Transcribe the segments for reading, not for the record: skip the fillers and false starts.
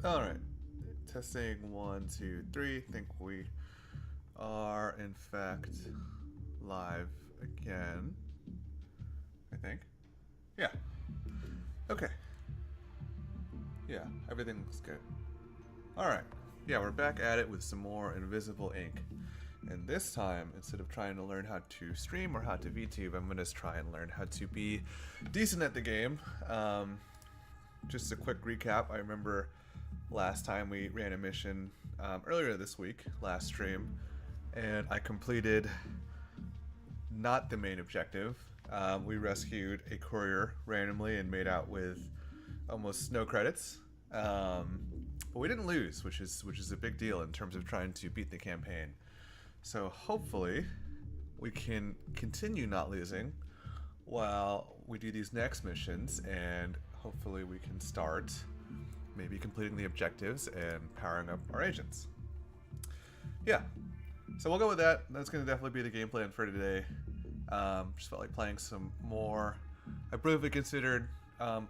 All right. Testing 1, 2, 3. Think we are in fact live again. I think. Yeah. Okay. Yeah, everything looks good. All right. Yeah, we're back at it with some more Invisible Ink. And this time, instead of trying to learn how to stream or how to VTube, I'm going to try and learn how to be decent at the game. Just a quick recap. I remember last time we ran a mission earlier this week, last stream, and I completed not the main objective. We rescued a courier randomly and made out with almost no credits. But we didn't lose, which is a big deal in terms of trying to beat the campaign. So hopefully we can continue not losing while we do these next missions, and hopefully we can start maybe completing the objectives and powering up our agents. Yeah, so we'll go with that. That's going to definitely be the game plan for today. Just felt like playing some more. I briefly considered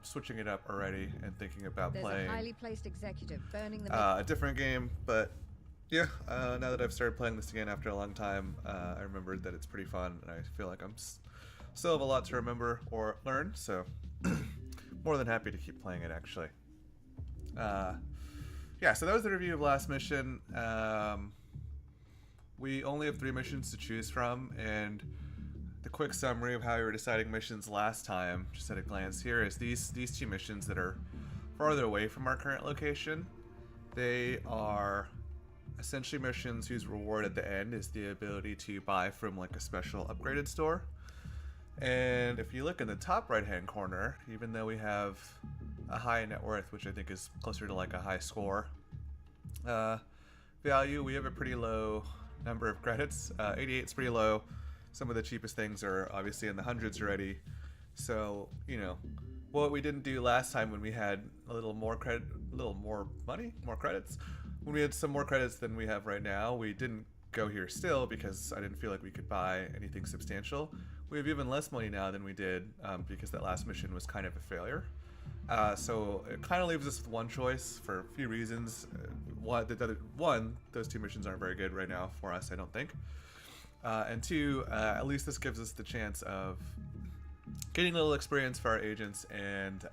switching it up already and thinking about playing a highly placed executive burning a different game, but yeah, now that I've started playing this again after a long time, I remembered that it's pretty fun, and I feel like I'm still have a lot to remember or learn, so more than happy to keep playing it, actually. Yeah, so that was the review of last mission. We only have 3 missions to choose from, and the quick summary of how we were deciding missions last time, just at a glance here, is these 2 missions that are farther away from our current location. They are essentially missions whose reward at the end is the ability to buy from like a special upgraded store. And if you look in the top right hand corner, even though we have a high net worth, which I think is closer to like a high score value, we have a pretty low number of credits. 88 is pretty low. Some of the cheapest things are obviously in the hundreds already. So, you know, what we didn't do last time when we had a little more credit, a little more money, more credits, when we had some more credits than we have right now, we didn't go here still because I didn't feel like we could buy anything substantial. We have even less money now than we did because that last mission was kind of a failure. So it kind of leaves us with one choice for a few reasons. One, those 2 missions aren't very good right now for us, I don't think. And 2, at least this gives us the chance of getting a little experience for our agents, and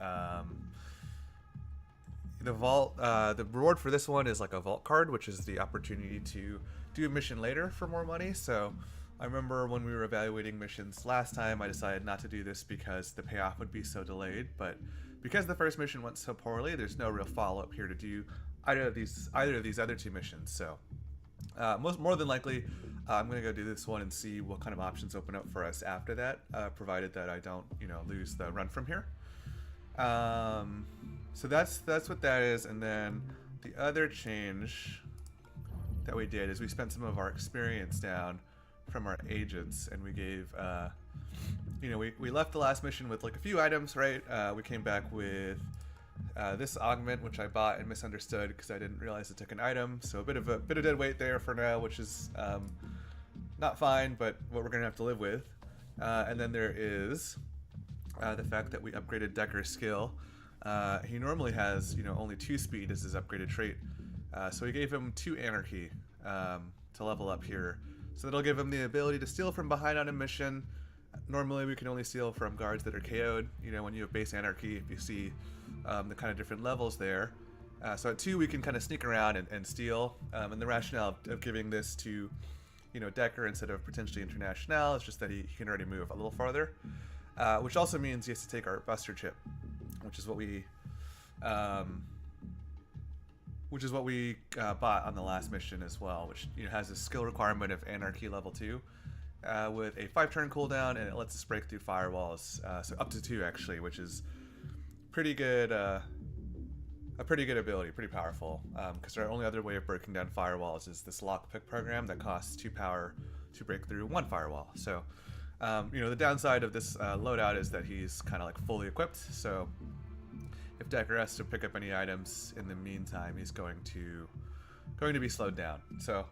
the vault, the reward for this one is like a vault card, which is the opportunity to do a mission later for more money. So I remember when we were evaluating missions last time, I decided not to do this because the payoff would be so delayed. But because the first mission went so poorly, there's no real follow-up here to do either of these other 2 missions. So more than likely, I'm gonna go do this one and see what kind of options open up for us after that, provided that I don't, lose the run from here. So that's what that is. And then the other change that we did is we spent some of our experience down from our agents, and we gave we left the last mission with like a few items, right? We came back with this augment, which I bought and misunderstood because I didn't realize it took an item, so a bit of dead weight there for now, which is not fine, but what we're gonna have to live with. And then there is the fact that we upgraded Decker's skill. He normally has only 2 speed as his upgraded trait, so we gave him 2 anarchy to level up here, so that'll give him the ability to steal from behind on a mission. Normally we can only steal from guards that are KO'd. When you have base anarchy, if you see the kind of different levels there. So at 2 we can kind of sneak around and steal, and the rationale of giving this to Decker instead of potentially International is just that he can already move a little farther, which also means he has to take our Buster chip, which is what we bought on the last mission as well, which has a skill requirement of Anarchy level 2, with a 5-turn cooldown, and it lets us break through firewalls, so up to 2 actually, which is pretty good. A pretty good ability, pretty powerful, because our only other way of breaking down firewalls is this lockpick program that costs 2 power to break through 1 firewall. So the downside of this loadout is that he's kind of like fully equipped, so if Decker has to pick up any items in the meantime, he's going to be slowed down. So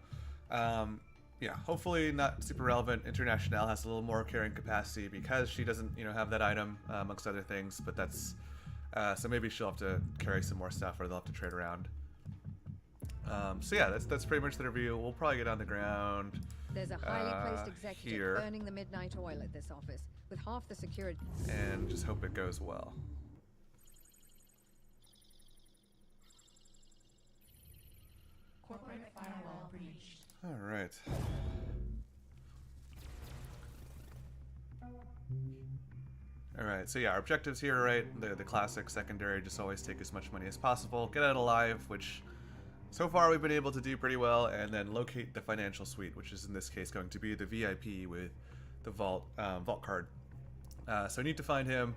yeah, hopefully not super relevant. International has a little more carrying capacity because she doesn't, have that item, amongst other things. But that's so maybe she'll have to carry some more stuff, or they'll have to trade around So yeah, that's pretty much the review. We'll probably get on the ground There's a highly placed executive here burning the midnight oil at this office, with half the security. and just hope it goes well. Corporate firewall breached. All right. All right. So yeah, our objectives here, right? The classic secondary, just always take as much money as possible, get out alive, which so far we've been able to do pretty well, and then locate the financial suite, which is in this case going to be the VIP with the vault card. So I need to find him.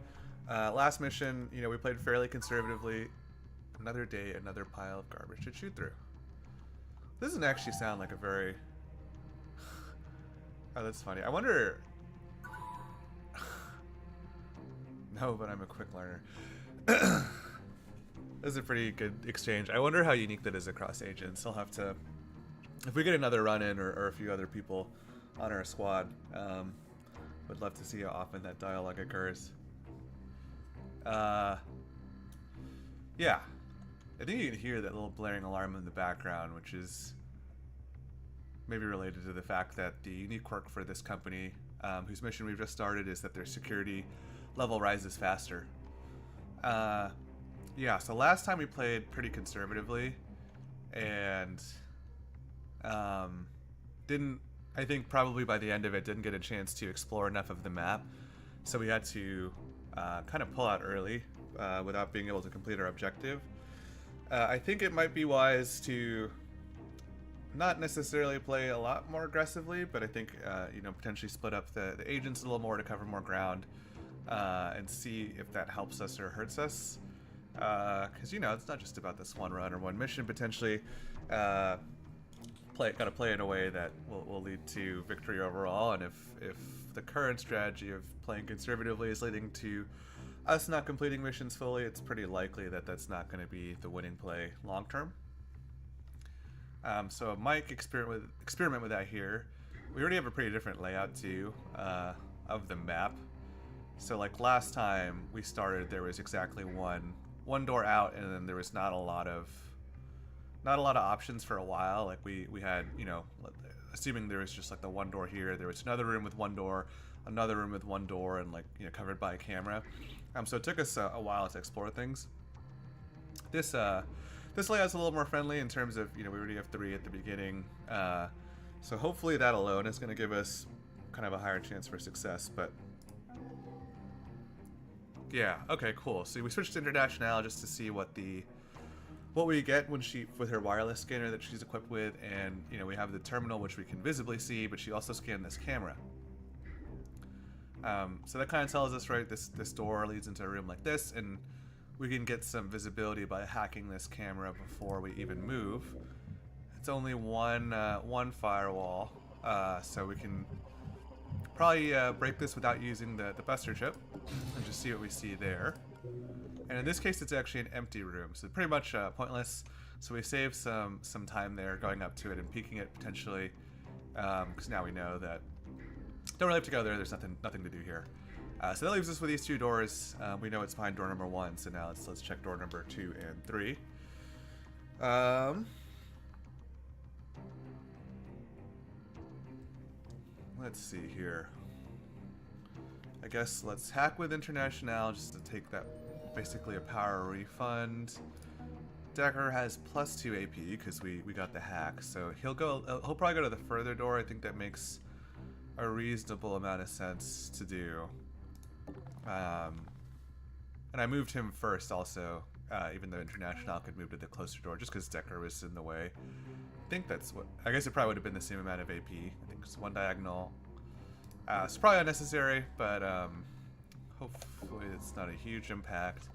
Last mission, you know, we played fairly conservatively. Another day, another pile of garbage to chew through. This doesn't actually sound like a very... Oh, that's funny. I wonder... No, but I'm a quick learner. This is a pretty good exchange. I wonder how unique that is across agents. I'll have to... If we get another run-in or a few other people on our squad, would love to see how often that dialogue occurs. Yeah. I think you can hear that little blaring alarm in the background, which is maybe related to the fact that the unique quirk for this company, whose mission we've just started, is that their security level rises faster. Yeah, so last time we played pretty conservatively, and didn't, I think probably by the end of it, didn't get a chance to explore enough of the map, so we had to kind of pull out early without being able to complete our objective. I think it might be wise to not necessarily play a lot more aggressively, but I think you know, potentially split up the agents a little more to cover more ground, and see if that helps us or hurts us. Because you know, it's not just about this one run or one mission. Potentially, gotta play in a way that will lead to victory overall. And if the current strategy of playing conservatively is leading to us not completing missions fully, it's pretty likely that that's not going to be the winning play long term. So Mike experiment with that here. We already have a pretty different layout too of the map. So like last time we started, there was exactly one door out, and then there was not a lot of options for a while. Like we had, you know, assuming there was just like the one door here, there was another room with one door, another room with one door, and like, you know, covered by a camera. So it took us a while to explore things. This layout's a little more friendly in terms of, you know, we already have 3 at the beginning, so hopefully that alone is going to give us kind of a higher chance for success. But yeah, okay, cool. So we switched to International just to see what we get when with her wireless scanner that she's equipped with, and you know, we have the terminal which we can visibly see, but she also scanned this camera. So that kind of tells us, right, this door leads into a room like this, and we can get some visibility by hacking this camera before we even move. It's only one firewall, so we can probably break this without using the Buster chip, and just see what we see there. And in this case, it's actually an empty room, so pretty much pointless. So we save some time there going up to it and peeking it potentially, because now we know that don't really have to go there. There's nothing to do here. So that leaves us with these 2 doors. We know it's behind door number 1, so now let's check door number 2 and 3. Let's see here. I guess let's hack with International just to take that, basically a power refund. Decker has +2 AP because we got the hack, so he'll probably go to the further door. I think that makes a reasonable amount of sense to do. And I moved him first also, even though International could move to the closer door just because Decker was in the way. I think that's what, I guess it probably would have been the same amount of AP. I think it's 1 diagonal. It's probably unnecessary, but hopefully it's not a huge impact.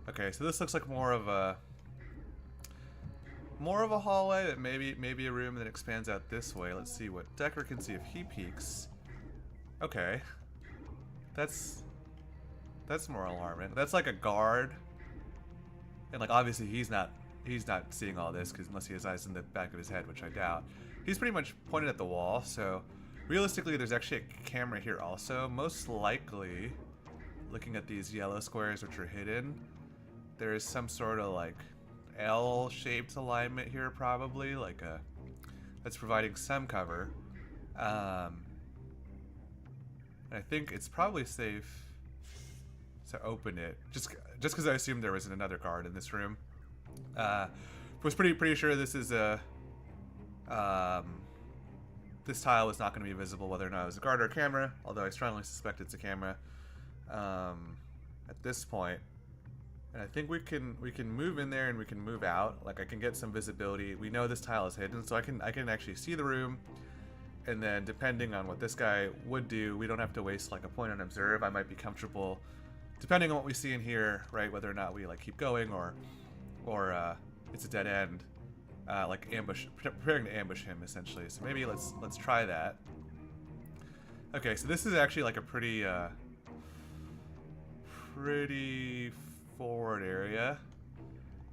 Okay, so this looks like more of a hallway, but maybe a room that expands out this way. Let's see what Decker can see if he peeks. Okay, that's more alarming. That's like a guard, and like obviously he's not seeing all this because unless he has eyes in the back of his head, which I doubt. He's pretty much pointed at the wall, so realistically there's actually a camera here also. Most likely, looking at these yellow squares which are hidden, there is some sort of like L-shaped alignment here, probably like a that's providing some cover. And I think it's probably safe to open it just because I assumed there was another guard in this room. Was pretty sure this is a this tile is not going to be visible whether or not it was a guard or a camera, although I strongly suspect it's a camera at this point. And I think we can move in there and we can move out. Like, I can get some visibility. We know this tile is hidden, so I can actually see the room. And then depending on what this guy would do, we don't have to waste like a point on observe. I might be comfortable, depending on what we see in here, right? Whether or not we like keep going or it's a dead end. Like preparing to ambush him essentially. So maybe let's try that. Okay, so this is actually like a pretty forward area.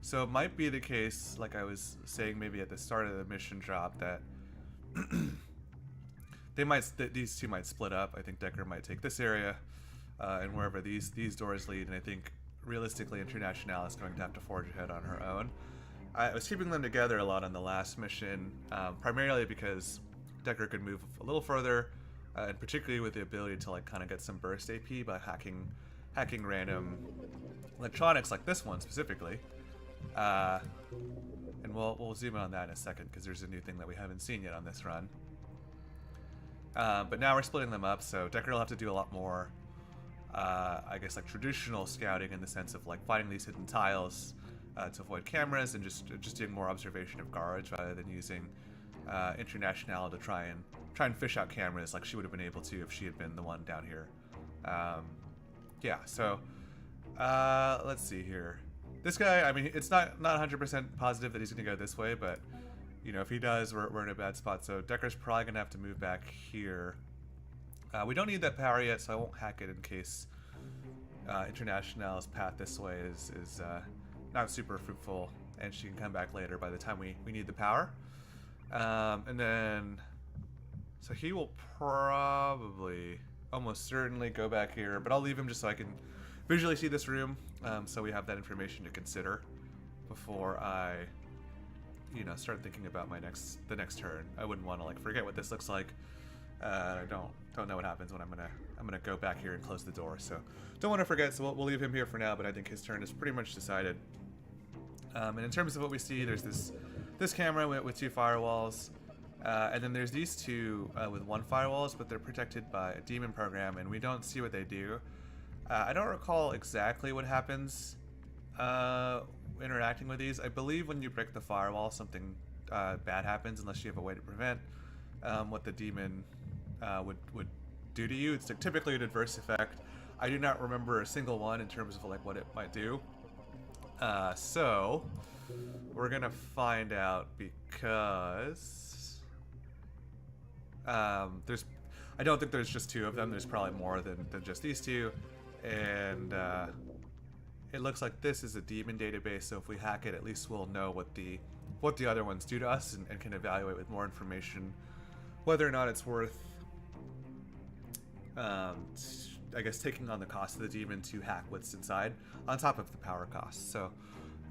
So it might be the case, like I was saying maybe at the start of the mission drop, that these two might split up. I think Decker might take this area and wherever these doors lead, and I think realistically International is going to have to forge ahead on her own. I was keeping them together a lot on the last mission, primarily because Decker could move a little further, and particularly with the ability to like kind of get some burst AP by hacking random electronics like this one specifically. And we'll zoom in on that in a second because there's a new thing that we haven't seen yet on this run. But now we're splitting them up, so Decker will have to do a lot more, I guess, like traditional scouting in the sense of like finding these hidden tiles to avoid cameras and just doing more observation of guards rather than using International to try and fish out cameras like she would have been able to if she had been the one down here. Yeah, so let's see here. This guy, I mean, it's not 100% positive that he's going to go this way, but you know, if he does, we're in a bad spot. So Decker's probably going to have to move back here. We don't need that power yet, so I won't hack it in case International's path this way is not super fruitful, and she can come back later by the time we need the power. And then, so he will probably, almost certainly go back here, but I'll leave him just so I can visually see this room, so we have that information to consider before I, you know, start thinking about the next turn. I wouldn't want to like forget what this looks like. I don't know what happens when I'm gonna go back here and close the door, so don't want to forget. So we'll leave him here for now, but I think his turn is pretty much decided. And in terms of what we see, there's this camera with two firewalls, and then there's these two with one firewalls, but they're protected by a demon program, and we don't see what they do. I don't recall exactly what happens interacting with these. I believe when you break the firewall, something bad happens unless you have a way to prevent what the demon would do to you. It's like typically an adverse effect. I do not remember a single one in terms of like what it might do. So we're gonna find out because I don't think there's just two of them. There's probably more than just these two, and it looks like this is a demon database. So if we hack it, at least we'll know what the other ones do to us, and can evaluate with more information whether or not it's worth, I guess, taking on the cost of the demon to hack what's inside on top of the power cost. So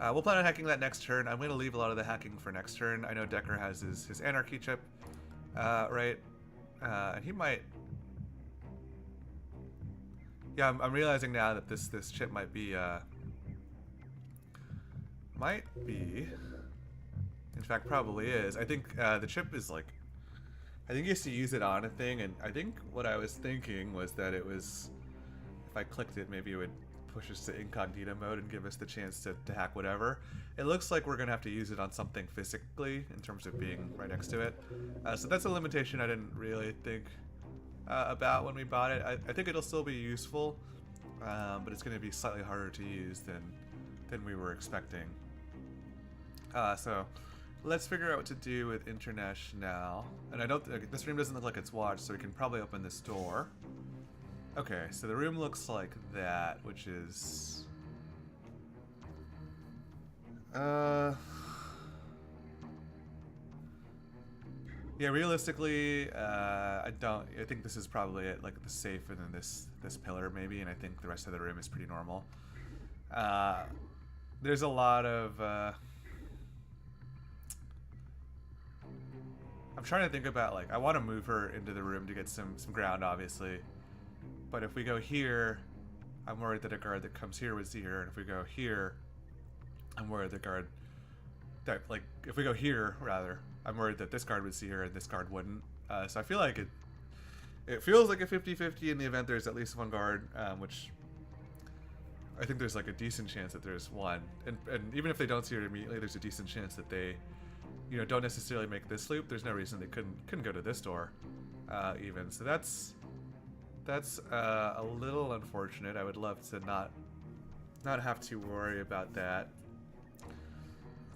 we'll plan on hacking that next turn. I'm going to leave a lot of the hacking for next turn. I know Decker has his anarchy chip, right? And he might... Yeah, I'm realizing now that this chip might be, in fact, probably is. I think the chip is like, I think he has to use it on a thing, and I think what I was thinking was that it was, if I clicked it, maybe it would push us to incognito mode and give us the chance to hack whatever. It looks like we're going to have to use it on something physically in terms of being right next to it. So that's a limitation I didn't really think about when we bought it. I think it'll still be useful, but it's going to be slightly harder to use than we were expecting. So let's figure out what to do with International. And I don't, this room doesn't look like it's watched, so we can probably open this door. Okay, so the room looks like that, which is... yeah, realistically, I think this is probably it, like the safe and then this pillar maybe, and I think the rest of the room is pretty normal. There's a lot of I'm trying to think about, like, I want to move her into the room to get some ground, obviously. But if we go here, I'm worried that a guard that comes here would see her. And if we go here, I'm worried the guard that, like, if we go here, rather, I'm worried that this guard would see her and this guard wouldn't. So I feel like it feels like a 50-50 in the event there's at least one guard, which I think there's like a decent chance that there's one. And even if they don't see her immediately, there's a decent chance that they, you know, don't necessarily make this loop. There's no reason they couldn't go to this door, even. So that's a little unfortunate. I would love to not have to worry about that.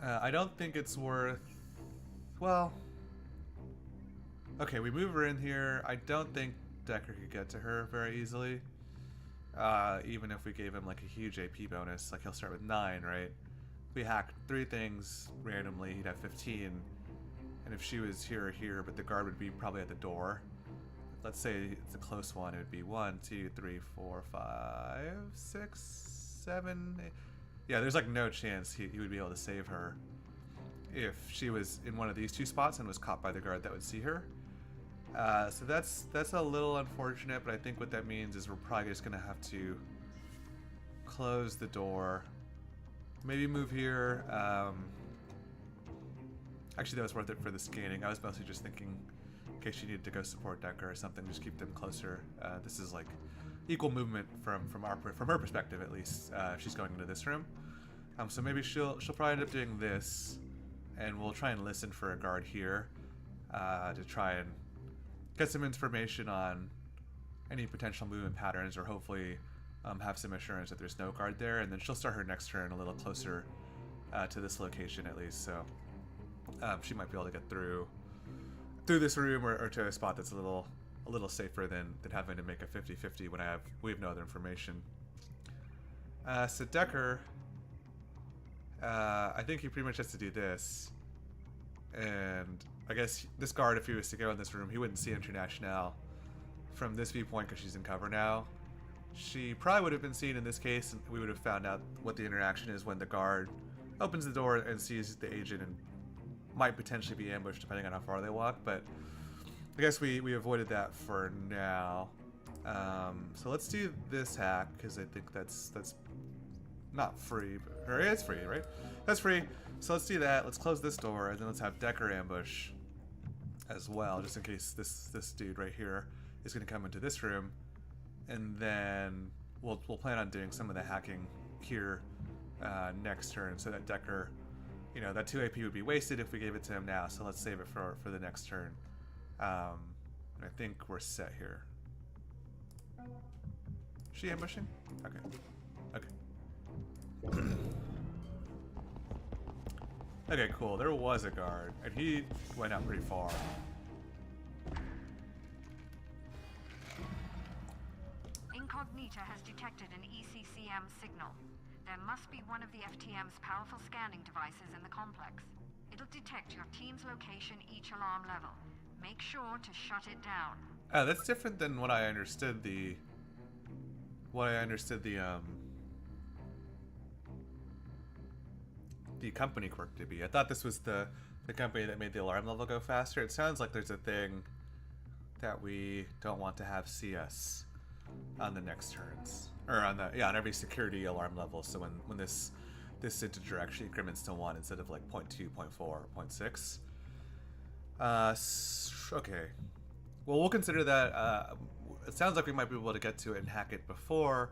I don't think it's worth. Well, okay, we move her in here. I don't think Decker could get to her very easily. Even if we gave him like a huge AP bonus, like he'll start with 9, right? If we hacked 3 things randomly, he'd have 15. And if she was here or here, but the guard would be probably at the door. Let's say it's a close one, it would be 1, 2, 3, 4, 5, 6, 7, 8. Yeah, there's like no chance he would be able to save her if she was in one of these 2 spots and was caught by the guard that would see her. So that's a little unfortunate, but I think what that means is we're probably just gonna have to close the door, maybe move here. Actually, that was worth it for the scanning. I was mostly just thinking in case she needed to go support Decker or something, just keep them closer. This is like equal movement from her perspective, at least. If she's going into this room, so maybe she'll probably end up doing this, and we'll try and listen for a guard here to try and get some information on any potential movement patterns, or hopefully have some assurance that there's no guard there, and then she'll start her next turn a little closer to this location at least, so she might be able to get through this room or to a spot that's a little safer than having to make a 50-50 when we have no other information. So Decker, I think he pretty much has to do this, and I guess this guard, if he was to go in this room, he wouldn't see International from this viewpoint because she's in cover now. She probably would have been seen in this case, and we would have found out what the interaction is when the guard opens the door and sees the agent and might potentially be ambushed depending on how far they walk, but I guess we avoided that for now. So let's do this hack, because I think that's not free, or it's free, right? That's free. So let's do that. Let's close this door, and then let's have Decker ambush as well, just in case this dude right here is going to come into this room, and then we'll plan on doing some of the hacking here next turn, so that Decker, you know, that 2 AP would be wasted if we gave it to him now. So let's save it for the next turn. I think we're set here. Is she ambushing? Okay. Okay, cool. There was a guard, and he went out pretty far. Incognita has detected an ECCM signal. There must be one of the FTM's powerful scanning devices in the complex. It'll detect your team's location each alarm level. Make sure to shut it down. That's different than what I understood the company quirk to be. I thought this was the company that made the alarm level go faster. It sounds like there's a thing that we don't want to have see us on the next turns, or on every security alarm level. So when this integer actually increments to 1 instead of like 0.2, 0.4, or 0.6. Okay. Well, we'll consider that. It sounds like we might be able to get to it and hack it before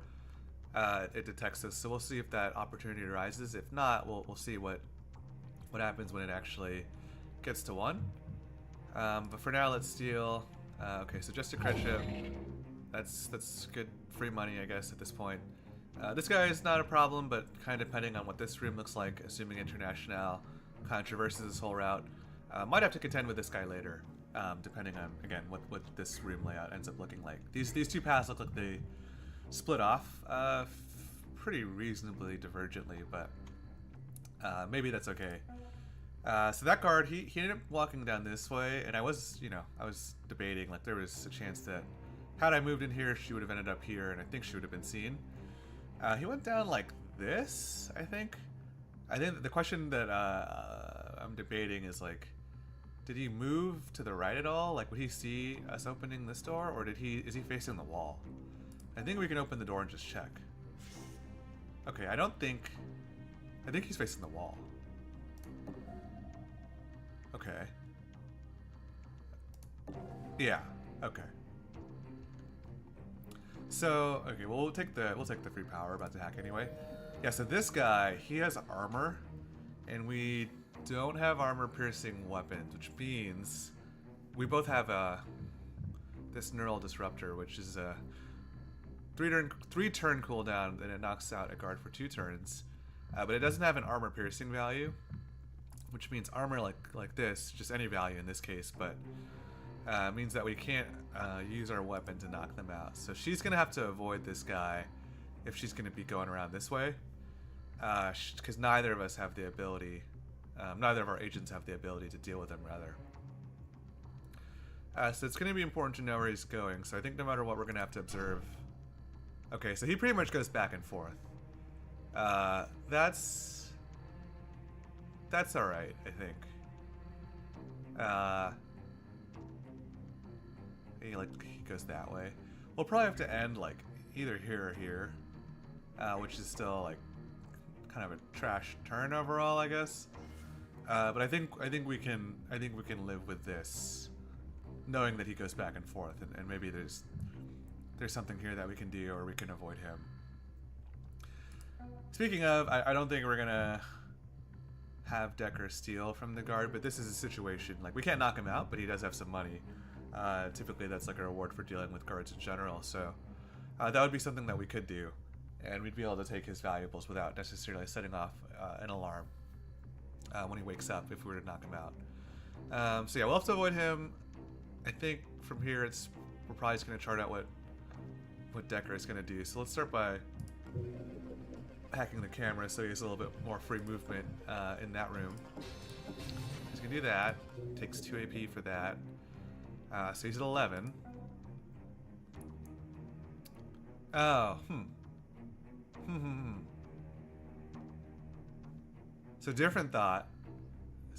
it detects us. So we'll see if that opportunity arises. If not, we'll see what happens when it actually gets to 1. But for now, let's steal. Okay, so just a credit ship. That's good free money, I guess, at this point. This guy is not a problem, but kind of depending on what this room looks like, assuming International kind of traverses this whole route, might have to contend with this guy later, depending on, again, what this room layout ends up looking like. These 2 paths look like they split off pretty reasonably divergently, but maybe that's okay. So that guard, he ended up walking down this way, and I was debating, like, there was a chance that had I moved in here, she would have ended up here, and I think she would have been seen. He went down like this, I think. I think the question that I'm debating is, like, Did he move to the right at all? Like, would he see us opening this door, or is he facing the wall? I think we can open the door and just check. Okay, I think he's facing the wall. Okay. Yeah, okay. So, okay, well, we'll take the free power. We're about to hack anyway. Yeah, so this guy, he has armor, and we don't have armor-piercing weapons, which means we both have this Neural Disruptor, which is a 3-turn cooldown, and it knocks out a guard for 2 turns. But it doesn't have an armor-piercing value, which means armor like this, just any value in this case, but means that we can't use our weapon to knock them out. So she's going to have to avoid this guy if she's going to be going around this way, because neither of us have the ability. Neither of our agents have the ability to deal with him, rather. So it's going to be important to know where he's going. So I think no matter what, we're going to have to observe. Okay, so he pretty much goes back and forth. That's all right, I think. He goes that way. We'll probably have to end like either here or here, which is still like kind of a trash turn overall, I guess. But I think we can live with this, knowing that he goes back and forth, and maybe there's something here that we can do, or we can avoid him. Speaking of, I don't think we're gonna have Decker steal from the guard, but this is a situation like we can't knock him out, but he does have some money. Typically, that's like a reward for dealing with guards in general. So that would be something that we could do, and we'd be able to take his valuables without necessarily setting off an alarm when he wakes up if we were to knock him out. So yeah, we'll have to avoid him. I think from here we're probably just going to chart out what Decker is going to do. So let's start by hacking the camera so he has a little bit more free movement in that room. He's going to do that. Takes 2 AP for that. So he's at 11. Oh, So different thought.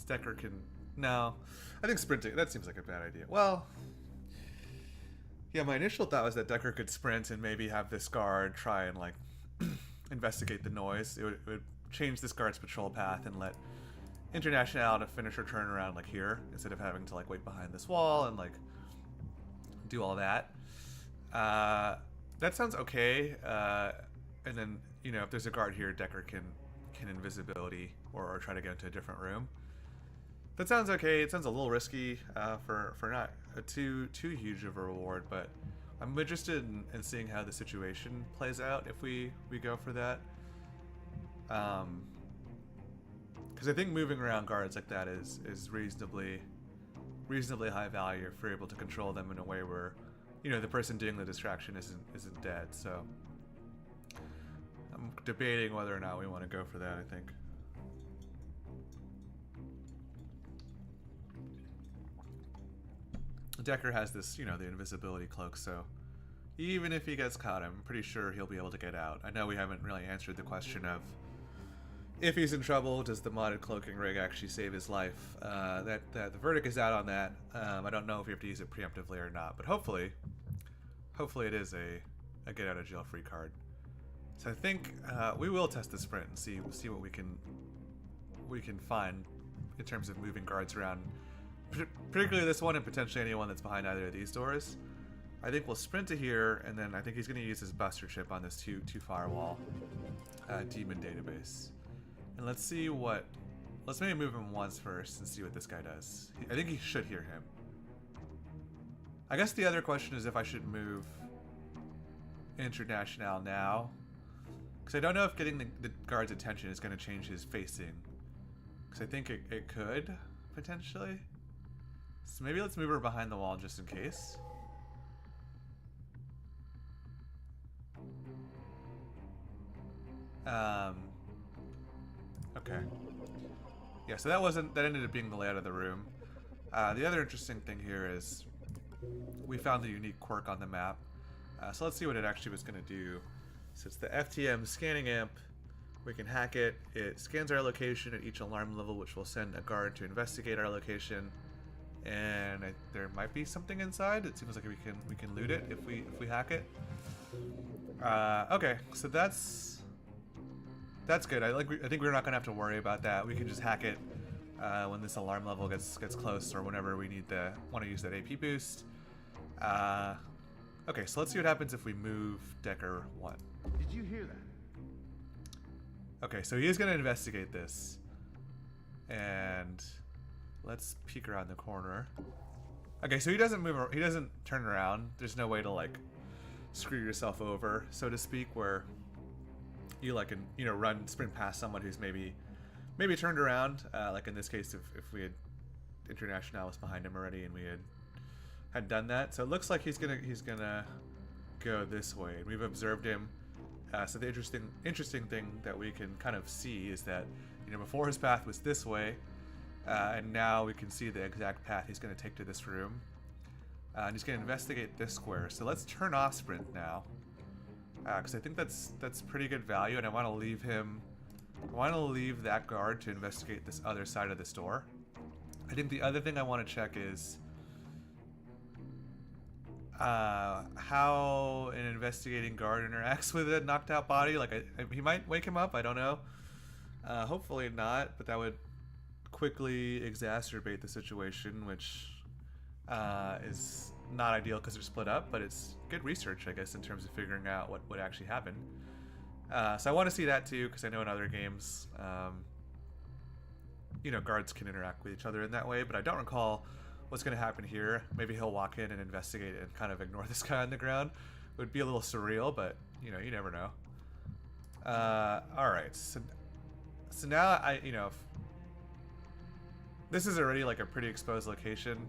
Decker can... No. I think sprinting... That seems like a bad idea. Well... Yeah, my initial thought was that Decker could sprint and maybe have this guard try and, like, investigate the noise. It would change this guard's patrol path and let International to finish her turn around, like, here, instead of having to, like, wait behind this wall and, like, do all that. That sounds okay. And then, you know, if there's a guard here, Decker can invisibility or try to get into a different room. That sounds okay. It sounds a little risky for not too huge of a reward, but I'm interested in seeing how the situation plays out if we go for that. Because I think moving around guards like that is reasonably high value if we're able to control them in a way where, you know, the person doing the distraction isn't dead. So I'm debating whether or not we want to go for that, I think. Decker has this, you know, the invisibility cloak, so even if he gets caught, I'm pretty sure he'll be able to get out. I know we haven't really answered the question of if he's in trouble, does the modded cloaking rig actually save his life? That the verdict is out on that. I don't know if we have to use it preemptively or not, but hopefully it is a get out of jail free card. So I think we will test the sprint and see what we can find in terms of moving guards around, particularly this one and potentially anyone that's behind either of these doors. I think we'll sprint to here, and then I think he's going to use his buster chip on this two firewall demon database. And let's maybe move him once first and see what this guy does. I think he should hear him. I guess the other question is if I should move International now, because I don't know if getting the guard's attention is going to change his facing, because I think it could potentially. So maybe let's move her behind the wall just in case. Okay. Yeah, so that ended up being the layout of the room. The other interesting thing here is we found the unique quirk on the map. So let's see what it actually was going to do. So it's the FTM scanning amp. We can hack it. It scans our location at each alarm level, which will send a guard to investigate our location. and there might be something inside. It seems like we can loot it if we hack it. Okay, so that's good. I think we're not gonna have to worry about that. We can just hack it when this alarm level gets close, or whenever we want to use that AP boost. Okay, so let's see what happens if we move Decker 1. Did you hear that? Okay, so he is going to investigate this. And let's peek around the corner. Okay, so he doesn't he doesn't turn around. There's no way to, like, screw yourself over, so to speak, where you, like, can, you know, sprint past someone who's maybe turned around. Like in this case, if we had Internationalis behind him already and we had done that. So it looks like he's gonna go this way, and we've observed him. So the interesting thing that we can kind of see is that, you know, before his path was this way, and now we can see the exact path he's going to take to this room. And he's going to investigate this square. So let's turn off sprint now, because I think that's pretty good value, and I want to leave him. I want to leave that guard to investigate this other side of this door. I think the other thing I want to check is how an investigating guard interacts with a knocked out body. Like, he might wake him up, I don't know. Hopefully not, but that would quickly exacerbate the situation, which is not ideal because they're split up, but it's good research, I guess, in terms of figuring out what would actually happen. So I want to see that too, because I know in other games, you know, guards can interact with each other in that way, but I don't recall what's going to happen here. Maybe he'll walk in and investigate and kind of ignore this guy on the ground. It would be a little surreal, but, you know, you never know. Alright, so now you know, this is already like a pretty exposed location.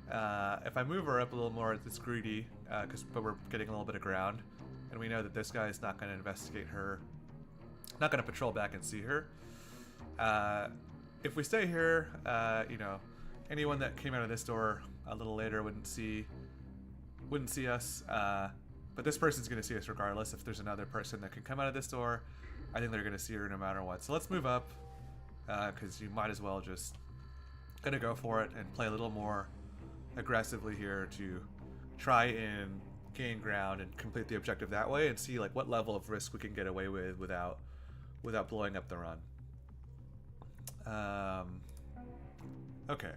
If I move her up a little more, it's greedy, but we're getting a little bit of ground, and we know that this guy is not going to investigate her, not going to patrol back and see her. If we stay here, you know, anyone that came out of this door a little later wouldn't see us, but this person's going to see us regardless. If there's another person that can come out of this door, I think they're going to see her no matter what. So let's move up, because you might as well just gonna go for it and play a little more aggressively here to try and gain ground and complete the objective that way, and see like what level of risk we can get away with without blowing up the run. Okay.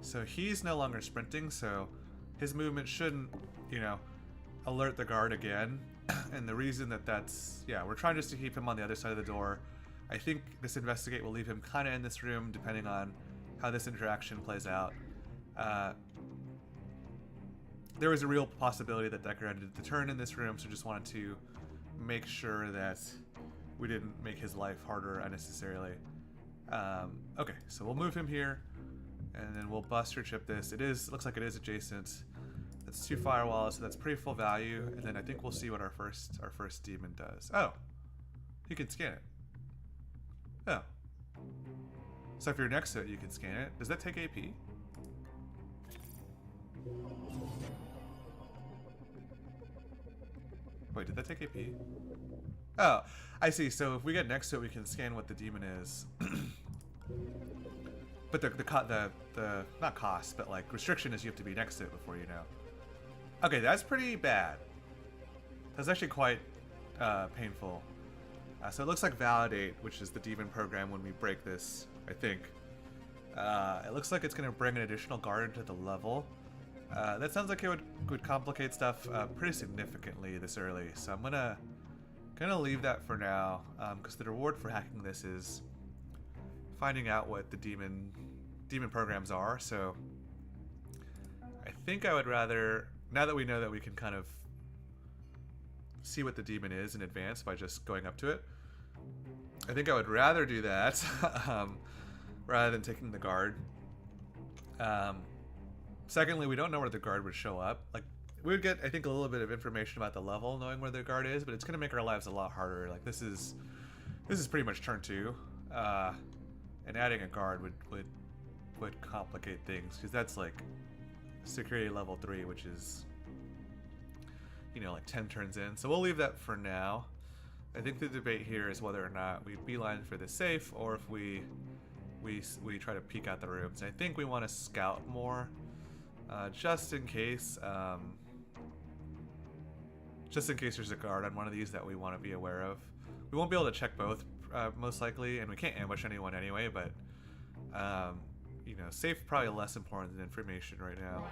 So he's no longer sprinting, so his movement shouldn't, you know, alert the guard again. And the reason that's, yeah, we're trying just to keep him on the other side of the door. I think this investigate will leave him kind of in this room, depending on how this interaction plays out. There was a real possibility that Decker had to turn in this room, so just wanted to make sure that we didn't make his life harder unnecessarily. Okay, so we'll move him here, and then we'll bust or chip this. It looks like it is adjacent. That's 2 firewalls, so that's pretty full value. And then I think we'll see what our first demon does. Oh, you can scan it. Oh, so if you're next to it, you can scan it. Does that take AP? Wait, did that take AP? Oh, I see. So if we get next to it, we can scan what the demon is. But the not cost, but like restriction is you have to be next to it before you know. Okay, that's pretty bad. That's actually quite painful. So it looks like Validate, which is the demon program when we break this, I think. It looks like it's going to bring an additional guard into the level. That sounds like it would complicate stuff pretty significantly this early. So I'm gonna leave that for now, because the reward for hacking this is finding out what the demon programs are. So I think I would rather, now that we know that we can kind of see what the demon is in advance by just going up to it, I think I would rather do that rather than taking the guard. Secondly, we don't know where the guard would show up. Like, we would get, I think, a little bit of information about the level knowing where the guard is, but it's going to make our lives a lot harder. Like, this is pretty much turn 2, and adding a guard would complicate things, because that's like security level 3, which is, you know, like 10 turns in. So we'll leave that for now. I think the debate here is whether or not we beeline for the safe, or if we we try to peek out the rooms. I think we want to scout more, just in case. Just in case there's a guard on one of these that we want to be aware of. We won't be able to check both, most likely, and we can't ambush anyone anyway, but, you know, safe probably less important than information right now.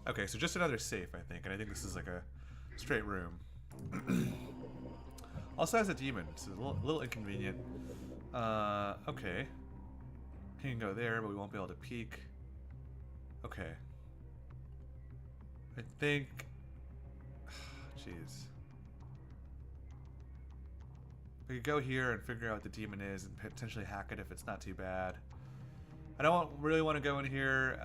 Okay, so just another safe, I think, and I think this is like a straight room. Also has a demon, so a little inconvenient. Okay. He can go there, but we won't be able to peek. Okay. I think... Jeez. We could go here and figure out what the demon is and potentially hack it if it's not too bad. I don't really want to go in here.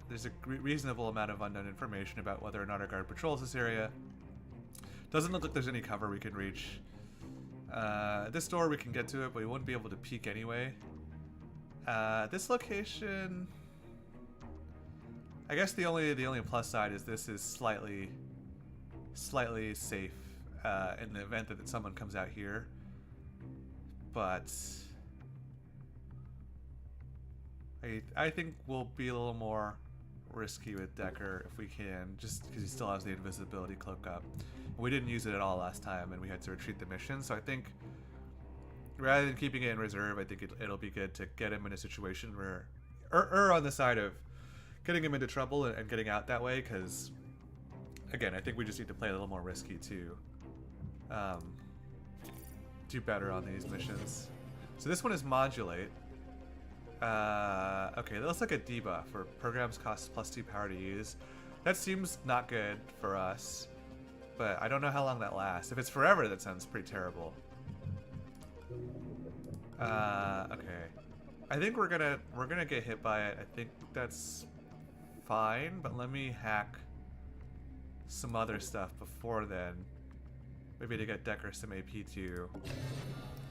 There's a reasonable amount of unknown information about whether or not our guard patrols this area. Doesn't look like there's any cover we can reach. This door we can get to it, but we wouldn't be able to peek anyway. This location... I guess the only plus side is this is slightly safe in the event that someone comes out here, but I think we'll be a little more risky with Decker if we can, just because he still has the invisibility cloak up. We didn't use it at all last time, and we had to retreat the mission. So I think rather than keeping it in reserve, I think it'll be good to get him in a situation where, or on the side of getting him into trouble and getting out that way, because. Again, I think we just need to play a little more risky to do better on these missions. So this one is modulate. Okay, that looks like a debuff for programs cost +2 power to use. That seems not good for us, but I don't know how long that lasts. If it's forever, that sounds pretty terrible. Okay, I think we're gonna get hit by it. I think that's fine, but let me hack some other stuff before then, maybe to get Decker some AP too,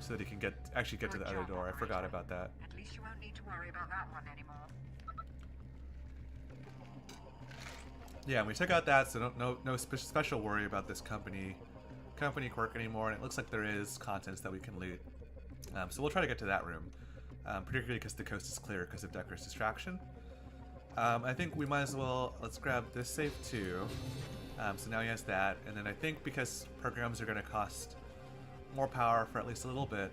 so that he can actually get to the other door. I forgot about that. At least you won't need to worry about that one anymore. Yeah, and we took out that, so no special worry about this company quirk anymore. And it looks like there is contents that we can loot. So we'll try to get to that room, particularly because the coast is clear because of Decker's distraction. I think we might as well, let's grab this safe too. So now he has that, and then I think because programs are going to cost more power for at least a little bit,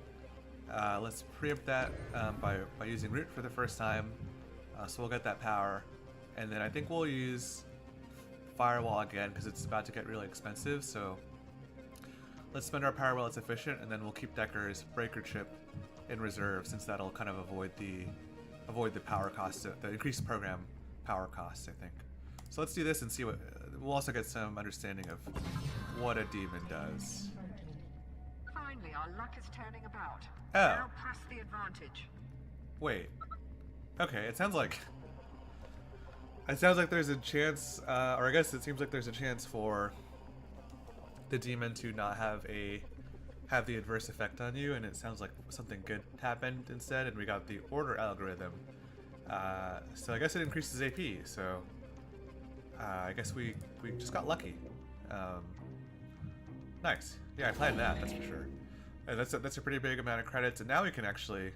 let's preempt that by using root for the first time. So we'll get that power, and then I think we'll use firewall again because it's about to get really expensive. So let's spend our power while it's efficient, and then we'll keep Decker's breaker chip in reserve, since that'll kind of avoid the power cost, the increased program power cost, I think. So let's do this and see what. We'll also get some understanding of what a demon does. Finally, our luck is turning about. Oh. Now press the advantage. Wait. Okay, it sounds like there's a chance, or I guess it seems like there's a chance for the demon to not have the adverse effect on you, and it sounds like something good happened instead, and we got the order algorithm. So I guess it increases AP. So. I guess we just got lucky. Nice. Yeah, I planned that, that's for sure. And that's a pretty big amount of credits, and now we can actually,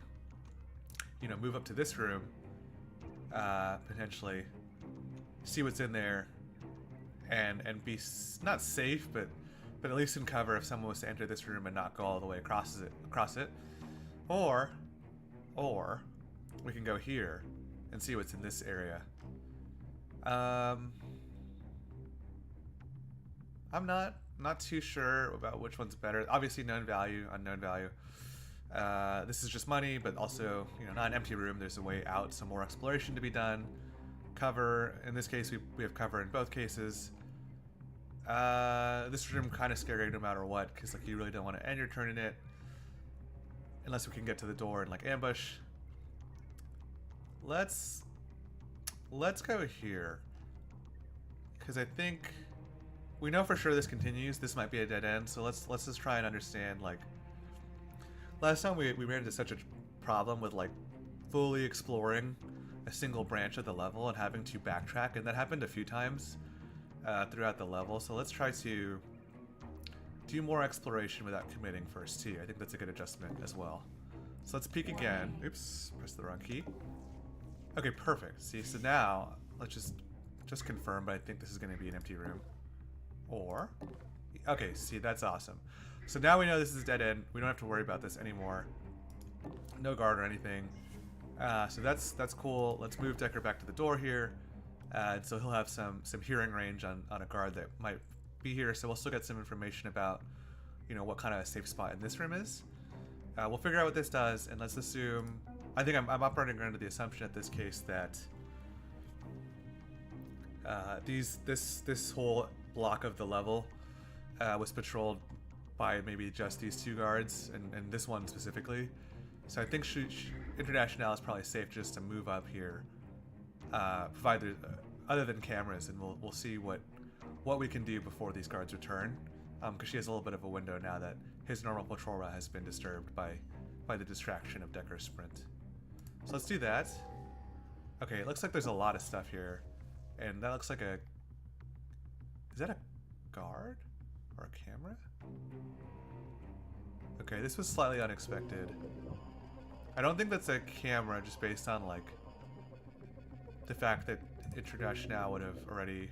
you know, move up to this room, potentially see what's in there, and be not safe, but at least in cover if someone was to enter this room and not go all the way across it, or we can go here and see what's in this area. I'm not too sure about which one's better. Obviously, known value, unknown value. This is just money, but also, you know, not an empty room. There's a way out, some more exploration to be done. Cover. In this case, we have cover in both cases. This room kind of scary no matter what, because like you really don't want to end your turn in it, unless we can get to the door and like ambush. Let's go here, because I think we know for sure this continues. This might be a dead end, so let's just try and understand. Like last time we ran into such a problem with like fully exploring a single branch of the level and having to backtrack, and that happened a few times throughout the level. So let's try to do more exploration without committing first too. I think that's a good adjustment as well. So let's peek again. Oops, press the wrong key. Okay, perfect. See, so now let's just confirm, but I think this is going to be an empty room. Or, okay, see, that's awesome. So now we know this is a dead end. We don't have to worry about this anymore. No guard or anything. So that's cool. Let's move Decker back to the door here. And so he'll have some hearing range on a guard that might be here. So we'll still get some information about, you know, what kind of a safe spot in this room is. We'll figure out what this does, and let's assume... I think I'm operating under the assumption at this case that this whole block of the level was patrolled by maybe just these two guards, and this one specifically. So I think International is probably safe just to move up here, provided other than cameras, and we'll see what we can do before these guards return. Because she has a little bit of a window now that his normal patrol route has been disturbed by the distraction of Decker's sprint. So let's do that. Okay, it looks like there's a lot of stuff here, and that looks like a... Is that a guard? Or a camera? Okay, this was slightly unexpected. I don't think that's a camera, just based on, like, the fact that International would have already...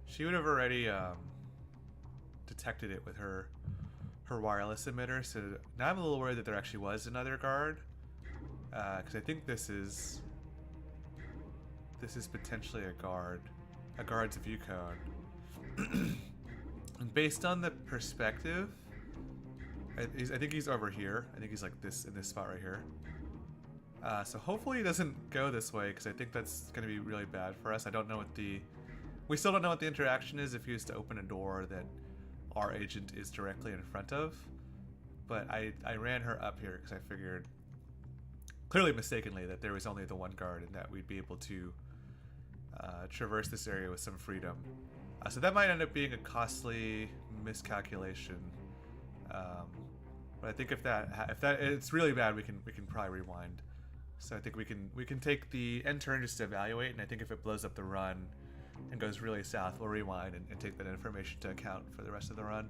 She would have already detected it with her wireless emitter, so now I'm a little worried that there actually was another guard, because I think this is potentially a guard's view cone. And based on the perspective, I think he's over here. I think he's like this in this spot right here. So hopefully he doesn't go this way, because I think that's going to be really bad for us. I don't know what we still don't know what the interaction is if he was to open a door that our agent is directly in front of. But I ran her up here because I figured, clearly mistakenly, that there was only the one guard and that we'd be able to traverse this area with some freedom. So that might end up being a costly miscalculation. But I think if that it's really bad, we can probably rewind. So I think we can take the end turn just to evaluate, and I think if it blows up the run and goes really south, we'll rewind and take that information to account for the rest of the run.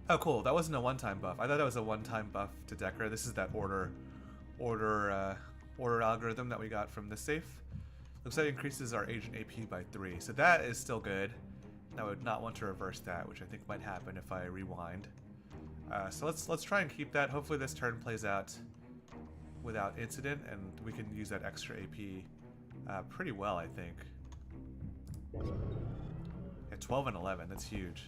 Oh, cool. That wasn't a one-time buff. I thought that was a one-time buff to Decker. This is that order algorithm that we got from the safe. Looks like it increases our agent AP by 3. So that is still good. I would not want to reverse that, which I think might happen if I rewind. So let's try and keep that. Hopefully this turn plays out without incident, and we can use that extra AP pretty well, I think. At 12 and 11, that's huge.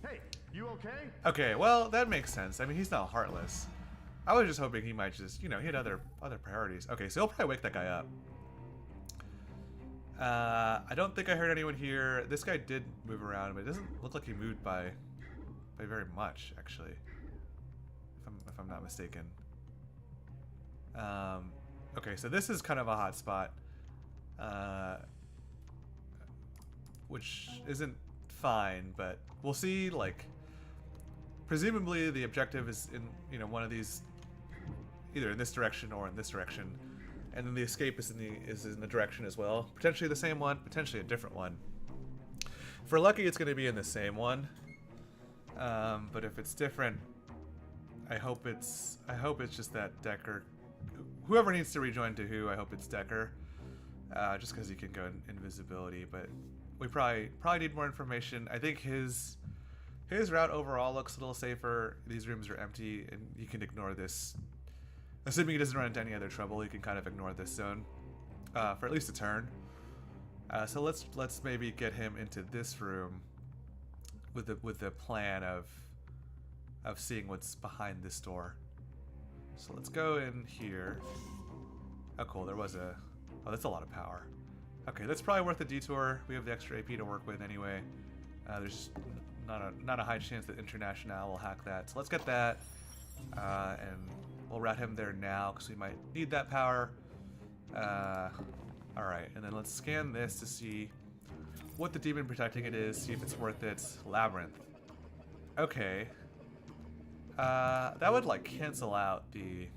Hey, you okay? Okay, well, that makes sense. I mean, he's not heartless. I was just hoping he might just, you know, he had other priorities. Okay, so he'll probably wake that guy up. I don't think I heard anyone here. This guy did move around, but it doesn't look like he moved by very much, actually. If I'm not mistaken. Okay, so this is kind of a hot spot, which isn't fine, but we'll see. Like, presumably the objective is in, you know, one of these, either in this direction or in this direction, and then the escape is in the direction as well. Potentially the same one, potentially a different one. If we're lucky, it's going to be in the same one, but if it's different, I hope it's just that Decker. Whoever needs to rejoin to who, I hope it's Decker, just because he can go in invisibility. But we probably need more information. I think his route overall looks a little safer. These rooms are empty, and you can ignore this. Assuming he doesn't run into any other trouble, you can kind of ignore this zone for at least a turn. So let's maybe get him into this room with the plan of seeing what's behind this door. So let's go in here. Oh, cool. There was a... Oh, that's a lot of power. Okay, that's probably worth a detour. We have the extra AP to work with anyway. There's not a high chance that International will hack that. So let's get that. And we'll route him there now because we might need that power. Alright, and then let's scan this to see what the demon protecting it is, see if it's worth it. Labyrinth. Okay. That would like cancel out the...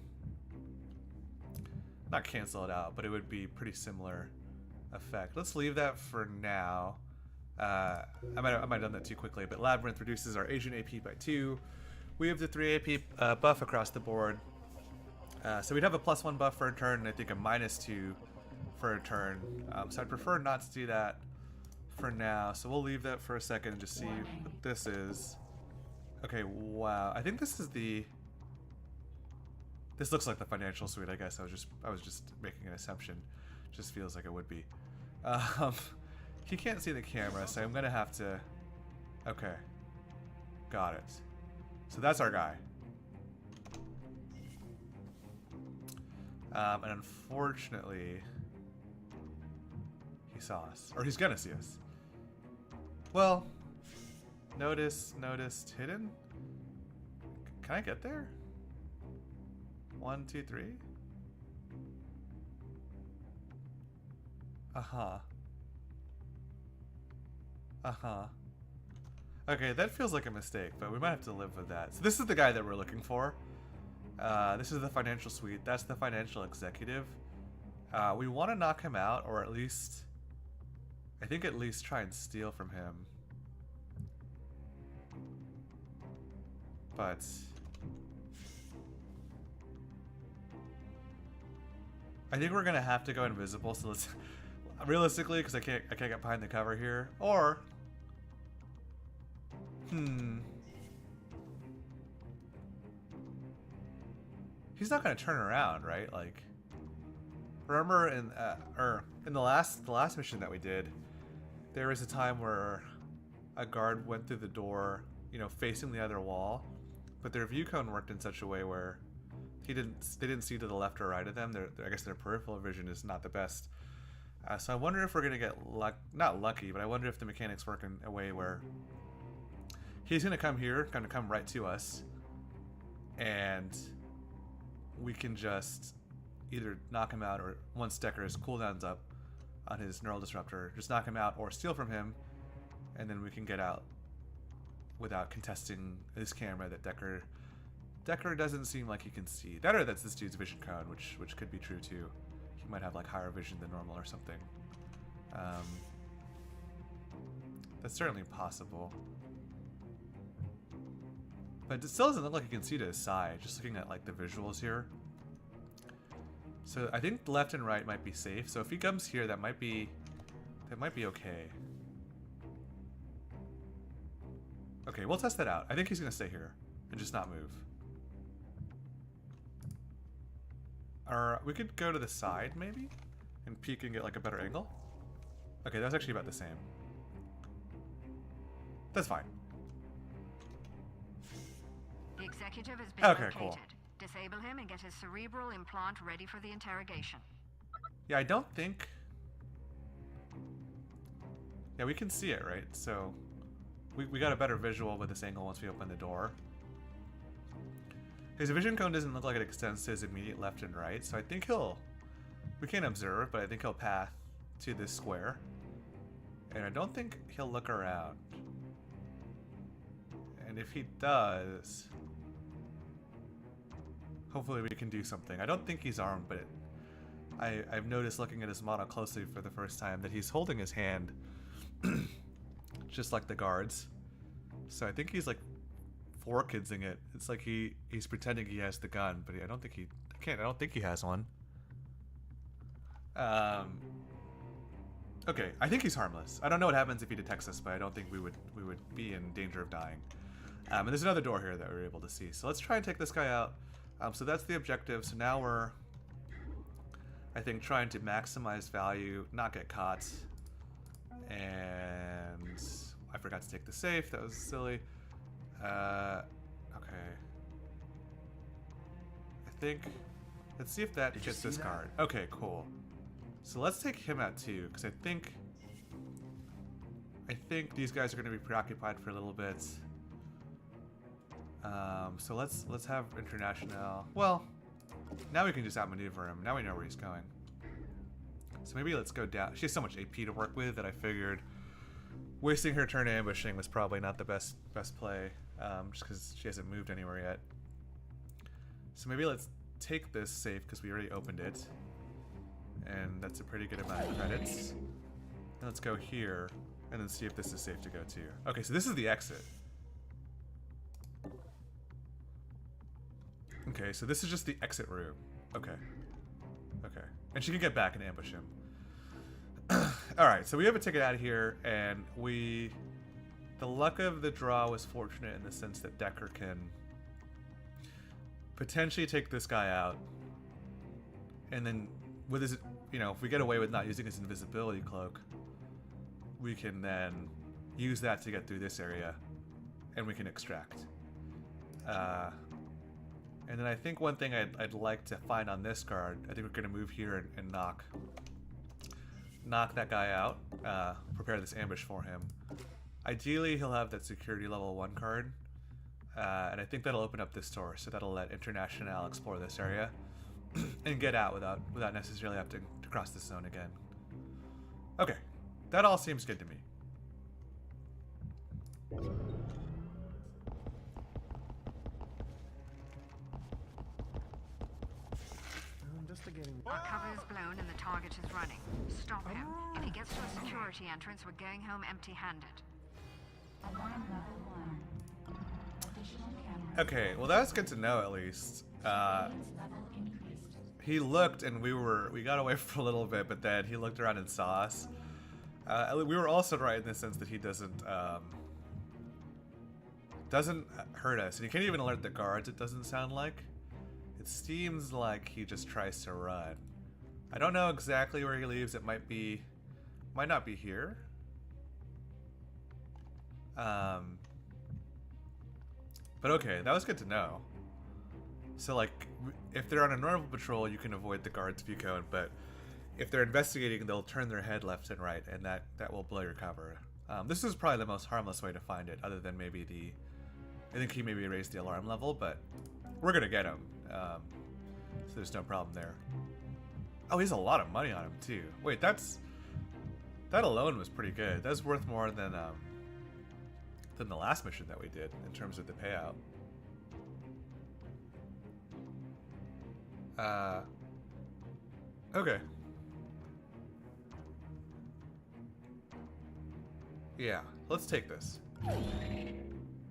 Not cancel it out, but it would be pretty similar effect. Let's leave that for now. I might have done that too quickly, but Labyrinth reduces our agent AP by 2. We have the 3 AP buff across the board. So we'd have a +1 buff for a turn, and I think a -2 for a turn. So I'd prefer not to do that for now. So we'll leave that for a second and just see what this is. Okay, wow. I think this is the... This looks like the financial suite, I guess. I was just making an assumption. Just feels like it would be. He can't see the camera, so I'm gonna have to... Okay. Got it. So that's our guy. And unfortunately, he saw us. Or he's gonna see us. Well, noticed, hidden? Can I get there? 1, 2, 3? Okay, that feels like a mistake, but we might have to live with that. So this is the guy that we're looking for. This is the financial suite. That's the financial executive. We want to knock him out, or at least... I think at least try and steal from him. But... I think we're gonna have to go invisible, so let's... Realistically, because I can't get behind the cover here. Or... He's not gonna turn around, right? Like... Remember in the last mission that we did, there was a time where a guard went through the door, you know, facing the other wall, but their view cone worked in such a way where they didn't see to the left or right of them. I guess their peripheral vision is not the best. So I wonder if we're gonna get not lucky, but I wonder if the mechanics work in a way where he's gonna come here, gonna come right to us, and we can just either knock him out, or once Decker's cooldown's up on his neural disruptor, just knock him out or steal from him, and then we can get out without contesting his camera that Decker doesn't seem like he can see. That, or that's this dude's vision cone, which could be true too. He might have like higher vision than normal or something. That's certainly possible. But it still doesn't look like he can see to his side, just looking at like the visuals here. So I think left and right might be safe. So if he comes here, that might be okay. Okay, we'll test that out. I think he's gonna stay here and just not move. Or we could go to the side maybe and peek and get like a better angle. Okay, that's actually about the same. That's fine. The executive has been located. Cool. Disable him and get his cerebral implant ready for the interrogation. Yeah, I don't think... Yeah, we can see it, right? So we got a better visual with this angle once we open the door. His vision cone doesn't look like it extends to his immediate left and right, so I think we can't observe, but I think he'll path to this square. And I don't think he'll look around. And if he does... Hopefully we can do something. I don't think he's armed, but I've noticed looking at his model closely for the first time that he's holding his hand just like the guards. So I think he's like forekidsing it. It's like he's pretending he has the gun, but I don't think he has one. Okay, I think he's harmless. I don't know what happens if he detects us, but I don't think we would be in danger of dying. And there's another door here that we're able to see. So let's try and take this guy out. So that's the objective. So now we're, I think, trying to maximize value, not get caught. And I forgot to take the safe. That was silly. Okay. I think, let's see if that hits this card. Okay, cool. So let's take him out too, because I think these guys are going to be preoccupied for a little bit. So let's have International. Well, now we can just outmaneuver him. Now we know where he's going. So maybe let's go down. She has so much AP to work with that I figured wasting her turn ambushing was probably not the best play, just because she hasn't moved anywhere yet. So maybe let's take this safe because we already opened it, and that's a pretty good amount of credits. And let's go here and then see if this is safe to go to. Okay, so this is the exit. Okay, so this is just the exit room. Okay. Okay. And she can get back and ambush him. Alright, so we have a ticket out of here, and we... The luck of the draw was fortunate in the sense that Decker can potentially take this guy out. And then with his... You know, if we get away with not using his invisibility cloak, we can then use that to get through this area, and we can extract. And then I think one thing I'd like to find on this guard, I think we're going to move here and knock that guy out, prepare this ambush for him. Ideally, he'll have that security level 1 card, and I think that'll open up this door, so that'll let International explore this area and get out without necessarily having to cross this zone again. Okay, that all seems good to me. Our cover is blown and the target is running. Stop him. If he gets to a security entrance, we're going home empty-handed. Okay, well that's good to know at least. He looked and we got away for a little bit, but then he looked around and saw us. We were also right in the sense that he doesn't hurt us, and he can't even alert the guards, it doesn't sound like. It seems like he just tries to run. I don't know exactly where he leaves. It might not be here. But okay, that was good to know. So like, if they're on a normal patrol, you can avoid the guards if you can, but if they're investigating, they'll turn their head left and right, and that will blow your cover. This is probably the most harmless way to find it, other than maybe I think he maybe raised the alarm level, but we're gonna get him. So there's no problem there. Oh, he has a lot of money on him too. Wait, that alone was pretty good. That's worth more than the last mission that we did in terms of the payout. Okay. Yeah, let's take this.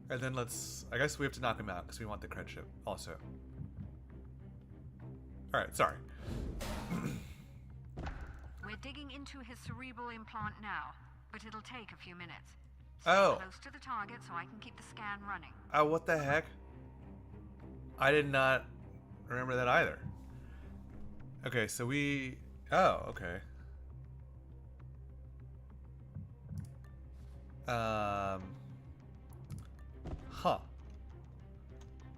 And then I guess we have to knock him out because we want the cred chip also. Alright, sorry. We're digging into his cerebral implant now, but it'll take a few minutes. Oh. Stay close to the target so I can keep the scan running. Oh, what the heck? I did not remember that either. Okay, so oh, okay. Huh.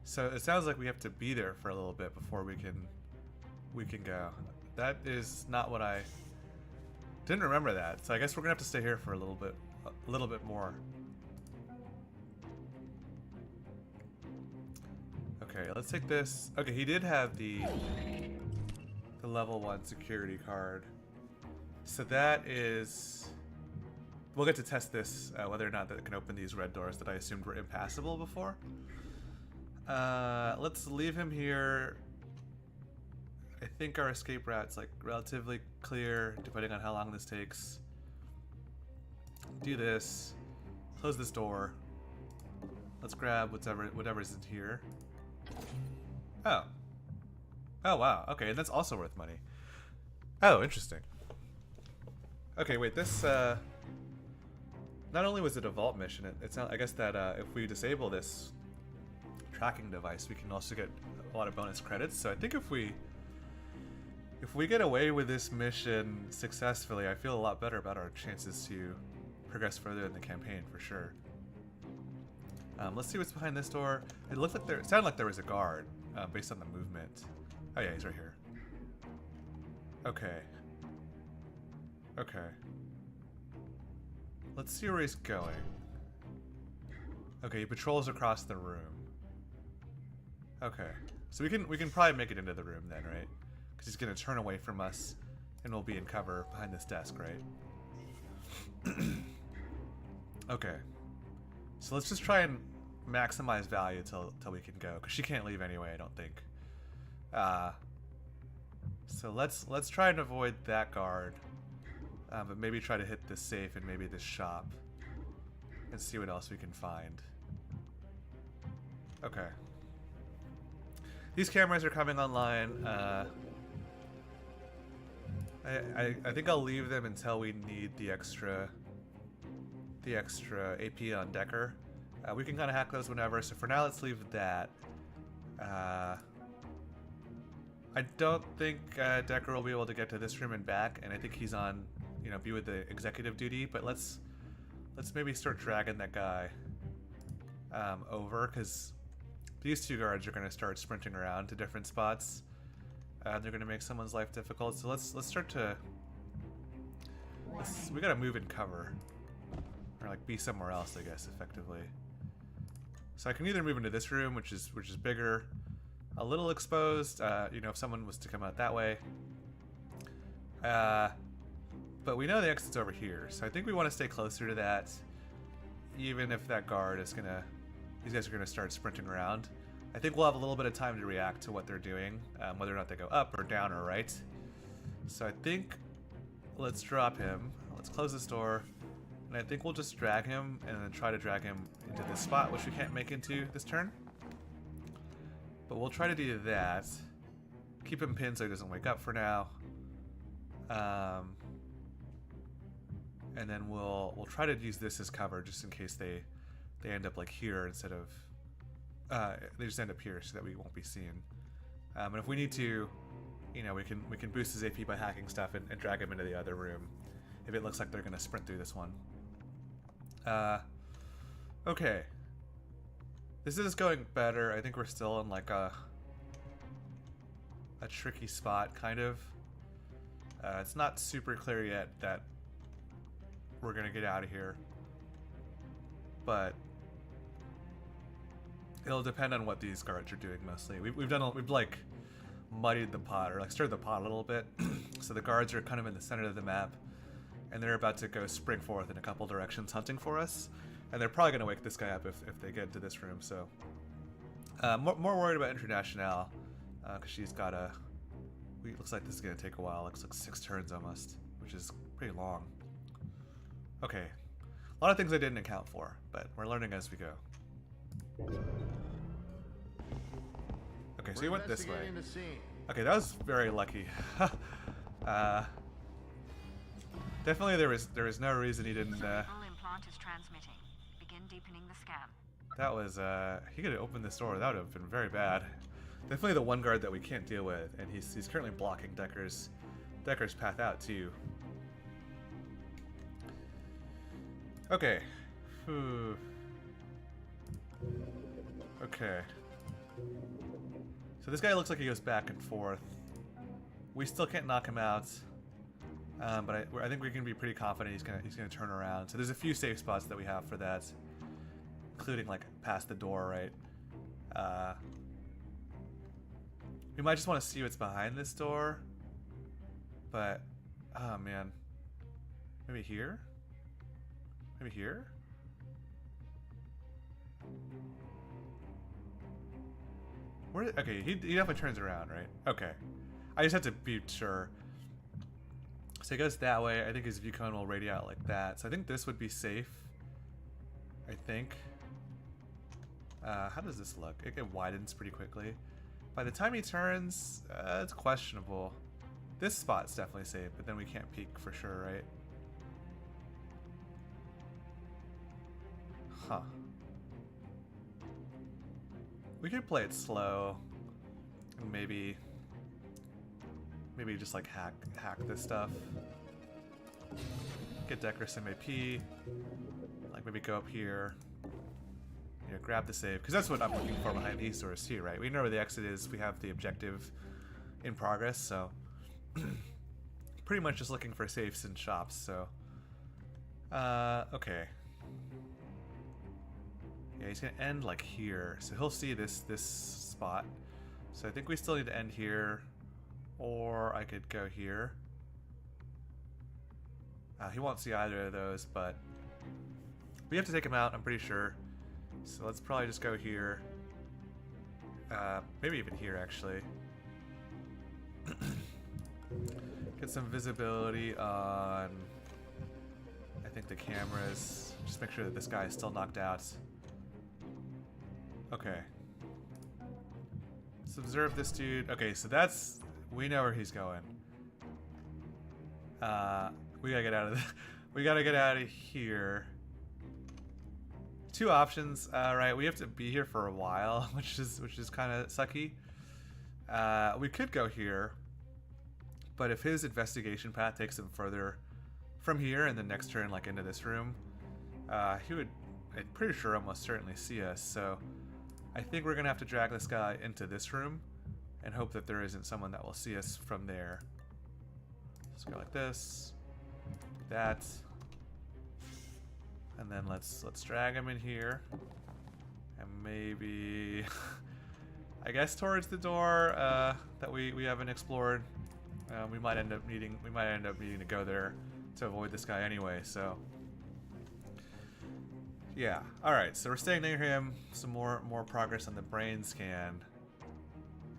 So it sounds like we have to be there for a little bit before we can go. That is not what I didn't remember that. So I guess we're gonna have to stay here for a little bit more. Okay, let's take this. Okay, he did have the level 1 security card. So that is... We'll get to test this, whether or not that can open these red doors that I assumed were impassable before. Let's leave him here. I think our escape route's like relatively clear, depending on how long this takes. Do this. Close this door. Let's grab whatever's in here. Oh. Oh, wow. Okay, and that's also worth money. Oh, interesting. Okay, wait, this, not only was it a vault mission, it's not, I guess that, if we disable this tracking device, we can also get a lot of bonus credits. So I think if we get away with this mission successfully, I feel a lot better about our chances to progress further in the campaign, for sure. Let's see what's behind this door. It looked like it sounded like there was a guard, based on the movement. Oh yeah, he's right here. Okay. Okay. Let's see where he's going. Okay, he patrols across the room. Okay. So we can probably make it into the room then, right? Because he's gonna turn away from us and we'll be in cover behind this desk, right? Okay. So let's just try and maximize value till we can go, because she can't leave anyway, I don't think. So let's try and avoid that guard, but maybe try to hit this safe and maybe this shop and see what else we can find. Okay. these cameras are coming online. I think I'll leave them until we need the extra AP on Decker. We can kind of hack those whenever. So for now, let's leave that. I don't think Decker will be able to get to this room and back, and I think he's on, you know, view with the executive duty. But let's maybe start dragging that guy over, because these two guards are going to start sprinting around to different spots. They're going to make someone's life difficult. So let's start to. We got to move and cover, or like be somewhere else, I guess, effectively. So I can either move into this room, which is bigger, a little exposed. You know, if someone was to come out that way. But we know the exit's over here, so I think we want to stay closer to that. Even if that guard is gonna, these guys are gonna start sprinting around. I think we'll have a little bit of time to react to what they're doing, whether or not they go up or down or right. So I think let's drop him. Let's close this door, and I think we'll just drag him and then try to drag him into this spot, which we can't make into this turn. But we'll try to do that. Keep him pinned so he doesn't wake up for now. And then we'll try to use this as cover just in case they end up like here instead of they just end up here so that we won't be seen. And if we need to, you know, we can boost his AP by hacking stuff and drag him into the other room if it looks like they're gonna sprint through this one. Okay. This is going better. I think we're still in like a tricky spot, kind of. It's not super clear yet that we're gonna get out of here, but it'll depend on what these guards are doing mostly. We've like muddied the pot, or like stirred the pot a little bit. So the guards are kind of in the center of the map, and they're about to go spring forth in a couple directions hunting for us, and they're probably gonna wake this guy up if they get into this room. So more worried about International, because she's got a. Looks like this is gonna take a while. Looks like 6 turns almost, which is pretty long. Okay, a lot of things I didn't account for, but we're learning as we go. Okay, so he went this way. Okay, that was very lucky. Definitely there was no reason he didn't. Full implant is transmitting. Begin deepening the scan. That was he could have opened this door. That would have been very bad. Definitely the one guard that we can't deal with, and he's currently blocking Decker's path out too. Okay. Okay. So this guy looks like he goes back and forth. We still can't knock him out, but I think we can be pretty confident he's gonna turn around. So there's a few safe spots that we have for that, including like past the door, right? We might just want to see what's behind this door, but oh man, maybe here. Maybe here? Okay, he definitely turns around, right? Okay. I just have to be sure. So he goes that way. I think his view cone will radiate out like that. So I think this would be safe. I think. How does this look? It widens pretty quickly. By the time he turns, it's questionable. This spot's definitely safe, but then we can't peek for sure, right? Huh. We could play it slow, and maybe just like hack this stuff. Get Decker some AP. Like maybe go up here. You know, grab the save, because that's what I'm looking for behind these doors too, right? We know where the exit is. We have the objective in progress, so pretty much just looking for safes and shops. So, okay. Yeah, he's gonna end like here, so he'll see this spot. So I think we still need to end here, or I could go here. He won't see either of those, but we have to take him out, I'm pretty sure. So let's probably just go here. Maybe even here, actually. Get some visibility on, I think, the cameras. Just make sure that this guy is still knocked out. Okay. So observe this dude. Okay, so that's... We know where he's going. We gotta get out of we gotta get out of here. Two options. Right, we have to be here for a while, which is kind of sucky. We could go here, but if his investigation path takes him further from here and the next turn, like into this room, he would, I'm pretty sure, almost certainly see us. So I think we're gonna have to drag this guy into this room and hope that there isn't someone that will see us from there. Let's go like this, that, and then let's drag him in here, and maybe, I guess towards the door that we haven't explored. We might end up needing to go there to avoid this guy anyway. So yeah, all right. So we're staying near him. Some more progress on the brain scan.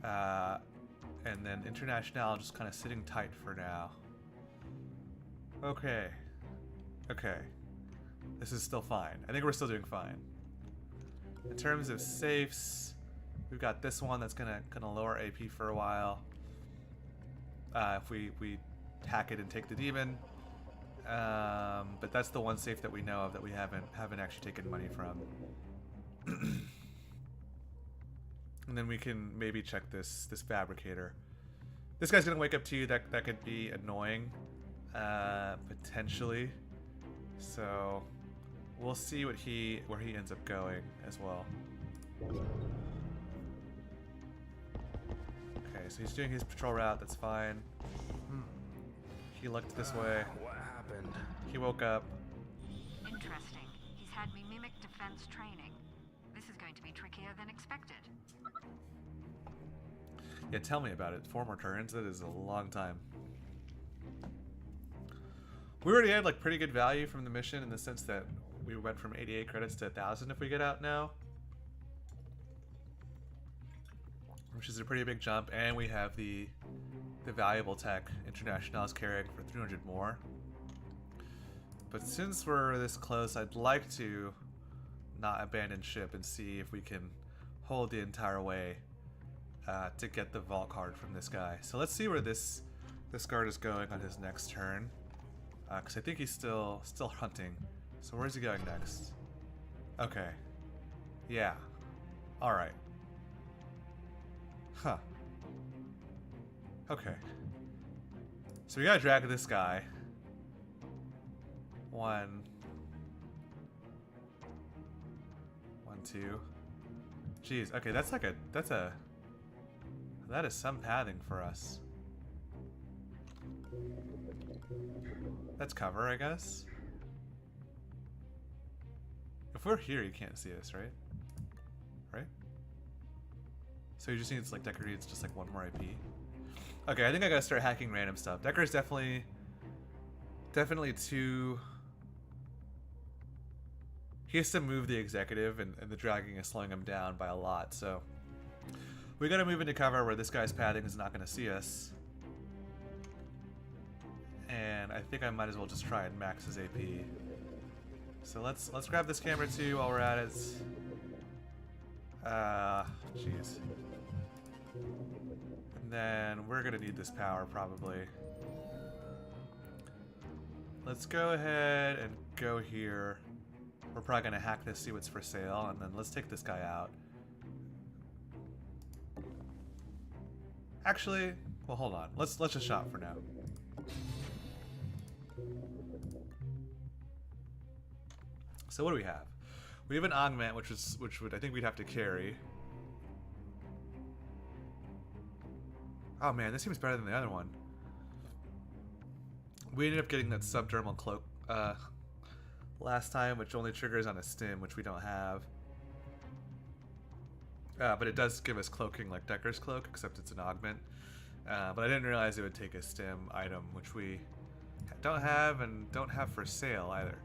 And then International just kind of sitting tight for now. Okay. Okay. This is still fine. I think we're still doing fine. In terms of safes, we've got this one that's gonna lower AP for a while. If we hack it and take the demon. But that's the one safe that we know of that we haven't actually taken money from. And then we can maybe check this fabricator. This guy's gonna wake up to you. That could be annoying, potentially. So we'll see where he ends up going as well. Okay, so he's doing his patrol route. That's fine. He looked this way. What happened? He woke up. Interesting. He's had me mimic defense training. This is going to be trickier than expected. Yeah, tell me about it. 4 more turns. That is a long time. We already had like pretty good value from the mission in the sense that we went from 88 credits to 1,000 if we get out now, which is a pretty big jump. And we have the valuable tech International is carrying for 300 more. But since we're this close, I'd like to not abandon ship and see if we can hold the entire way to get the vault card from this guy. So let's see where this guard is going on his next turn, because I think he's still hunting. So where's he going next? Okay. Yeah. All right. Huh. Okay. So we gotta drag this guy. 1, 2. Jeez. Okay, that is some pathing for us. That's cover, I guess. If we're here, you can't see us, right? Right? So you just needs like Decker needs just like 1 more IP. Okay, I think I gotta start hacking random stuff. Decker's definitely too. He has to move the executive, and the dragging is slowing him down by a lot. So we gotta move into cover where this guy's pathing is not gonna see us. And I think I might as well just try and max his AP. So let's grab this camera too while we're at it. Jeez. And then we're gonna need this power probably. Let's go ahead and go here. We're probably gonna hack this, see what's for sale, and then let's take this guy out. Actually, well, hold on. Let's just shop for now. So what do we have? We have an augment, which would I think we'd have to carry. Oh man, this seems better than the other one. We ended up getting that subdermal cloak last time, which only triggers on a stim, which we don't have. But it does give us cloaking like Decker's cloak, except it's an augment. But I didn't realize it would take a stim item, which we don't have and don't have for sale either.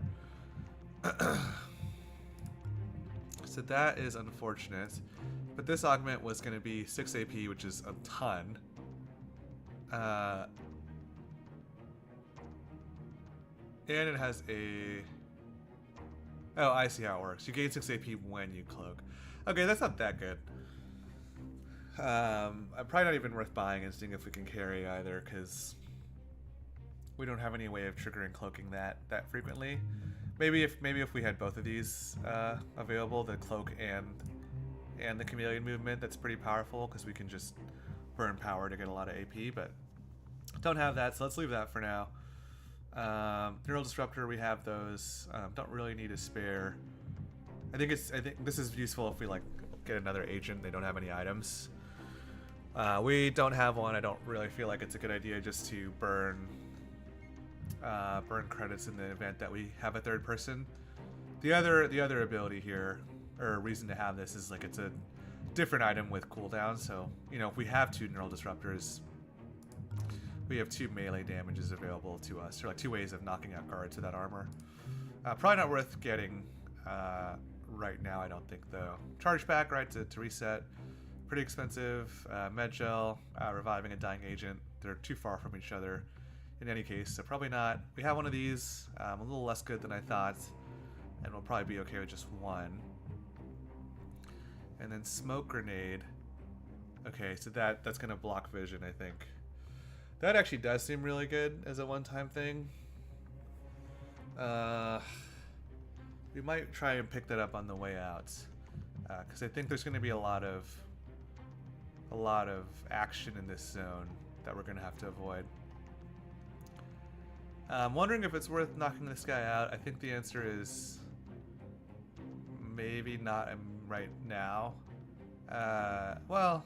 So that is unfortunate. But this augment was going to be 6 AP, which is a ton. And it has a... Oh, I see how it works. You gain 6 AP when you cloak. Okay, that's not that good. Probably not even worth buying and seeing if we can carry either, because we don't have any way of triggering cloaking that frequently. Maybe if we had both of these available, the cloak and the chameleon movement, that's pretty powerful because we can just burn power to get a lot of AP, but don't have that, so let's leave that for now. Neural Disruptor, we have those. Don't really need a spare. I think this is useful if we like get another agent. They don't have any items. We don't have one. I don't really feel like it's a good idea just to burn credits in the event that we have a third person. The other ability here, or reason to have this, is like it's a different item with cooldown. So you know, if we have 2 Neural Disruptors, we have 2 melee damages available to us, or like 2 ways of knocking out guards with that armor. Probably not worth getting right now, I don't think, though. Charge back, right, to reset. Pretty expensive. Med gel, reviving a dying agent. They're too far from each other in any case, so probably not. We have one of these, a little less good than I thought, and we'll probably be okay with just one. And then smoke grenade. Okay, so that's gonna block vision, I think. That actually does seem really good as a one-time thing. We might try and pick that up on the way out, because I think there's going to be a lot of action in this zone that we're going to have to avoid. I'm wondering if it's worth knocking this guy out. I think the answer is maybe not right now. Well,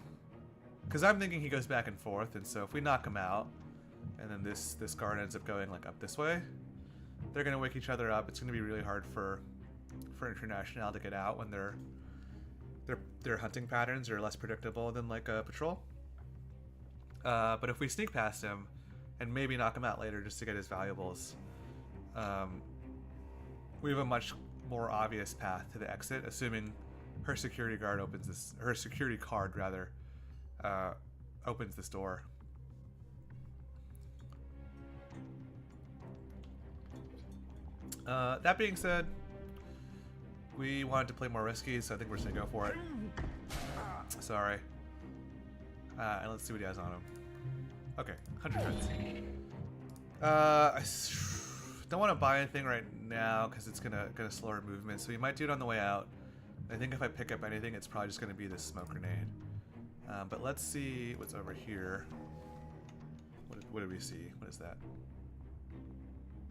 because I'm thinking he goes back and forth, and so if we knock him out, and then this guard ends up going like up this way, they're gonna wake each other up. It's gonna be really hard for International to get out when their hunting patterns are less predictable than like a patrol. But if we sneak past him and maybe knock him out later just to get his valuables, we have a much more obvious path to the exit, assuming her security card opens this door. That being said, we wanted to play more risky, so I think we're just gonna go for it. Sorry. And let's see what he has on him. Okay, 100 hits. I don't want to buy anything right now because it's gonna slow our movement, so we might do it on the way out. I think if I pick up anything, it's probably just gonna be this smoke grenade. But let's see what's over here. What did we see? What is that?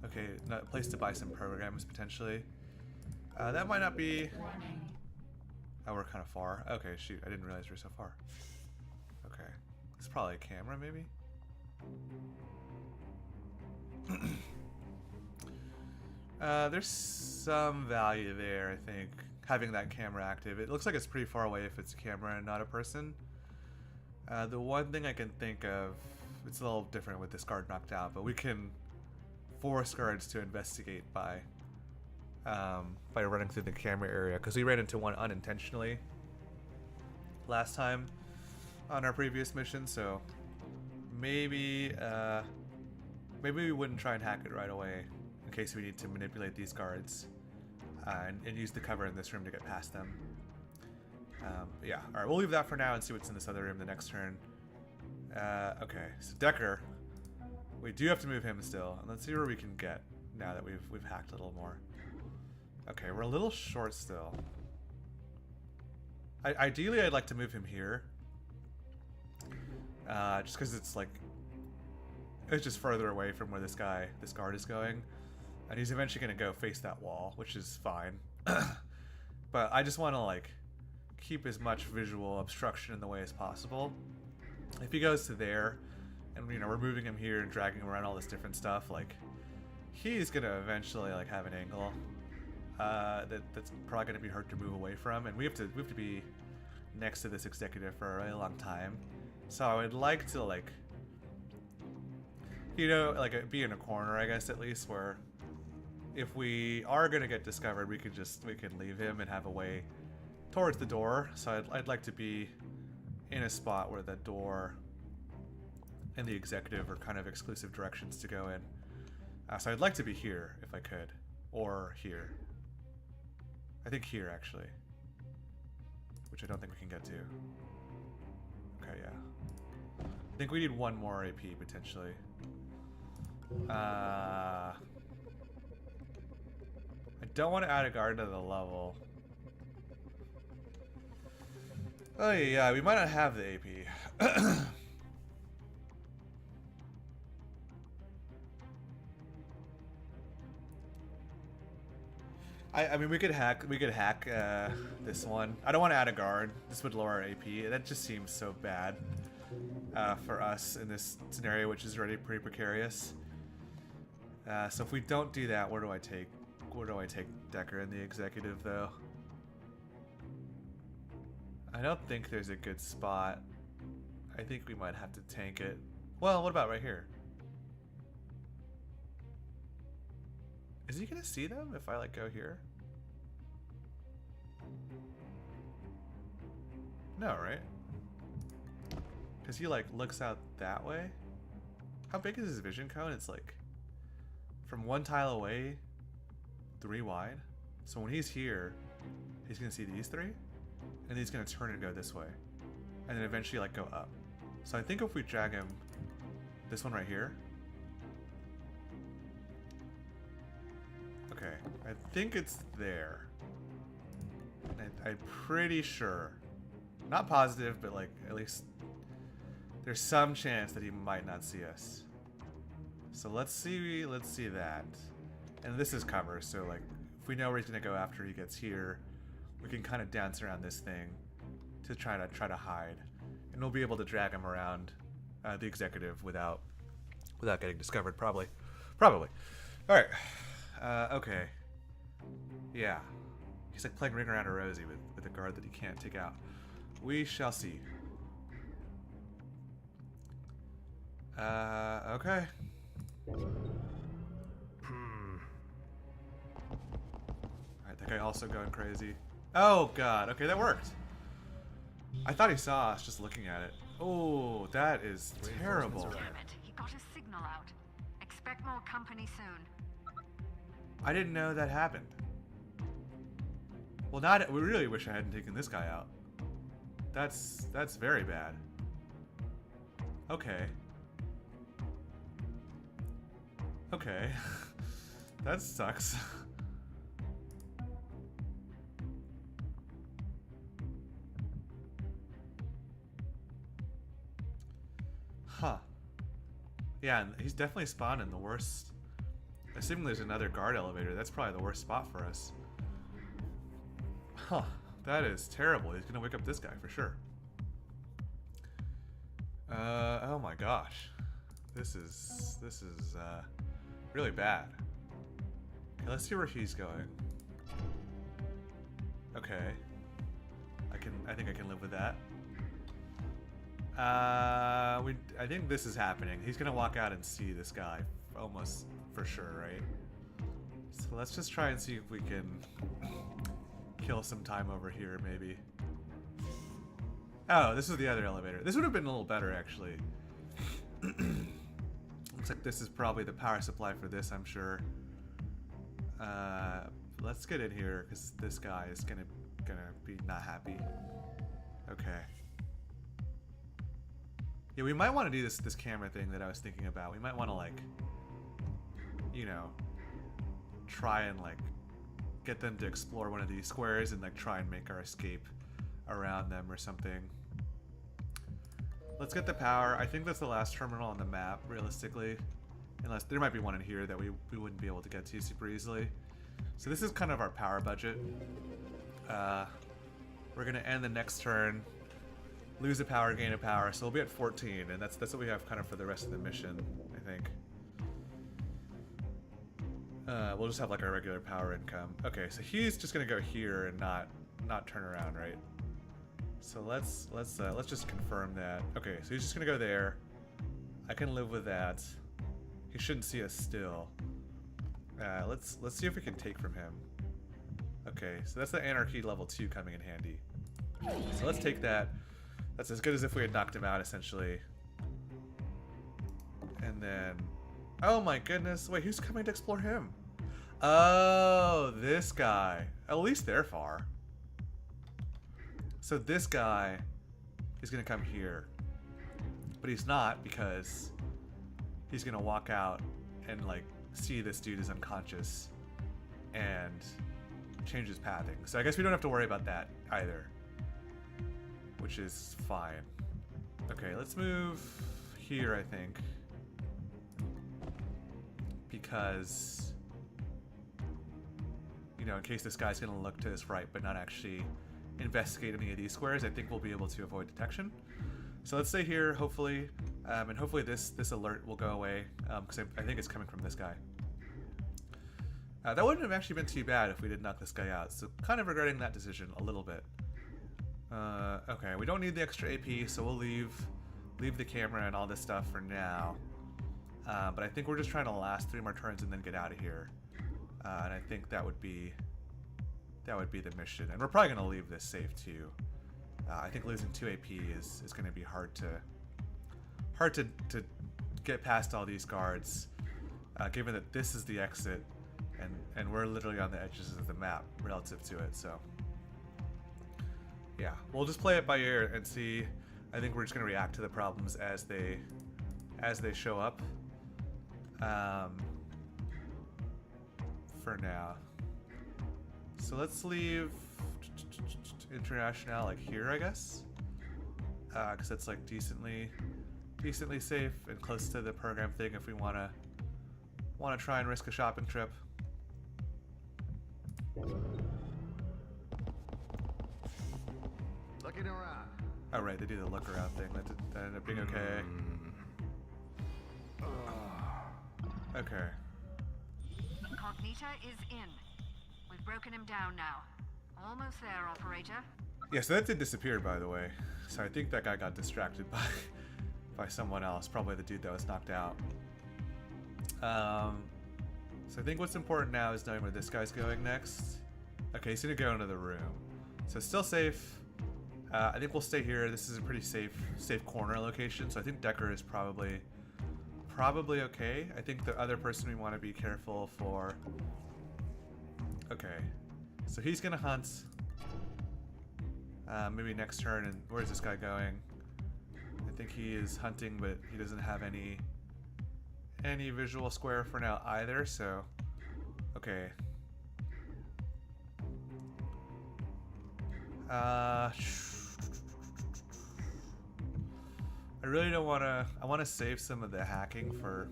Okay, a place to buy some programs potentially. That might not be. Oh, we're kind of far. Okay, shoot, I didn't realize we were so far. Okay, it's probably a camera, maybe. There's some value there, I think, having that camera active. It looks like it's pretty far away if it's a camera and not a person. The one thing I can think of, it's a little different with this guard knocked out, but we can force guards to investigate by running through the camera area, because we ran into one unintentionally last time on our previous mission, so maybe we wouldn't try and hack it right away in case we need to manipulate these guards and use the cover in this room to get past them. Yeah, alright, we'll leave that for now and see what's in this other room the next turn. Okay, so Decker, we do have to move him still, and let's see where we can get now that we've hacked a little more. Okay, we're a little short still. Ideally, I'd like to move him here, just because it's just further away from where this guard is going, and he's eventually gonna go face that wall, which is fine. But I just want to keep as much visual obstruction in the way as possible. If he goes to there, and we're moving him here and dragging him around all this different stuff, he's gonna eventually have an angle that's probably gonna be hard to move away from, and we have to be next to this executive for a really long time. So I would like to be in a corner, I guess, at least, where if we are gonna get discovered, we can leave him and have a way towards the door. So I'd like to be in a spot where the door and the executive are kind of exclusive directions to go in. So I'd like to be here if I could, or here. I think here, actually, which I don't think we can get to. Okay, yeah. I think we need one more AP potentially. I don't want to add a guard to the level. Oh yeah, we might not have the AP. I mean, we could hack this one. I don't want to add a guard. This would lower our AP. That just seems so bad for us in this scenario, which is already pretty precarious. So if we don't do that, where do I take Decker in the executive though? I don't think there's a good spot. I think we might have to tank it. Well, what about right here? Is he gonna see them if I like go here? No, right? Because he like looks out that way. How big is his vision cone? It's like from one tile away, 3 wide. So when he's here, he's gonna see these 3, and then he's gonna turn and go this way, and then eventually like go up. So I think if we drag him, this one right here. Okay, I think it's there. I'm pretty sure. Not positive, but like at least there's some chance that he might not see us. So let's see that. And this is cover, so like if we know where he's gonna go after he gets here, we can kind of dance around this thing to try to hide, and we'll be able to drag him around the executive without getting discovered, probably. All right. Okay. Yeah. He's like playing Ring Around a Rosie with a guard that he can't take out. We shall see. Okay. Alright, that guy also going crazy. Oh god, okay, that worked. I thought he saw us just looking at it. Oh, that is terrible. Damn it, he got his signal out. Expect more company soon. I didn't know that happened. Well, we really wish I hadn't taken this guy out. That's very bad. Okay. Okay. That sucks. Huh. Yeah, and he's definitely spawned in the worst. Assuming there's another guard elevator, that's probably the worst spot for us. Huh. That is terrible. He's gonna wake up this guy for sure. Oh my gosh. This is really bad. Okay, let's see where he's going. Okay. I think I can live with that. I think this is happening. He's gonna walk out and see this guy almost for sure, right? So let's just try and see if we can kill some time over here, maybe. Oh, this is the other elevator. This would have been a little better, actually. Looks like this is probably the power supply for this, I'm sure. Let's get in here, because this guy is gonna be not happy. Okay. Yeah, we might want to do this camera thing that I was thinking about. We might want to, like, you know, try and, like, get them to explore one of these squares and, like, try and make our escape around them or something. Let's get the power. I think that's the last terminal on the map, realistically. Unless there might be one in here that we wouldn't be able to get to super easily. So this is kind of our power budget. We're going to end the next turn. Lose a power, gain a power, so we'll be at 14, and that's what we have kind of for the rest of the mission, I think. We'll just have like our regular power income. Okay, so he's just gonna go here and not turn around, right? So let's just confirm that. Okay, so he's just gonna go there. I can live with that. He shouldn't see us still. Let's see if we can take from him. Okay, so that's the Anarchy level 2 coming in handy. So let's take that. That's as good as if we had knocked him out, essentially. And then... Oh my goodness. Wait, who's coming to explore him? Oh, this guy. At least they're far. So this guy is going to come here. But he's not, because he's gonna walk out and like see this dude is unconscious and change his pathing. So I guess we don't have to worry about that either, which is fine. Okay, let's move here, I think, because, you know, in case this guy's gonna look to his right but not actually investigate any of these squares, I think we'll be able to avoid detection. So let's stay here, hopefully, and hopefully this alert will go away, because I think it's coming from this guy. That wouldn't have actually been too bad if we did knock this guy out, so kind of regretting that decision a little bit. Okay, we don't need the extra AP, so we'll leave the camera and all this stuff for now. But I think we're just trying to last 3 more turns and then get out of here. And I think that would be the mission. And we're probably going to leave this safe too. I think losing 2 AP is going to be hard to get past all these guards, given that this is the exit, and we're literally on the edges of the map relative to it. So yeah, we'll just play it by ear and see. I think we're just going to react to the problems as they show up. For now. So let's leave International like here, I guess, because it's like decently safe and close to the program thing if we want to try and risk a shopping trip. Looking around. Oh right, they do the look around thing. That ended up being okay. Okay. Incognita is in. We've broken him down now. Almost there, operator. Yeah, so that did disappear, by the way. So I think that guy got distracted by someone else, probably the dude that was knocked out. So I think what's important now is knowing where this guy's going next. Okay, he's gonna go into the room. So it's still safe. I think we'll stay here. This is a pretty safe corner location. So I think Decker is probably okay. I think the other person we want to be careful for. Okay, so he's gonna hunt. Maybe next turn. And where's this guy going? I think he is hunting, but he doesn't have any visual square for now either. So, okay. I really don't want to. I want to save some of the hacking for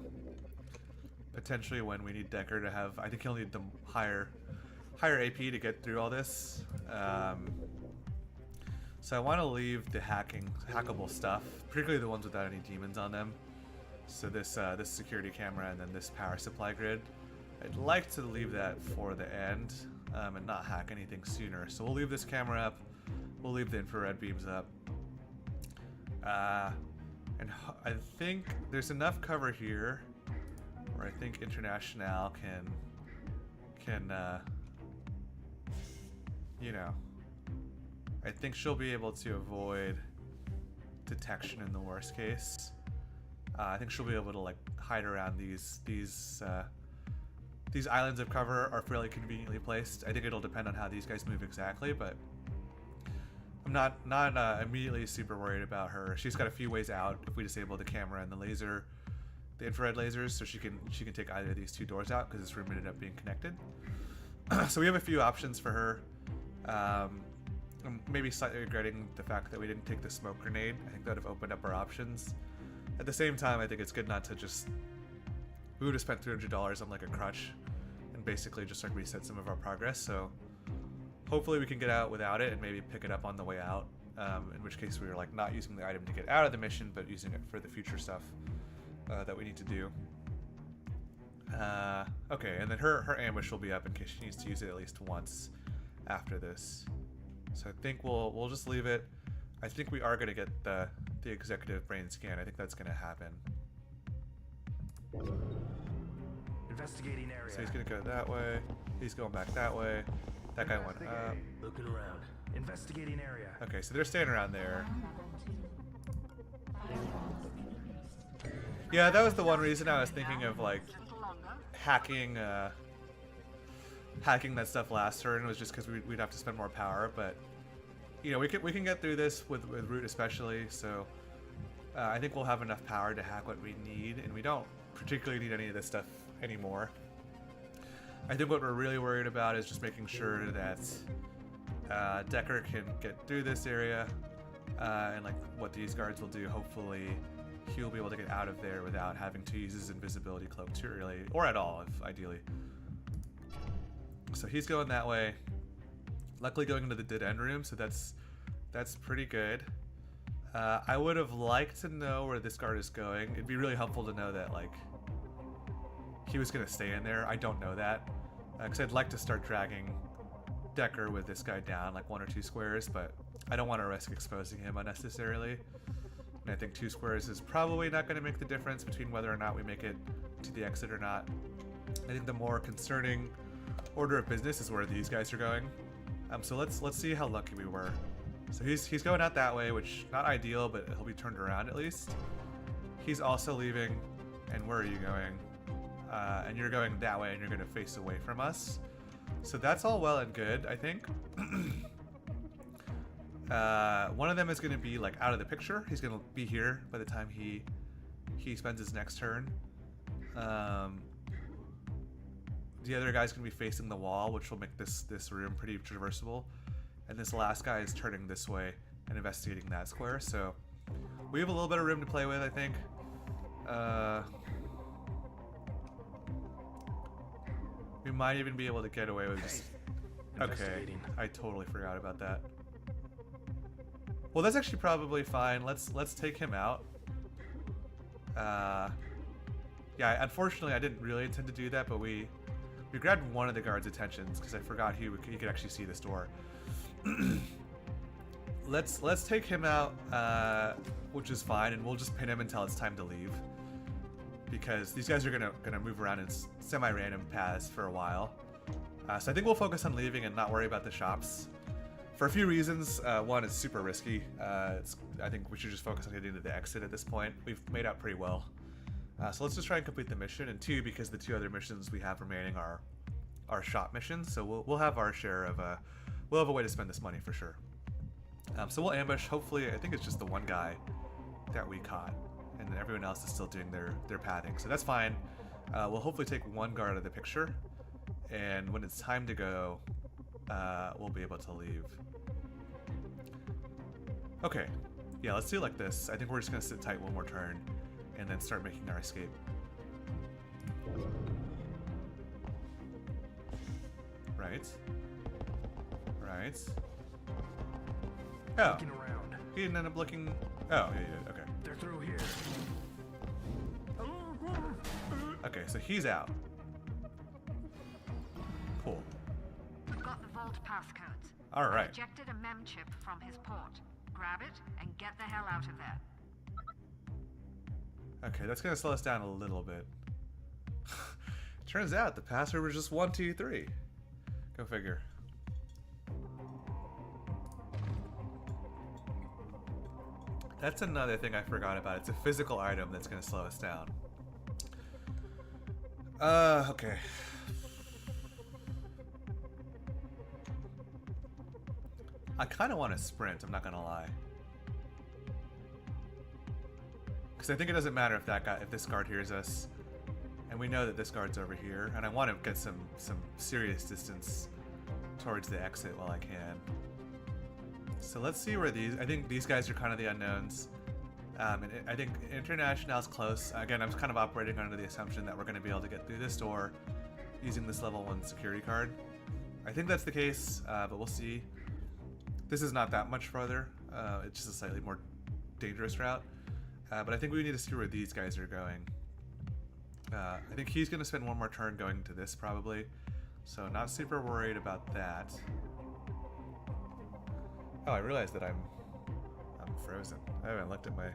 potentially when we need Decker to have. I think he'll need the higher AP to get through all this. So I want to leave the hackable stuff, particularly the ones without any demons on them. So this security camera and then this power supply grid. I'd like to leave that for the end and not hack anything sooner. So we'll leave this camera up. We'll leave the infrared beams up. And I think there's enough cover here where I think International can you know, I think she'll be able to avoid detection in the worst case. I think she'll be able to like hide around these islands of cover are fairly conveniently placed. I think it'll depend on how these guys move exactly, but I'm not immediately super worried about her. She's got a few ways out if we disable the camera and the infrared lasers, so she can take either of these 2 doors out because this room ended up being connected. So we have a few options for her. I'm maybe slightly regretting the fact that we didn't take the smoke grenade. I think that would have opened up our options. At the same time, I think it's good not to just. We would have spent $300 on like a crutch and basically just like reset some of our progress. So hopefully we can get out without it and maybe pick it up on the way out. In which case we were like not using the item to get out of the mission, but using it for the future stuff that we need to do. Okay, and then her ambush will be up in case she needs to use it at least once after this. So I think we'll just leave it. I think we are going to get the executive brain scan. I think that's going to happen. Investigating area. So he's going to go that way. He's going back that way. That guy went up. Looking around. Investigating area. Okay, so they're staying around there. Yeah, that was the one reason I was thinking of like hacking that stuff last turn, was just because we'd have to spend more power. But you know, we can get through this with Root especially. So I think we'll have enough power to hack what we need, and we don't particularly need any of this stuff anymore. I think what we're really worried about is just making sure that Decker can get through this area, and like what these guards will do, hopefully he'll be able to get out of there without having to use his invisibility cloak too early, or at all, if ideally. So he's going that way. Luckily going into the dead end room, so that's pretty good. I would have liked to know where this guard is going. It'd be really helpful to know that like he was gonna stay in there. I don't know that, because I'd like to start dragging Decker with this guy down like 1 or 2 squares, but I don't want to risk exposing him unnecessarily. And I think 2 squares is probably not going to make the difference between whether or not we make it to the exit or not. I think the more concerning order of business is where these guys are going. So let's see how lucky we were. So he's going out that way, which not ideal, but he'll be turned around at least. He's also leaving, and where are you going? And you're going that way, and you're going to face away from us. So that's all well and good, I think. One of them is going to be like out of the picture. He's going to be here by the time he spends his next turn. The other guy's going to be facing the wall, which will make this room pretty traversable. And this last guy is turning this way and investigating that square. So we have a little bit of room to play with, I think. We might even be able to get away with just... Okay, I totally forgot about that. Well, that's actually probably fine. Let's take him out. Yeah, unfortunately, I didn't really intend to do that, but we grabbed one of the guards' attentions because I forgot he could actually see this door. Let's take him out, which is fine, and we'll just pin him until it's time to leave. Because these guys are gonna move around in semi-random paths for a while. So I think we'll focus on leaving and not worry about the shops. For a few reasons. One, it's super risky. I think we should just focus on getting to the exit at this point. We've made out pretty well. So let's just try and complete the mission. And 2, because the 2 other missions we have remaining are shop missions. So we'll have our share of... we'll have a way to spend this money for sure. So we'll ambush. Hopefully, I think it's just the one guy that we caught. And everyone else is still doing their pathing. So that's fine. We'll hopefully take one guard out of the picture. And when it's time to go, we'll be able to leave. Okay. Yeah, let's do it like this. I think we're just going to sit tight one more turn and then start making our escape. Right. Right. Oh. Looking around. He didn't end up looking... Oh, yeah, okay. They're through here. Okay, so he's out. Cool. We've got the vault passcodes. All right. I ejected a mem chip from his port. Grab it and get the hell out of there. Okay, that's gonna slow us down a little bit. Turns out the password was just 1, 2, 3. Go figure. That's another thing I forgot about. It's a physical item that's gonna slow us down. Okay. I kind of want to sprint, I'm not gonna lie. Because I think it doesn't matter if this guard hears us. And we know that this guard's over here. And I want to get some serious distance towards the exit while I can. So let's see where I think these guys are kind of the unknowns. And I think International's close. Again, I'm kind of operating under the assumption that we're going to be able to get through this door using this level 1 security card. I think that's the case, but we'll see. This is not that much farther. It's just a slightly more dangerous route. But I think we need to see where these guys are going. I think he's going to spend one more turn going to this probably. So not super worried about that. Oh, I realized that I'm frozen. I haven't looked at my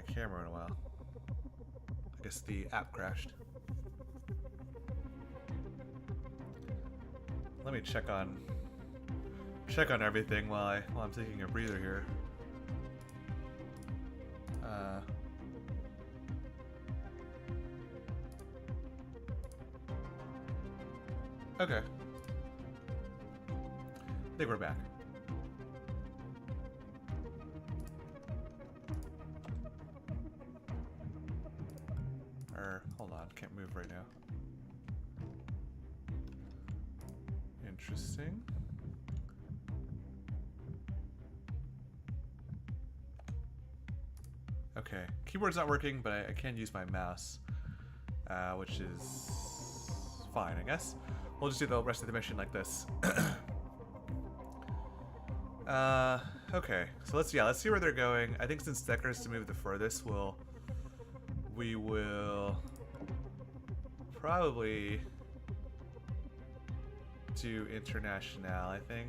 camera in a while. I guess the app crashed. Let me check on everything while I'm taking a breather here. Okay. I think we're back. Or, hold on, can't move right now. Interesting. Okay, keyboard's not working, but I can use my mouse, which is fine, I guess. We'll just do the rest of the mission like this. Okay, so let's see where they're going. I think since Decker is to move the furthest, we will probably do International, I think.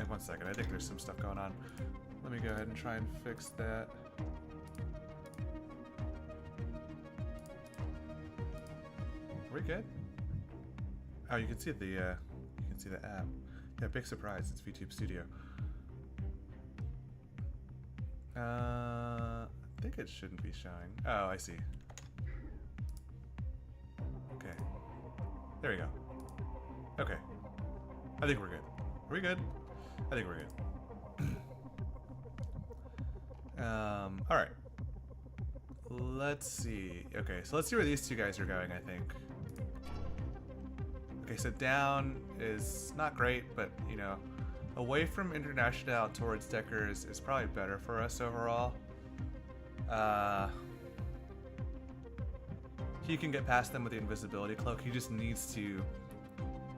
One second. I think there's some stuff going on. Let me go ahead and try and fix that. Are we good? Oh, you can see the app. Yeah, big surprise. It's VTube Studio. I think it shouldn't be showing. Oh, I see. Okay. There we go. Okay. I think we're good. Are we good? I think we're good. Alright. Let's see. Okay, so let's see where these two guys are going, I think. Okay, so down is not great, but, you know, away from International towards Decker is probably better for us overall. He can get past them with the invisibility cloak. He just needs to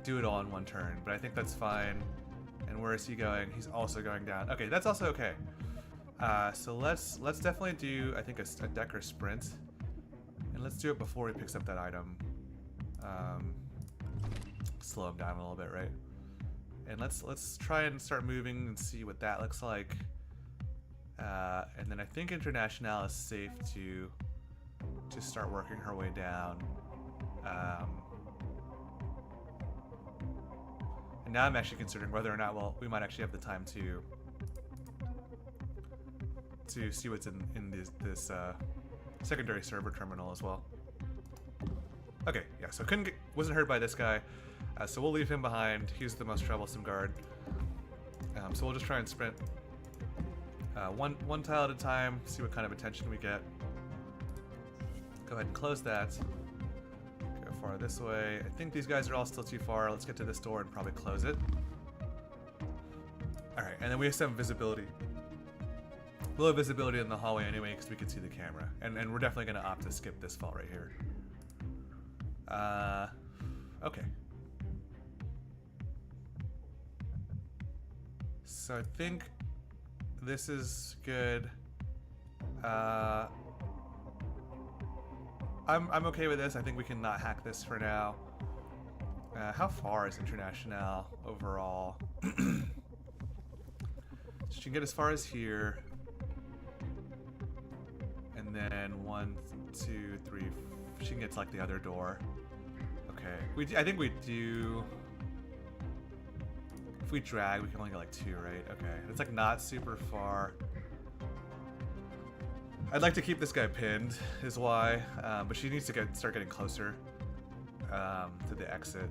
do it all in one turn, but I think that's fine. And where is he going? He's also going down. Okay, that's also okay. So let's definitely do, I think, a Decker sprint, and let's do it before he picks up that item. Slow him down a little bit, right? And let's try and start moving and see what that looks like. And then I think International is safe to start working her way down. And now I'm actually considering whether or not we might actually have the time to see what's in this secondary server terminal as well. Okay, yeah, so wasn't hurt by this guy, so we'll leave him behind. He's the most troublesome guard. So we'll just try and sprint one tile at a time, see what kind of attention we get. Go ahead and close that. Go far this way. I think these guys are all still too far. Let's get to this door and probably close it. Alright, and then we have some visibility. We'll have visibility in the hallway anyway because we can see the camera. And we're definitely going to opt to skip this fall right here. Okay. So I think this is good. I'm okay with this. I think we can not hack this for now. How far is International overall? She can get as far as here. And then 1, 2, 3. She can get to like the other door. Okay. I think we do. If we drag, we can only get like 2, right? Okay. It's like not super far. I'd like to keep this guy pinned, is why. But she needs to start getting closer to the exit.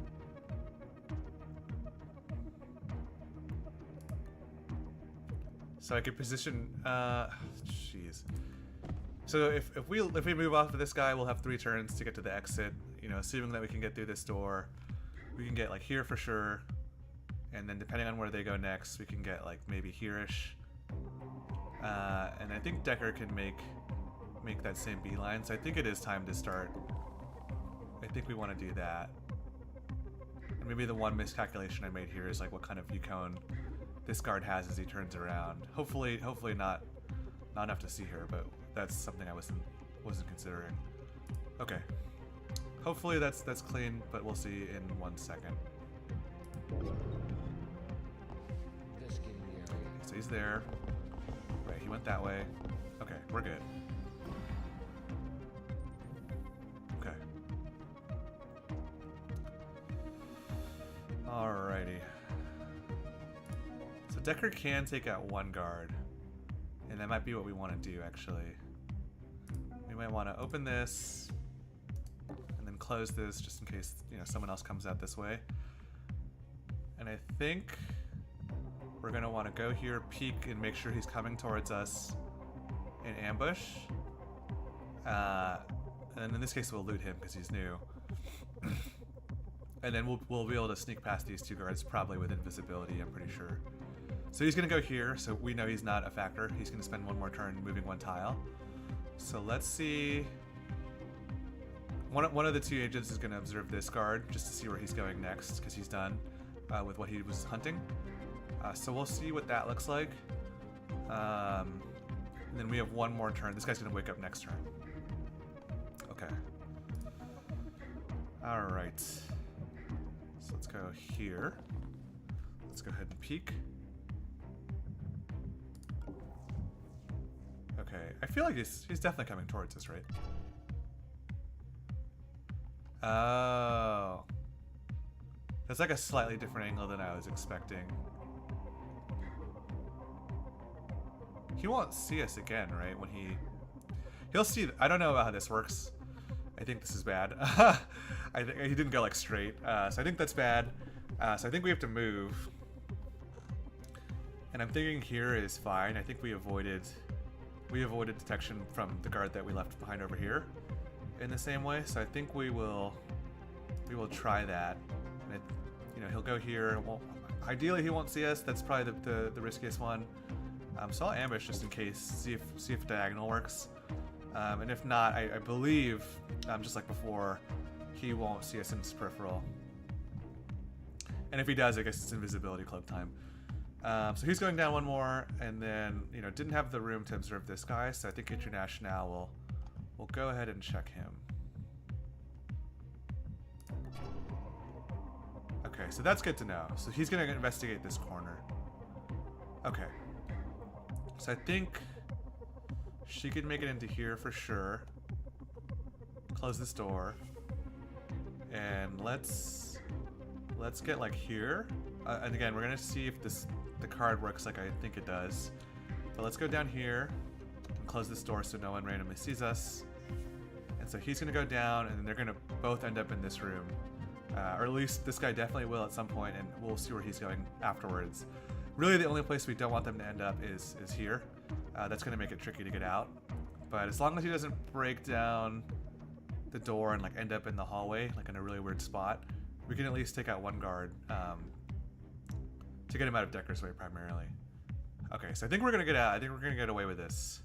So I could position. Jeez. So if we move off of this guy, we'll have 3 turns to get to the exit. You know, assuming that we can get through this door, we can get like here for sure, and then depending on where they go next, we can get like maybe here-ish. And I think Decker can make that same beeline. So I think it is time to start. I think we want to do that. And maybe the one miscalculation I made here is like what kind of view cone this guard has as he turns around. Hopefully not enough to see her, but that's something I wasn't considering. Okay. Hopefully that's clean, but we'll see in 1 second. So he's there. Right, he went that way. Okay, we're good. Okay. Alrighty. So Decker can take out 1 guard. And that might be what we want to do, actually. We might want to open this and then close this just in case, you know, someone else comes out this way. And I think we're gonna want to go here, peek, and make sure he's coming towards us in ambush. And in this case, we'll loot him because he's new. And then we'll be able to sneak past these two guards probably with invisibility, I'm pretty sure. So he's gonna go here, so we know he's not a factor. He's gonna spend one more turn moving one tile. So let's see. One of the two agents is gonna observe this guard just to see where he's going next, because he's done with what he was hunting. So we'll see what that looks like. And then we have one more turn. This guy's gonna wake up next turn. Okay. All right. So let's go here. Let's go ahead and peek. Okay, I feel like he's definitely coming towards us, right? Oh. That's like a slightly different angle than I was expecting. He won't see us again, right? When he'll see. I don't know how this works. I think this is bad. I think he didn't go like straight, so I think that's bad. So I think we have to move. And I'm thinking here is fine. I think we avoided detection from the guard that we left behind over here in the same way. So I think we will try that. And you know, he'll go here. Ideally he won't see us. That's probably the riskiest one. So I'll ambush just in case. See if diagonal works. And if not, I believe just like before, he won't see us in his peripheral. And if he does, I guess it's invisibility club time. So he's going down one more, and then, you know, didn't have the room to observe this guy, so I think International will go ahead and check him. Okay, so that's good to know. So he's going to investigate this corner. Okay. So I think she could make it into here for sure. Close this door. And let's get like here. And again, we're gonna see if the card works like I think it does. But let's go down here and close this door so no one randomly sees us. And so he's gonna go down, and then they're gonna both end up in this room. Or at least this guy definitely will at some point, and we'll see where he's going afterwards. Really, the only place we don't want them to end up is here. That's gonna make it tricky to get out. But as long as he doesn't break down the door and like end up in the hallway, like in a really weird spot, we can at least take out one guard to get him out of Decker's way primarily. Okay, so I think we're gonna get out. I think we're gonna get away with this.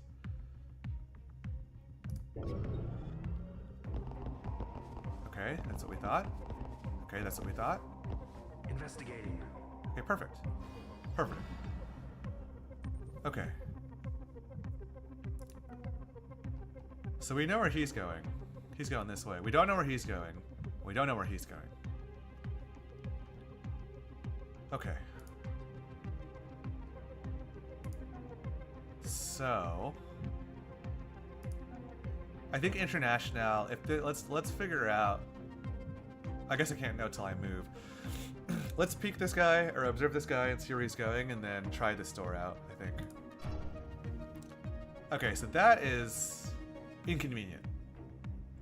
Okay, that's what we thought. Okay, that's what we thought. Investigating. Okay, perfect. Perfect. Okay. So we know where he's going. He's going this way. We don't know where he's going. We don't know where he's going. Okay. So I think International, let's figure out. I guess I can't know till I move. Let's peek this guy or observe this guy and see where he's going, and then try this door out, I think. Okay, so that is inconvenient.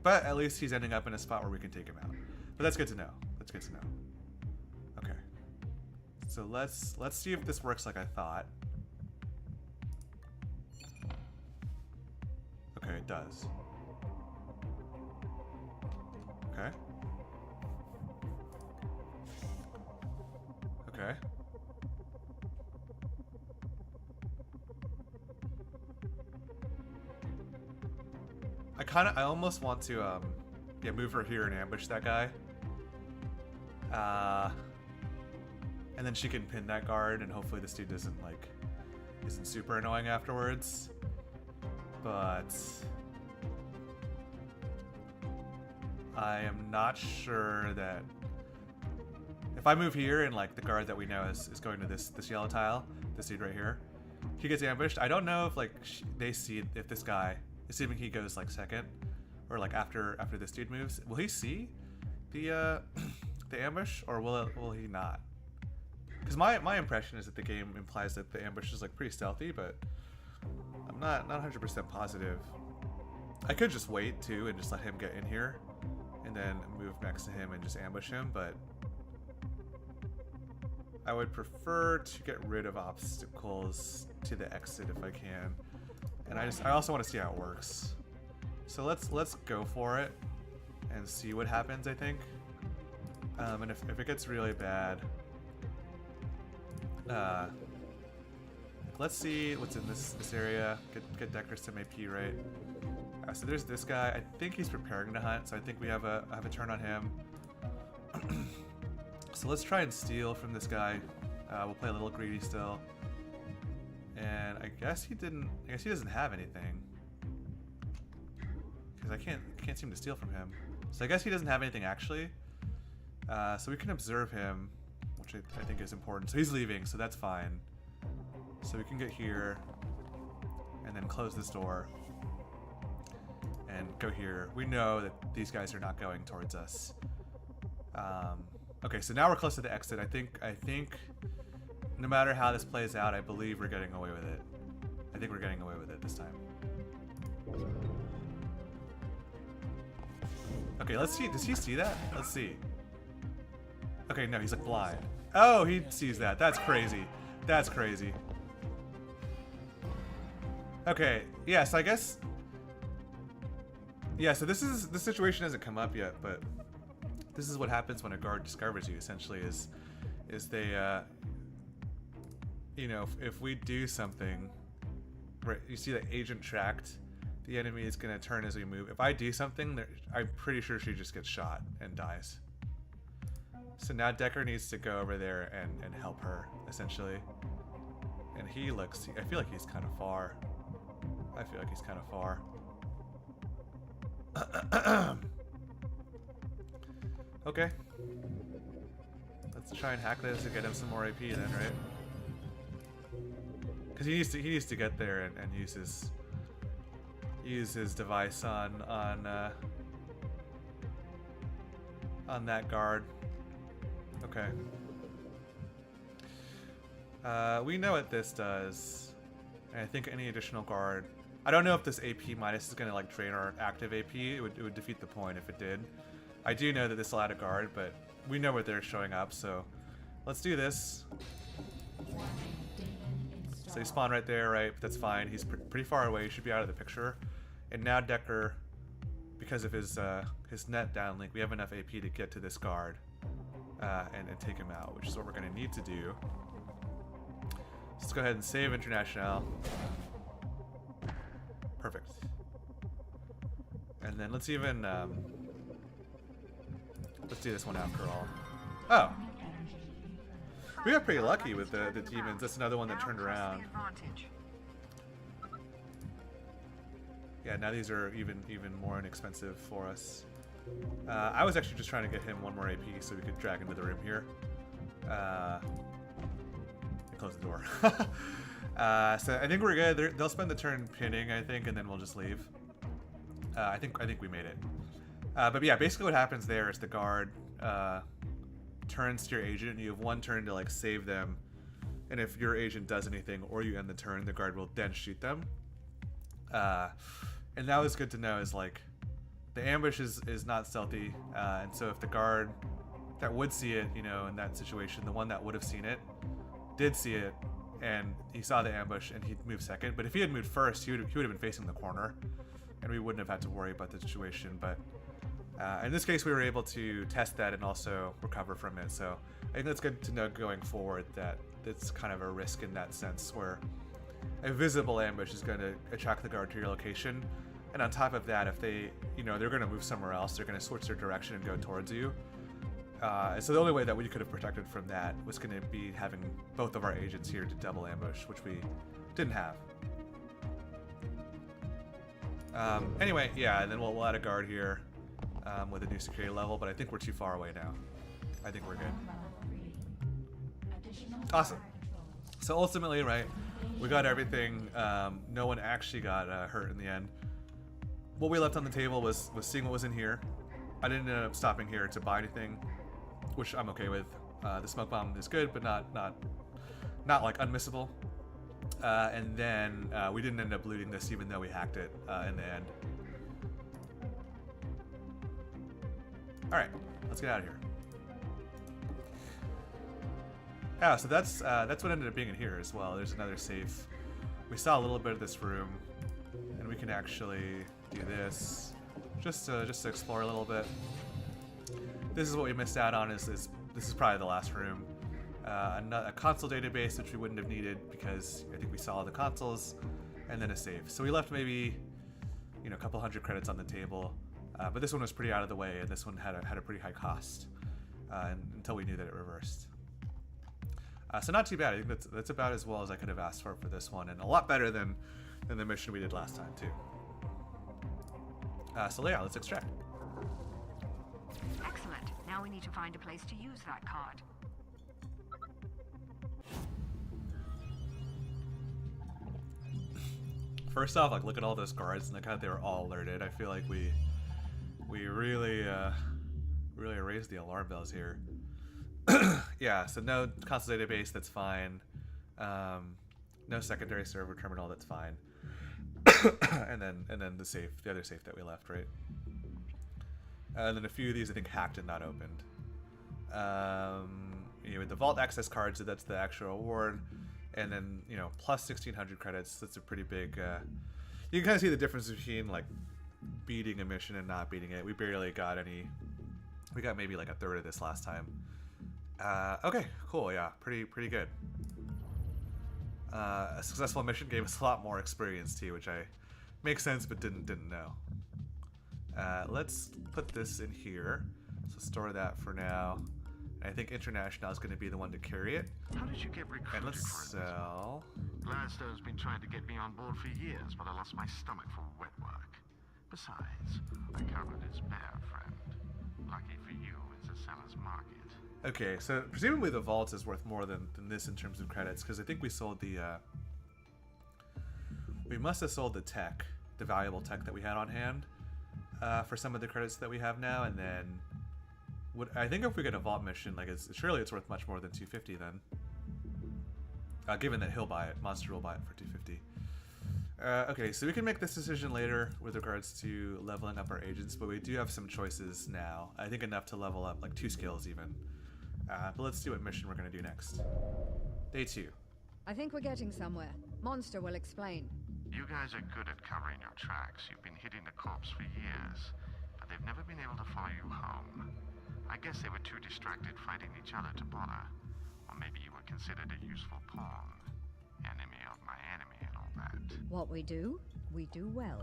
But at least he's ending up in a spot where we can take him out. But that's good to know. That's good to know. Okay. So let's see if this works like I thought. Okay, it does. Okay. Okay. I almost want to move her here and ambush that guy. And then she can pin that guard, and hopefully this dude isn't super annoying afterwards. But I am not sure that if I move here and like the guard that we know is going to this yellow tile, this dude right here, he gets ambushed. I don't know if they see if this guy, assuming he goes like second or like after this dude moves, will he see the ambush, or will he not? Because my impression is that the game implies that the ambush is like pretty stealthy, but I'm not 100% positive. I could just wait too and just let him get in here and then move next to him and just ambush him, but I would prefer to get rid of obstacles to the exit if I can. And I also want to see how it works. So let's go for it and see what happens, I think. And if it gets really bad, let's see what's in this area. Get Decker some AP, right? So there's this guy. I think he's preparing to hunt, so I think we have a turn on him. So let's try and steal from this guy. We'll play a little greedy still. And I guess he doesn't have anything. Because I can't seem to steal from him. So I guess he doesn't have anything actually. So we can observe him, which I think is important. So he's leaving, so that's fine. So we can get here and then close this door and go here. We know that these guys are not going towards us. Okay, so now we're close to the exit. I think no matter how this plays out, I believe we're getting away with it. I think we're getting away with it this time. Okay, let's see. Does he see that? Let's see. Okay, no, he's like blind. Oh, he sees that. That's crazy. That's crazy. Okay, yeah, so I guess... Yeah, so this situation hasn't come up yet, but this is what happens when a guard discovers you, essentially, is they, you know, if we do something, right, you see the agent tracked, the enemy is going to turn as we move. If I do something, I'm pretty sure she just gets shot and dies. So now Decker needs to go over there and help her, essentially. And he looks, I feel like he's kind of far. I feel like he's kind of far. Okay. Let's try and hack this and get him some more AP then, right? Because he needs to get there and use his device on that guard. Okay. We know what this does. And I think any additional guard... I don't know if this AP minus is going to like drain our active AP. It would defeat the point if it did. I do know that this will add a guard, but we know where they're showing up, so let's do this. So he spawned right there, right? But that's fine. He's pretty far away. He should be out of the picture. And now Decker, because of his net downlink, we have enough AP to get to this guard and take him out, which is what we're going to need to do. Let's go ahead and save International. Perfect. And then let's even let's do this one after all. Oh, we got pretty lucky with the demons. That's another one that turned around. Yeah, now these are even more inexpensive for us. I was actually just trying to get him one more AP so we could drag into the room here. Close the door. So I think we're good. They'll spend the turn pinning, I think, and then we'll just leave. I think we made it. But yeah, basically what happens there is the guard turns to your agent, and you have one turn to like save them. And if your agent does anything or you end the turn, the guard will then shoot them. And that was good to know, is like the ambush is not stealthy, and so if the guard that would see it, you know, in that situation, the one that would have seen it did see it, and he saw the ambush and he'd move second. But if he had moved first, he would have been facing the corner, and we wouldn't have had to worry about the situation. But in this case, we were able to test that and also recover from it. So I think that's good to know going forward, that it's kind of a risk in that sense, where a visible ambush is going to attract the guard to your location. And on top of that, if they, you know, they're going to move somewhere else, they're going to switch their direction and go towards you. So the only way that we could have protected from that was going to be having both of our agents here to double ambush, which we didn't have. Anyway, yeah, and then we'll add a guard here with a new security level, but I think we're too far away now. I think we're good. Awesome. So ultimately, right, we got everything. No one actually got hurt in the end. What we left on the table was seeing what was in here. I didn't end up stopping here to buy anything, which I'm okay with. The smoke bomb is good, but not like unmissable. And then we didn't end up looting this, even though we hacked it in the end. All right, let's get out of here. Yeah, so that's what ended up being in here as well. There's another safe. We saw a little bit of this room, and we can actually do this just to explore a little bit. This is what we missed out on. Is this is probably the last room. A console database, which we wouldn't have needed because I think we saw the consoles, and then a save. So we left maybe, you know, a couple hundred credits on the table, but this one was pretty out of the way, and this one had a pretty high cost until we knew that it reversed. So not too bad. I think that's about as well as I could have asked for this one, and a lot better than the mission we did last time too. So yeah, let's extract. Excellent. Now we need to find a place to use that card. First off, like, look at all those guards and look how they were all alerted. I feel like we really raised the alarm bells here. Yeah, so no console database, that's fine. No secondary server terminal, that's fine. and then the other safe that we left, right? And then a few of these I think hacked and not opened. You know, the vault access cards, so that's the actual award. And then, you know, plus 1,600 credits. That's a pretty big. You can kind of see the difference between like beating a mission and not beating it. We barely got any. We got maybe like a third of this last time. Okay, cool. Yeah, pretty good. A successful mission gave us a lot more experience too, which makes sense, but didn't know. Let's put this in here. So store that for now. I think International is going to be the one to carry it. How did you get recruited? And let's sell. Gladstone's been trying to get me on board for years, but I lost my stomach for wet work. Besides, I covered his bear friend. Lucky for you, it's a seller's market. Okay, so presumably the vault is worth more than this in terms of credits, because I think we sold the. We must have sold the tech, the valuable tech that we had on hand, for some of the credits that we have now, and then. I think if we get a vault mission, like surely it's worth much more than 250 then. Given that he'll buy it, Monster will buy it for 250. Okay, so we can make this decision later with regards to leveling up our agents, but we do have some choices now. I think enough to level up like 2 skills even. But let's see what mission we're gonna do next. Day 2. I think we're getting somewhere. Monster will explain. You guys are good at covering your tracks. You've been hitting the corpse for years, but they've never been able to follow you home. I guess they were too distracted fighting each other to bother. Or maybe you were considered a useful pawn. Enemy of my enemy and all that. What we do well.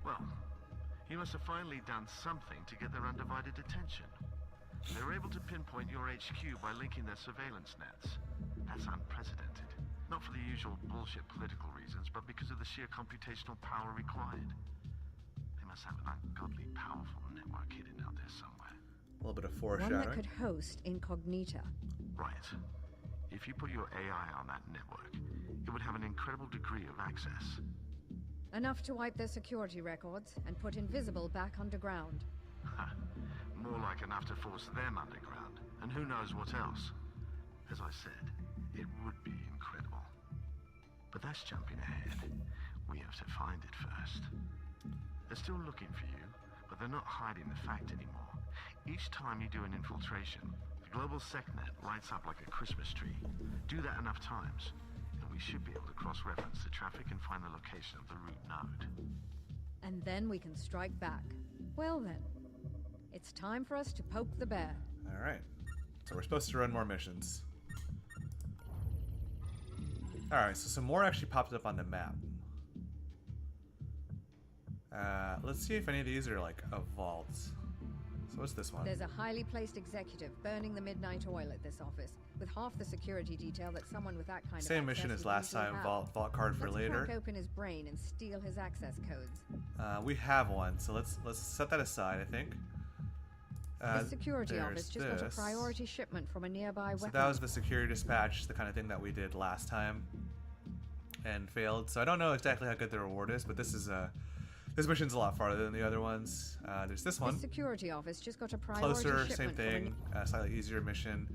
Well, you must have finally done something to get their undivided attention. They were able to pinpoint your HQ by linking their surveillance nets. That's unprecedented. Not for the usual bullshit political reasons, but because of the sheer computational power required. They must have an ungodly powerful network hidden out there somewhere. A little bit of One foreshadowing. that could host Incognita. Right. If you put your AI on that network, it would have an incredible degree of access. Enough to wipe their security records and put Invisible back underground. More like enough to force them underground, and who knows what else. As I said, it would be incredible. But that's jumping ahead. We have to find it first. They're still looking for you, but they're not hiding the fact anymore. Each time you do an infiltration, the global SecNet lights up like a Christmas tree. Do that enough times, and we should be able to cross-reference the traffic and find the location of the root node. And then we can strike back. Well then, it's time for us to poke the bear. Alright. So we're supposed to run more missions. Alright, so some more actually popped up on the map. Let's see if any of these are like a vault. So what's this one? There's a highly placed executive burning the midnight oil at this office, with half the security detail that someone with that kind Same of mission access as would last usually time, have. vault card for Let's later. crack open his brain and steal his access codes. We have one, so let's set that aside, I think. The security office just got a this. priority shipment from a nearby So weapon. that was the security dispatch, the kind of thing that we did last time and failed. So I don't know exactly how good the reward is, but this mission's a lot farther than the other ones. There's this one. The security office just got a priority Closer, shipment same from thing, slightly easier mission.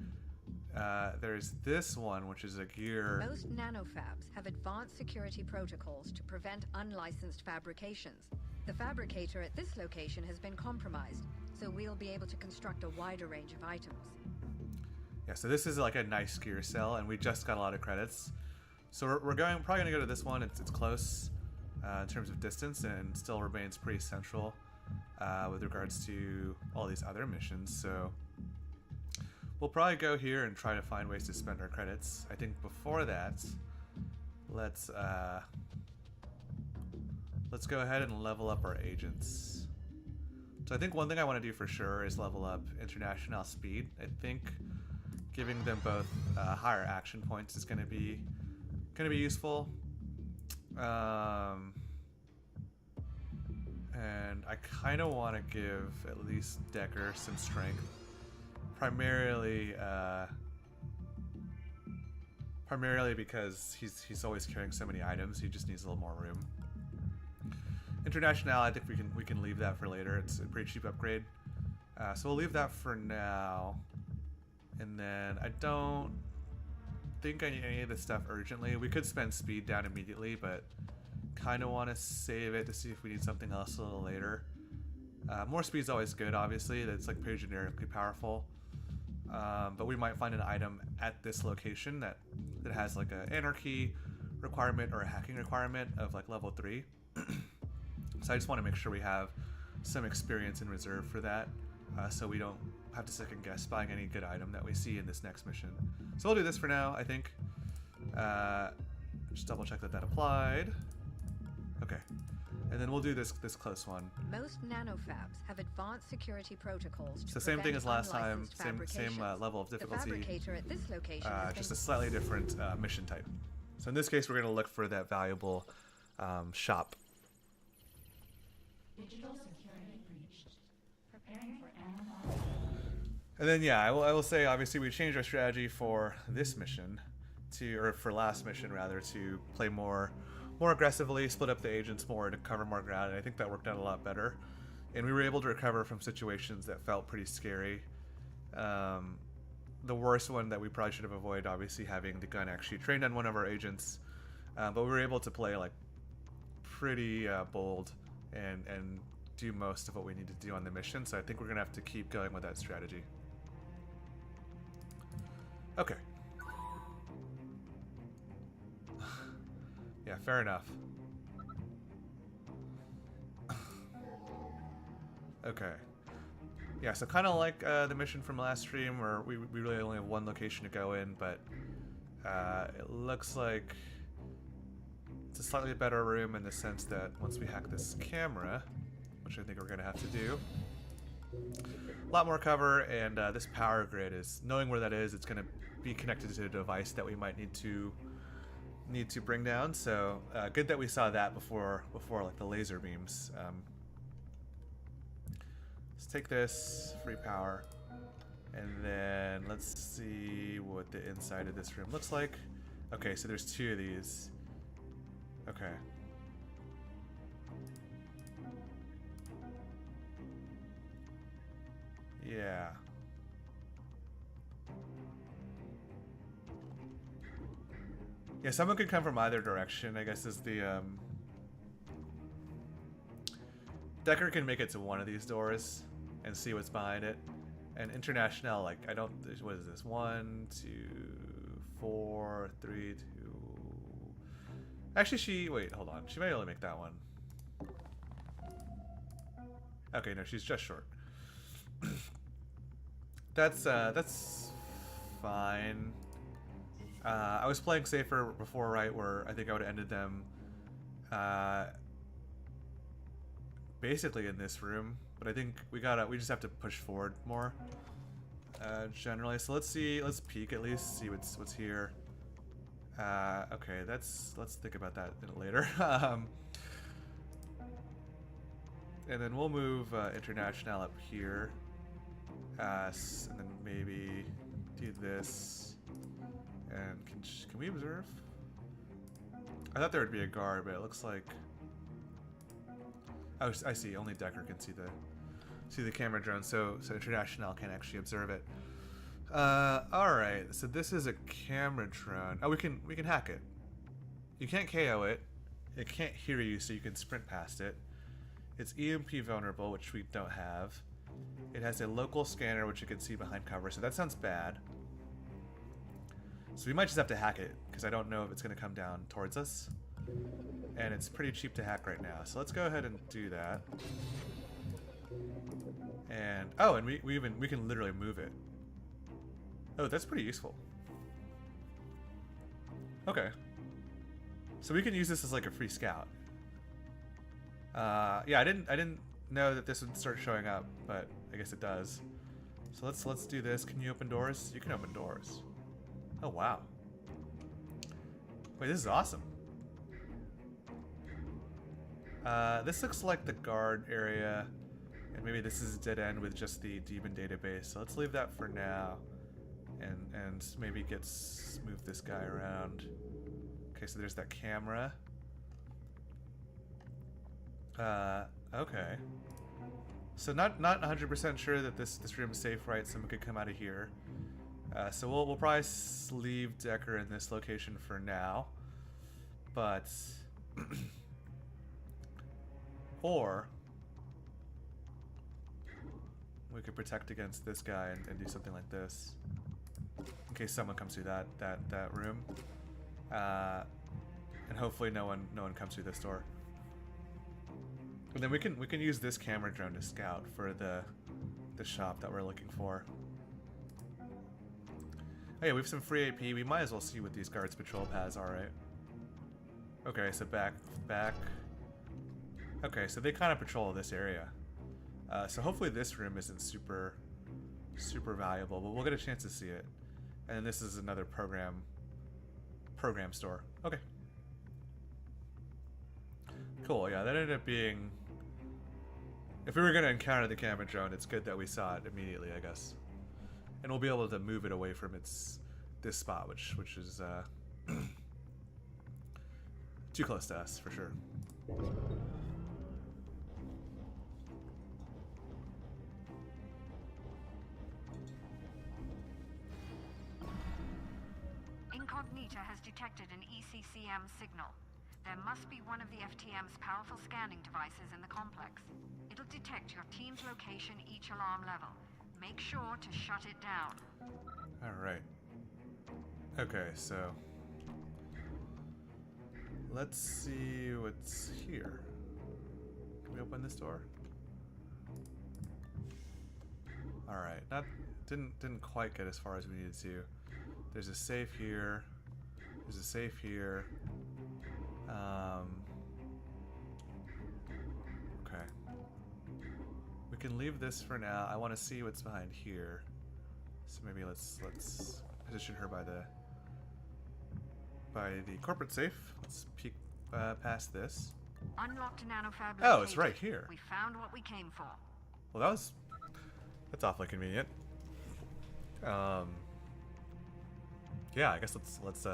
There's this one, which is a gear. Most nanofabs have advanced security protocols to prevent unlicensed fabrications. The fabricator at this location has been compromised, so we'll be able to construct a wider range of items. Yeah, so this is like a nice gear cell, and we just got a lot of credits. So we're probably going to go to this one. It's close in terms of distance, and still remains pretty central with regards to all these other missions. So we'll probably go here and try to find ways to spend our credits. I think before that, let's go ahead and level up our agents. So I think one thing I want to do for sure is level up International Speed. I think giving them both higher action points is going to be useful. And I kind of want to give at least Decker some strength, primarily because he's always carrying so many items. He just needs a little more room. International, I think we can leave that for later. It's a pretty cheap upgrade, so we'll leave that for now. And then I don't think I need any of this stuff urgently. We could spend speed down immediately, but kind of want to save it to see if we need something else a little later. More speed is always good, obviously. That's like pretty generically powerful. But we might find an item at this location that has like an anarchy requirement or a hacking requirement of like level 3. So I just want to make sure we have some experience in reserve for that, so we don't have to second guess buying any good item that we see in this next mission. So we'll do this for now, I think. Just double check that applied. Okay, and then we'll do this close one. Most nanofabs have advanced security protocols to So same thing as last time, unlicensed same level of difficulty. The fabricator at this location Just a slightly different mission type. So in this case, we're going to look for that valuable shop. Digital security breached. Preparing for animal. And then yeah, I will say obviously we changed our strategy for this mission for last mission rather, to play more aggressively, split up the agents more to cover more ground, and I think that worked out a lot better. And we were able to recover from situations that felt pretty scary. The worst one that we probably should have avoided, obviously, having the gun actually trained on one of our agents, but we were able to play like pretty bold and do most of what we need to do on the mission, so I think we're gonna have to keep going with that strategy. Okay. Yeah, fair enough. Okay. Yeah, so kind of like the mission from last stream, where we really only have one location to go in, but it looks like it's a slightly better room in the sense that once we hack this camera, which I think we're going to have to do, a lot more cover, and this power grid is, knowing where that is, it's going to be connected to a device that we might need to bring down. So good that we saw that before like the laser beams. Let's take this free power, and then let's see what the inside of this room looks like. Okay, so there's 2 of these. Okay. Yeah. Yeah, someone could come from either direction, I guess, is the, Decker can make it to one of these doors and see what's behind it. And International, like, what is this? 1, 2, 4, 3, 2... Actually, wait, hold on. She might only make that one. Okay, no, she's just short. That's fine. I was playing safer before, right, where I think I would have ended them basically in this room, but I think we just have to push forward more generally. So let's peek at least, see what's here. Okay, let's think about that later. And then we'll move International up here, and then maybe do this. And can we observe? I thought there would be a guard, but it looks like, oh, I see. Only Decker can see the camera drone, so International can actually observe it. All right. So this is a camera drone. Oh, we can hack it. You can't KO it. It can't hear you, so you can sprint past it. It's EMP vulnerable, which we don't have. It has a local scanner which you can see behind cover, so that sounds bad. So we might just have to hack it, because I don't know if it's going to come down towards us. And it's pretty cheap to hack right now, so let's go ahead and do that. And oh, and we can literally move it. Oh, that's pretty useful. Okay. So we can use this as like a free scout. Yeah, I didn't know that this would start showing up, but I guess it does. So let's do this. Can you open doors? You can open doors. Oh wow. Wait, this is awesome. This looks like the guard area, and maybe this is a dead end with just the demon database. So let's leave that for now, and maybe move this guy around. Okay, so there's that camera. Okay. So not 100% sure that this room is safe, right? Someone could come out of here. So we'll probably leave Decker in this location for now, but or we could protect against this guy and do something like this in case someone comes through that room, and hopefully no one comes through this door. And then we can use this camera drone to scout for the shop that we're looking for. Oh yeah, we have some free AP. We might as well see what these guards patrol paths are, right? Okay, so back. Okay, so they kind of patrol this area. So hopefully this room isn't super valuable, but we'll get a chance to see it. And then this is another program store. Okay. Cool, yeah, that ended up being... If we were going to encounter the camera drone, it's good that we saw it immediately, I guess. And we'll be able to move it away from this spot, which is too close to us, for sure. Incognita has detected an ECCM signal. There must be one of the FTM's powerful scanning devices in the complex. It'll detect your team's location each alarm level. Make sure to shut it down. Alright. Okay, so... let's see what's here. Can we open this door? Alright, didn't quite get as far as we needed to. There's a safe here. There's a safe here. Okay. We can leave this for now. I want to see what's behind here. So maybe let's position her by the corporate safe. Let's peek past this. Unlocked nanofab Oh, it's located. right here. We found what we came for. Well, that's awfully convenient. Yeah, I guess let's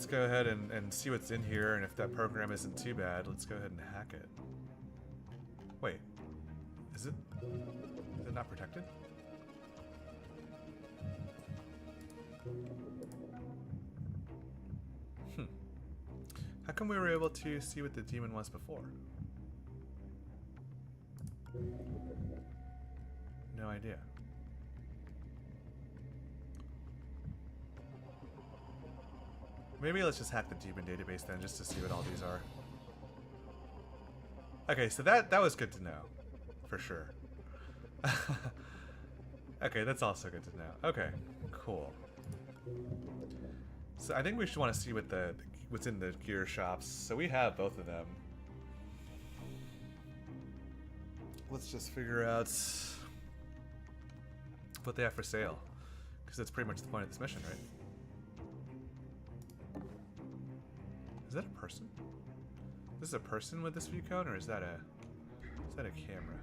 go ahead and see what's in here, and if that program isn't too bad, let's go ahead and hack it. Wait, is it not protected? How come we were able to see what the demon was before? No idea. Maybe let's just hack the demon database then, just to see what all these are. Okay, so that was good to know, for sure. Okay, that's also good to know. Okay, cool. So I think we should want to see what's in the gear shops. So we have both of them. Let's just figure out what they have for sale, because that's pretty much the point of this mission, right? Is that a person? Is this a person with this view cone, or is that a camera?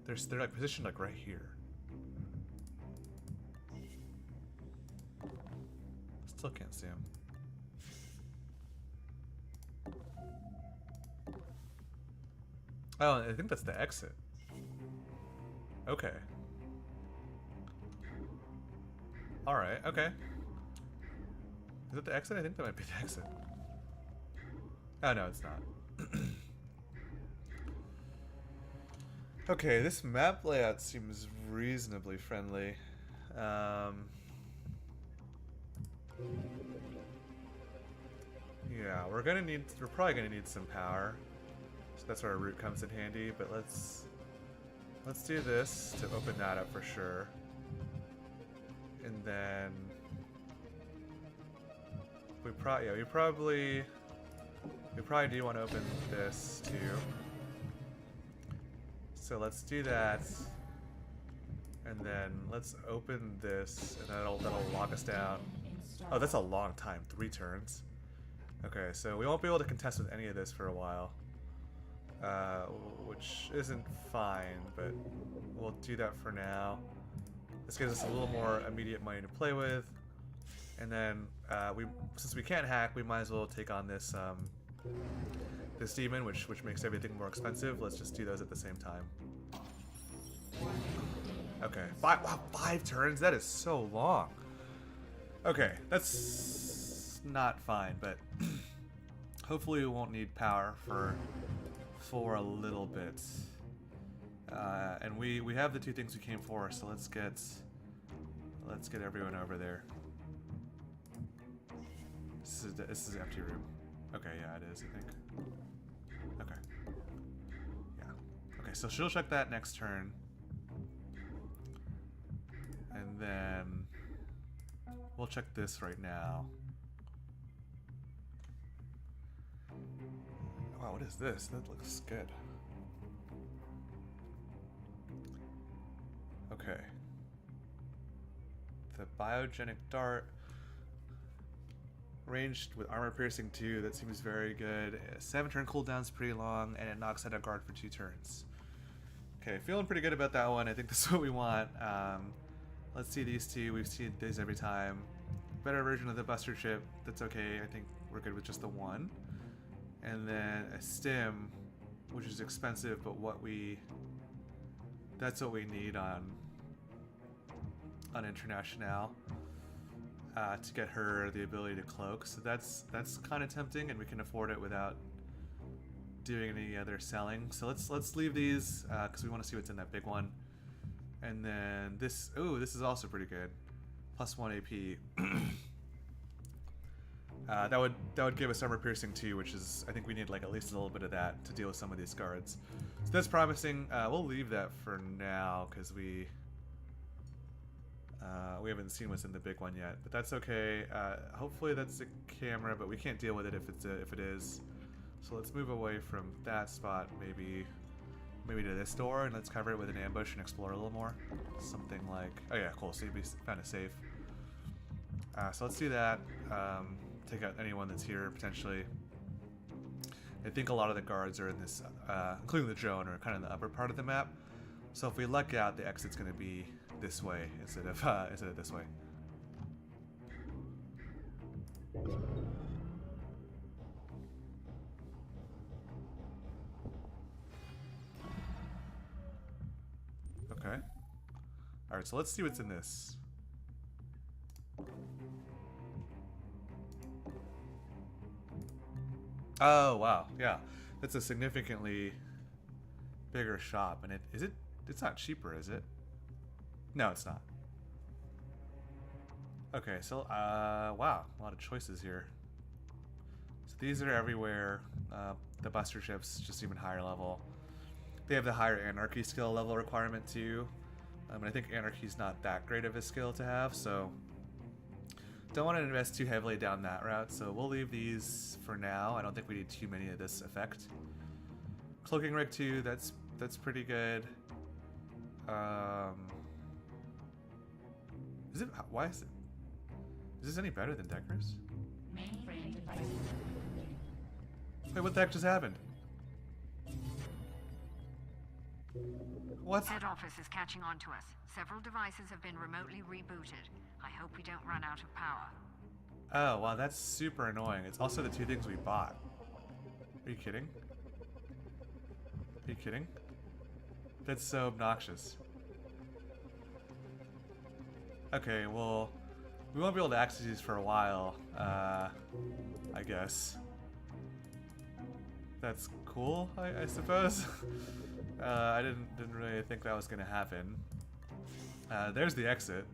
They're like positioned like right here. Still can't see them. Oh, I think that's the exit. Okay. Alright, okay. Is it the exit? I think that might be the exit. Oh no, it's not. Okay, this map layout seems reasonably friendly. Yeah, we're probably gonna need some power. So that's where our route comes in handy, but let's do this to open that up for sure. And then we probably do want to open this too. So let's do that. And then let's open this, and that'll lock us down. Oh, that's a long time, 3 turns. Okay, so we won't be able to contest with any of this for a while. Which isn't fine, but we'll do that for now. This gives us a little more immediate money to play with. And then, since we can't hack, we might as well take on this, this demon, which makes everything more expensive. Let's just do those at the same time. Okay, 5 turns? That is so long. Okay, that's not fine, but hopefully we won't need power for a little bit. And we have the 2 things we came for, so let's get everyone over there. This is an empty room. Okay, yeah, it is, I think. Okay. Yeah. Okay, so she'll check that next turn. And then we'll check this right now. Wow, what is this? That looks good. Okay. The biogenic dart. Ranged with armor piercing 2, that seems very good. 7 turn cooldown's pretty long, and it knocks out a guard for 2 turns. Okay, feeling pretty good about that one. I think this is what we want. Let's see these 2. We've seen these every time. Better version of the Buster Chip. That's okay. I think we're good with just the 1. And then a stim, which is expensive, but that's what we need on International. To get her the ability to cloak, so that's kind of tempting, and we can afford it without doing any other selling. So let's leave these because we want to see what's in that big one. And then this, this is also pretty good, +1 AP. That would give us armor piercing 2, which is, I think we need like at least a little bit of that to deal with some of these guards. So that's promising. We'll leave that for now because we haven't seen what's in the big one yet, but that's okay. Hopefully that's a camera, but we can't deal with it if it is. So let's move away from that spot, maybe to this door, and let's cover it with an ambush and explore a little more. Something like, oh yeah, cool. So we found a safe. So let's do that. Take out anyone that's here potentially. I think a lot of the guards are in this, including the drone, are kind of in the upper part of the map. So if we luck out, the exit's going to be this way instead of this way. Okay. All right, so let's see what's in this. Oh wow, yeah, that's a significantly bigger shop, and it's not cheaper, is it? No, it's not. Okay, so, wow, a lot of choices here. So these are everywhere. The Buster Chips, just even higher level. They have the higher Anarchy skill level requirement too. And I think Anarchy's not that great of a skill to have, so don't want to invest too heavily down that route, so we'll leave these for now. I don't think we need too many of this effect. Cloaking Rig 2, that's pretty good. Is this any better than Decker's? Mainframe devices. Wait, what the heck just happened? What? Head office is catching on to us. Several devices have been remotely rebooted. I hope we don't run out of power. Oh, wow, that's super annoying. It's also the 2 things we bought. Are you kidding? Are you kidding? That's so obnoxious. Okay, well, we won't be able to access these for a while, I guess. That's cool, I suppose. I didn't really think that was gonna happen. There's the exit.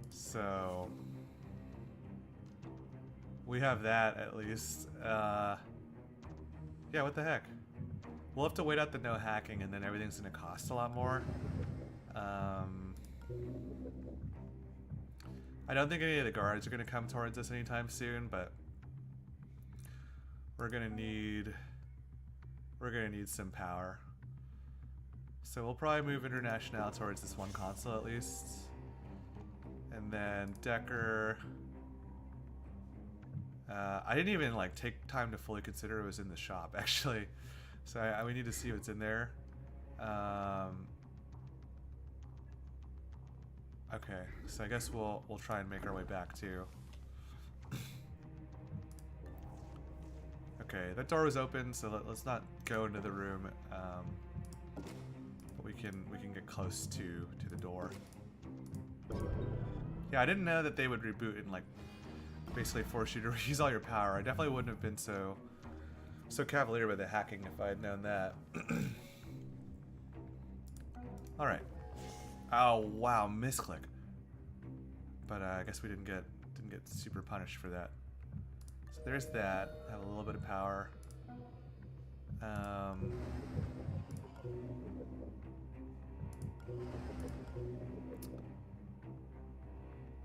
So we have that at least. Yeah, what the heck? We'll have to wait out the no hacking, and then everything's gonna cost a lot more. I don't think any of the guards are gonna come towards us anytime soon, but we're gonna need some power. So we'll probably move International towards this one console at least. And then Decker. I didn't even like take time to fully consider it was in the shop actually. So we need to see what's in there. Okay, so I guess we'll try and make our way back too. Okay, that door was open, so let's not go into the room. But we can get close to the door. Yeah, I didn't know that they would reboot and like basically force you to reuse all your power. I definitely wouldn't have been so cavalier with the hacking if I had known that. All right. Oh wow, misclick. But I guess we didn't get super punished for that. So there's that. Have a little bit of power.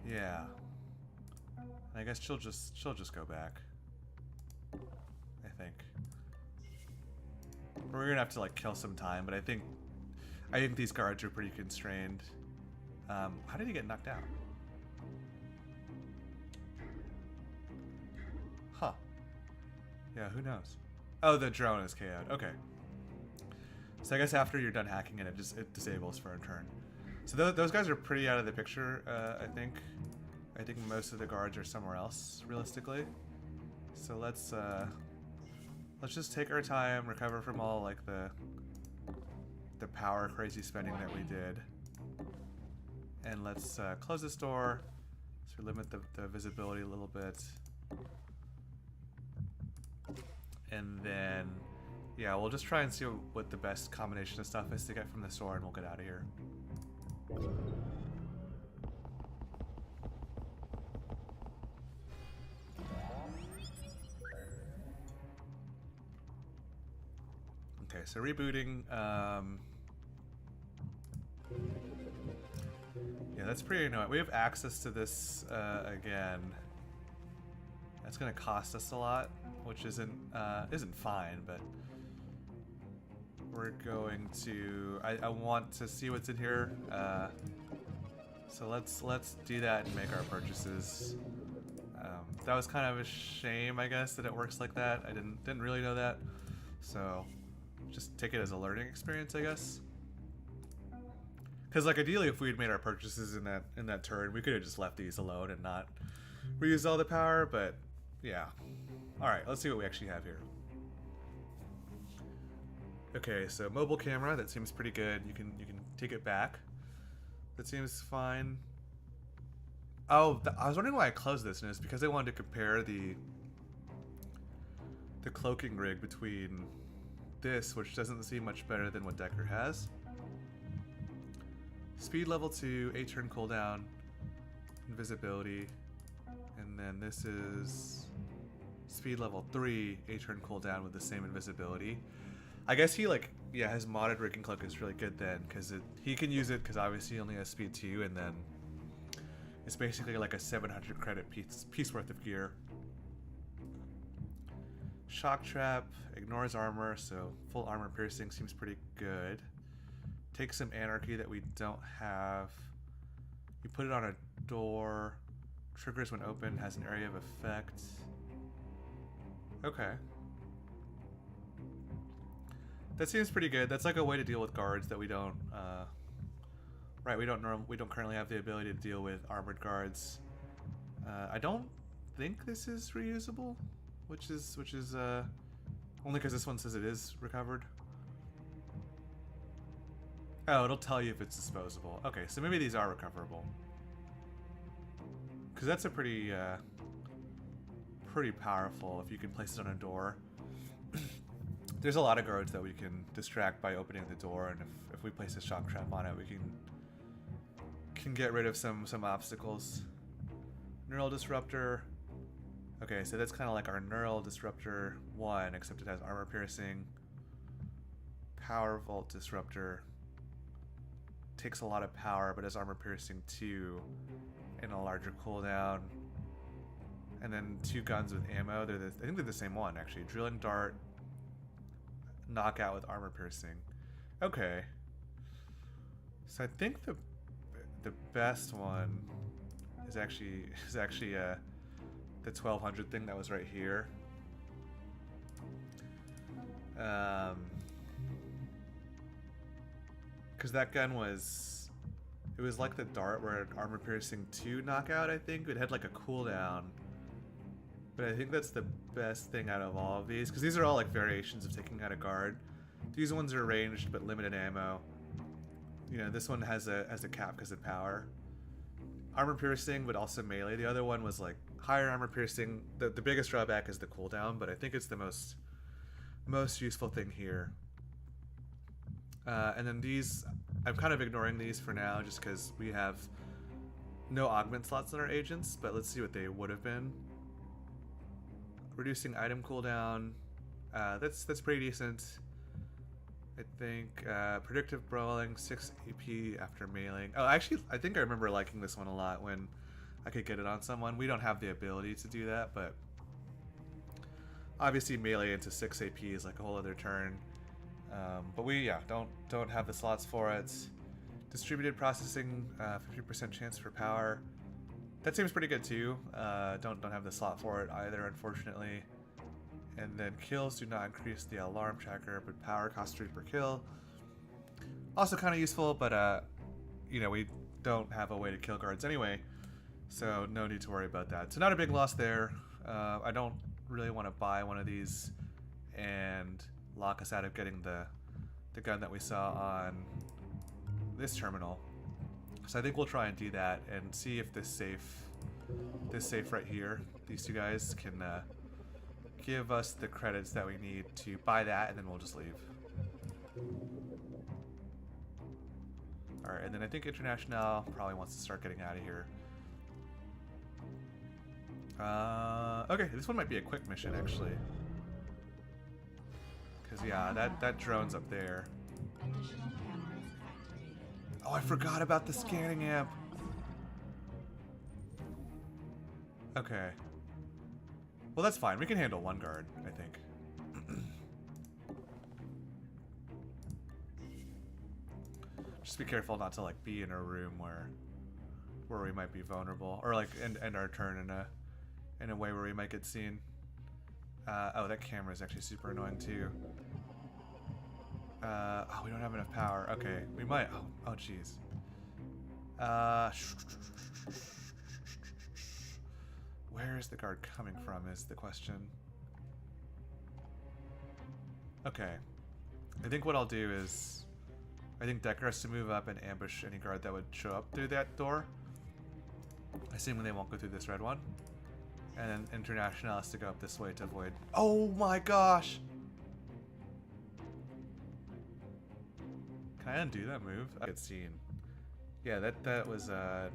Yeah. I guess she'll just go back. I think. We're gonna have to like kill some time, but I think these guards are pretty constrained. How did he get knocked out? Huh. Yeah, who knows? Oh, the drone is KO'd. Okay. So I guess after you're done hacking it, it disables for a turn. So those guys are pretty out of the picture, I think. I think most of the guards are somewhere else, realistically. So let's just take our time, recover from all like the power crazy spending that we did, and let's close this door to limit the visibility a little bit. And then, yeah, we'll just try and see what the best combination of stuff is to get from the store, and we'll get out of here. Okay, so rebooting. Yeah, that's pretty annoying. We have access to this again. That's gonna cost us a lot, which isn't fine, but we're going to. I want to see what's in here. So let's do that and make our purchases. That was kind of a shame, I guess, that it works like that. I didn't really know that, so just take it as a learning experience, I guess. Because like ideally, if we had made our purchases in that turn, we could have just left these alone and not reused all the power. But yeah. All right, let's see what we actually have here. Okay, so mobile camera, that seems pretty good. You can take it back. That seems fine. Oh, I was wondering why I closed this, and it's because I wanted to compare the cloaking rig between this, which doesn't seem much better than what Decker has. Speed level 2, 8 turn cooldown, invisibility, and then this is speed level 3, 8 turn cooldown with the same invisibility. I guess he his modded rigging cloak is really good then, because he can use it because obviously he only has speed 2, and then it's basically like a 700 credit piece worth of gear. Shock trap, ignores armor, so full armor piercing seems pretty good. Take some anarchy that we don't have. You put it on a door, triggers when open, has an area of effect. Okay. That seems pretty good. That's like a way to deal with guards that we don't right, we don't currently have the ability to deal with armored guards. I don't think this is reusable, which is only because this one says it is recovered. Oh, it'll tell you if it's disposable. Okay, so maybe these are recoverable. Because that's a pretty powerful if you can place it on a door. There's a lot of guards that we can distract by opening the door, and if we place a shock trap on it, we can get rid of some obstacles. Neural Disruptor. Okay, so that's kind of like our Neural Disruptor 1, except it has armor piercing. Power Vault Disruptor takes a lot of power, but has armor piercing 2 and a larger cooldown. And then 2 guns with ammo. I think they're the same one actually. Drilling Dart, Knockout with armor piercing. Okay. So I think the best one is actually the 1200 thing that was right here. Because that gun was like the dart where it armor piercing 2 knockout. I think it had like a cooldown, but I think that's the best thing out of all of these, because these are all like variations of taking out a guard. These ones are ranged but limited ammo. You know, this one has a cap because of power. Armor piercing, but also melee. The other one was like higher armor piercing. The biggest drawback is the cooldown, but I think it's the most useful thing here. And then these, I'm kind of ignoring these for now just because we have no augment slots on our agents, but let's see what they would have been. Reducing item cooldown, that's pretty decent. I think predictive brawling, 6 AP after mailing. Oh, actually, I think I remember liking this one a lot when I could get it on someone. We don't have the ability to do that, but obviously melee into 6 AP is like a whole other turn. But we don't have the slots for it. Distributed processing, 50% chance for power. That seems pretty good too. Don't have the slot for it either, unfortunately. And then kills do not increase the alarm tracker, but power costs 3 per kill. Also kind of useful, but you know, we don't have a way to kill guards anyway, so no need to worry about that. So not a big loss there. I don't really want to buy one of these and lock us out of getting the gun that we saw on this terminal. So I think we'll try and do that and see if this safe right here, these two guys can give us the credits that we need to buy that, and then we'll just leave. Alright, and then I think International probably wants to start getting out of here. Okay, this one might be a quick mission actually. Because yeah, that drone's up there. Additional cameras activated. Oh, I forgot about the scanning amp. Okay. Well, that's fine. We can handle one guard, I think. Just be careful not to like be in a room where we might be vulnerable, or like end our turn in a way where we might get seen. Oh, that camera is actually super annoying too. Oh, we don't have enough power. Okay, we might. Oh, jeez. Where is the guard coming from is the question. Okay. I think what I'll do is, I think Decker has to move up and ambush any guard that would show up through that door. Assuming they won't go through this red one. And then International has to go up this way to avoid. Oh my gosh! Can I undo that move? I get seen. Yeah, that was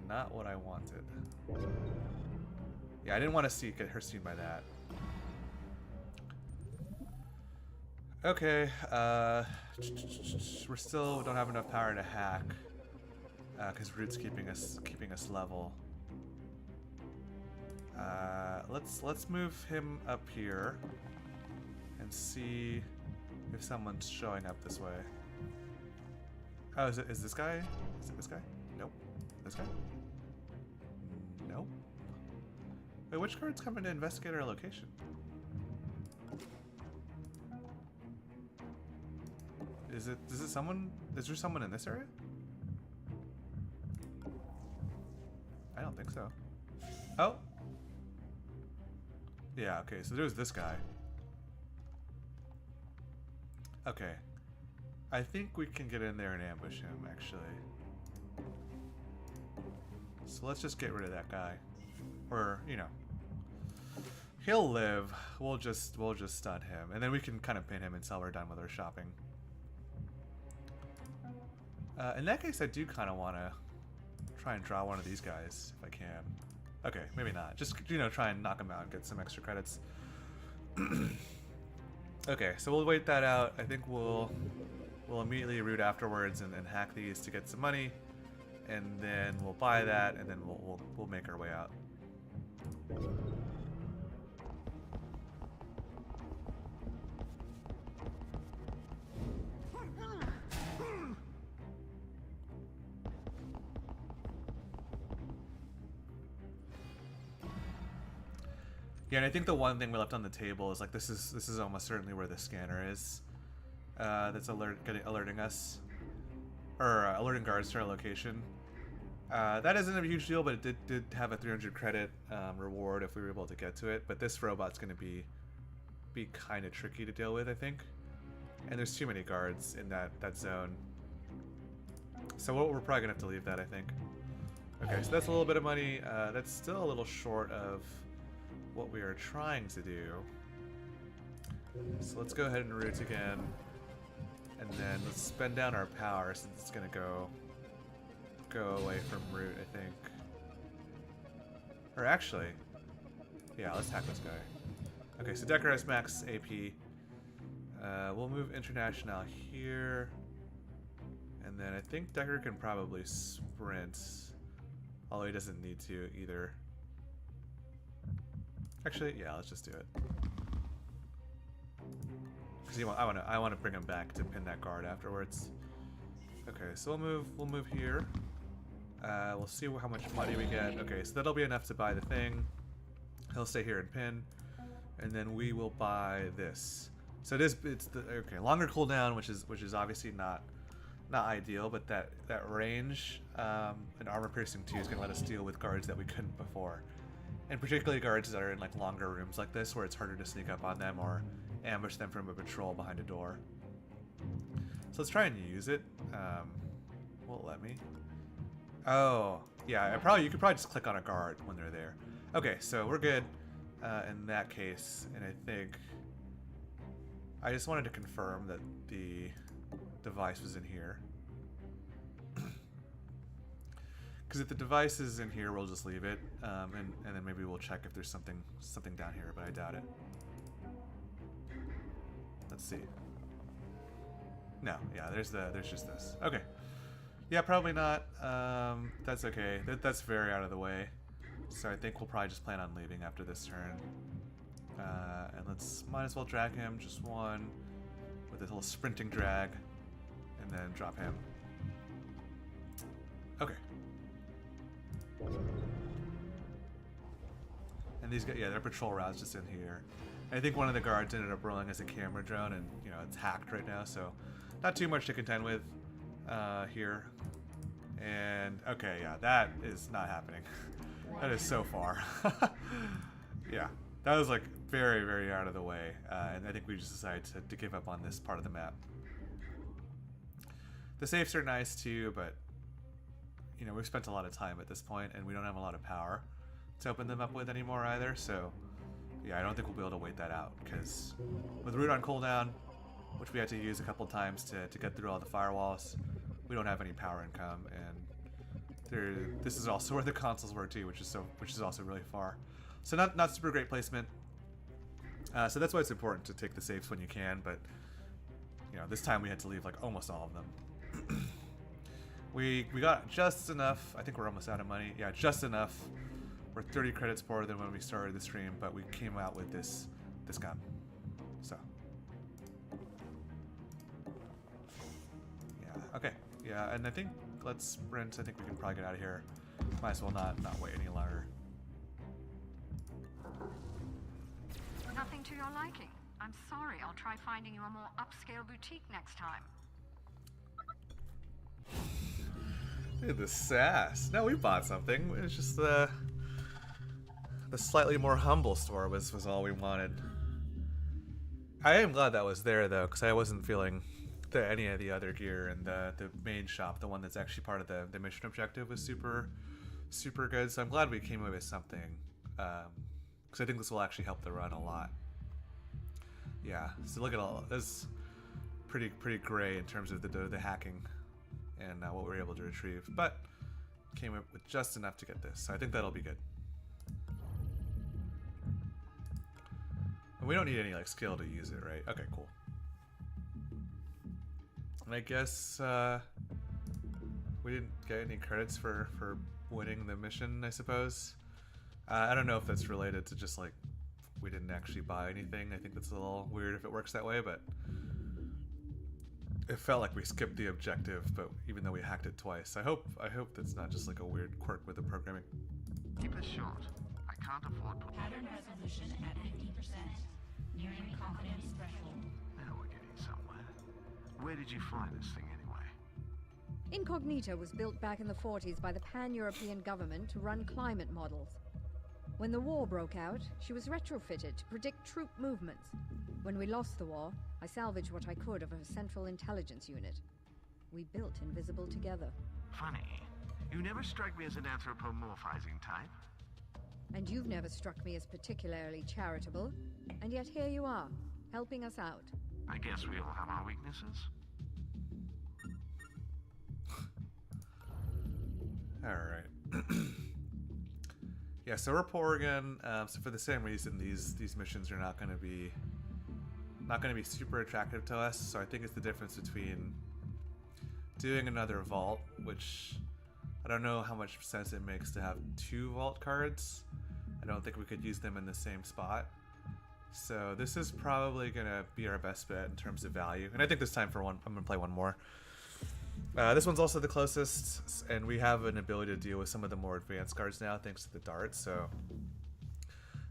not what I wanted. Yeah, I didn't want to get her seen by that. Okay, we still don't have enough power to hack because Root's keeping us level. Let's move him up here and see if someone's showing up this way. Oh, is this guy? Is it this guy? Nope. This guy? Nope. Wait, which guard's coming to investigate our location? Is there someone in this area? I don't think so. Oh! Yeah, okay, so there's this guy. Okay. I think we can get in there and ambush him, actually. So let's just get rid of that guy. Or, you know. He'll live. We'll just stun him, and then we can kind of pin him until we're done with our shopping. In that case, I do kind of want to try and draw one of these guys if I can. Okay, maybe not. Just, you know, try and knock him out and get some extra credits. Okay, so we'll wait that out. I think we'll immediately root afterwards and hack these to get some money, and then we'll buy that, and then we'll make our way out. Yeah, and I think the one thing we left on the table is like this is almost certainly where the scanner is. That's alerting us, or alerting guards to our location. That isn't a huge deal, but it did have a 300 credit reward if we were able to get to it. But this robot's going to be kind of tricky to deal with, I think. And there's too many guards in that zone. So we're probably gonna have to leave that, I think. Okay, so that's a little bit of money. That's still a little short of what we are trying to do. So let's go ahead and root again, and then let's spend down our power since it's gonna go away from root, I think. Or actually, yeah, let's hack this guy. Okay, so Decker has max AP. We'll move International here, and then I think Decker can probably sprint, although he doesn't need to either. Actually, yeah, let's just do it. Because I want to bring him back to pin that guard afterwards. Okay, so we'll move here. We'll see how much money we get. Okay, so that'll be enough to buy the thing. He'll stay here and pin, and then we will buy this. So it's the longer cooldown, which is obviously not ideal, but that range and armor piercing 2 is gonna let us deal with guards that we couldn't before. And particularly guards that are in like longer rooms like this, where it's harder to sneak up on them or ambush them from a patrol behind a door. So let's try and use it. Won't let me. Oh, yeah. You could probably just click on a guard when they're there. Okay, so we're good in that case, and I think I just wanted to confirm that the device was in here. Because if the device is in here, we'll just leave it, and then maybe we'll check if there's something down here, but I doubt it. Let's see. No, yeah, there's just this. Okay. Yeah, probably not. That's okay. That's very out of the way. So I think we'll probably just plan on leaving after this turn. And might as well drag him, just one, with this little sprinting drag, and then drop him. Okay. And these guys, yeah, their patrol route's just in here. And I think one of the guards ended up rolling as a camera drone, and you know it's hacked right now, so not too much to contend with here. And okay, yeah, that is not happening. That is so far. Yeah, that was like very, very out of the way, and I think we just decided to give up on this part of the map. The safes are nice too, but you know, we've spent a lot of time at this point, and we don't have a lot of power to open them up with anymore either, so yeah, I don't think we'll be able to wait that out, because with root on cooldown, which we had to use a couple times to get through all the firewalls, we don't have any power income, and this is also where the consoles were too, which is also really far. So not super great placement. So that's why it's important to take the safes when you can, but you know, this time we had to leave like almost all of them. We got just enough. I think we're almost out of money. Yeah, just enough. We're 30 credits more than when we started the stream, but we came out with this gun. So yeah, okay, yeah, and I think let's sprint. I think we can probably get out of here. Might as well not wait any longer. Nothing to your liking. I'm sorry. I'll try finding you a more upscale boutique next time. Dude, the sass. No, we bought something. It's just the slightly more humble store was all we wanted. I am glad that was there though, because I wasn't feeling that any of the other gear in the main shop, the one that's actually part of the mission objective, was super good. So I'm glad we came away with something because I think this will actually help the run a lot. Yeah, so look at all this. Pretty gray in terms of the hacking and what we're able to retrieve, but came up with just enough to get this, so I think that'll be good. And we don't need any like skill to use it, right? Okay, cool. And I guess we didn't get any credits for winning the mission, I suppose. I don't know if that's related to just like we didn't actually buy anything. I think that's a little weird if it works that way, but it felt like we skipped the objective, but even though we hacked it twice. I hope that's not just like a weird quirk with the programming. Keep this short. I can't afford to... Pattern resolution at 50%. Nearing confidence threshold. Now we're getting somewhere. Where did you find this thing anyway? Incognita was built back in the 40s by the pan-European government to run climate models. When the war broke out, she was retrofitted to predict troop movements. When we lost the war, I salvaged what I could of her central intelligence unit. We built Invisible together. Funny. You never strike me as an anthropomorphizing type. And you've never struck me as particularly charitable, and yet here you are, helping us out. I guess we all have our weaknesses. Alright. Yeah, so we're poor again. So for the same reason, these missions are not going to be super attractive to us. So I think it's the difference between doing another vault, which I don't know how much sense it makes to have 2 vault cards. I don't think we could use them in the same spot. So this is probably going to be our best bet in terms of value. And I think this time for one, I'm going to play one more. This one's also the closest, and we have an ability to deal with some of the more advanced cards now thanks to the darts, so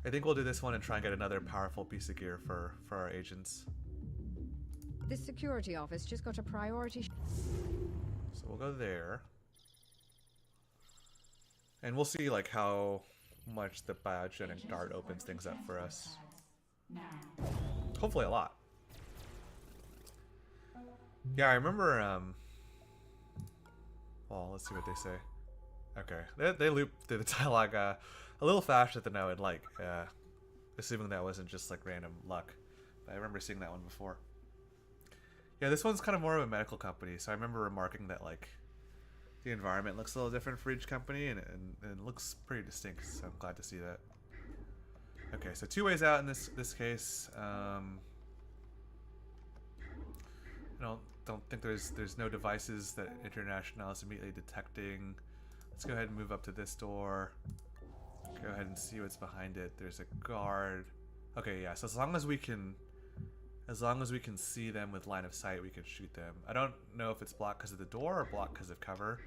I think we'll do this one and try and get another powerful piece of gear for our agents. This security office just got a priority. So we'll go there. And we'll see like how much the biogenic dart opens things up for us. Hopefully a lot. Yeah, I remember well, let's see what they say. Okay, they loop through the dialogue a little faster than I would like, assuming that wasn't just like random luck. But I remember seeing that one before. Yeah, this one's kind of more of a medical company, so I remember remarking that like the environment looks a little different for each company, and it looks pretty distinct. So I'm glad to see that. Okay, so 2 ways out in this case. I don't think there's no devices that International is immediately detecting. Let's go ahead and move up to this door. Go ahead and see what's behind it. There's a guard. Okay, yeah. So as long as we can see them with line of sight, we can shoot them. I don't know if it's blocked because of the door or blocked because of cover.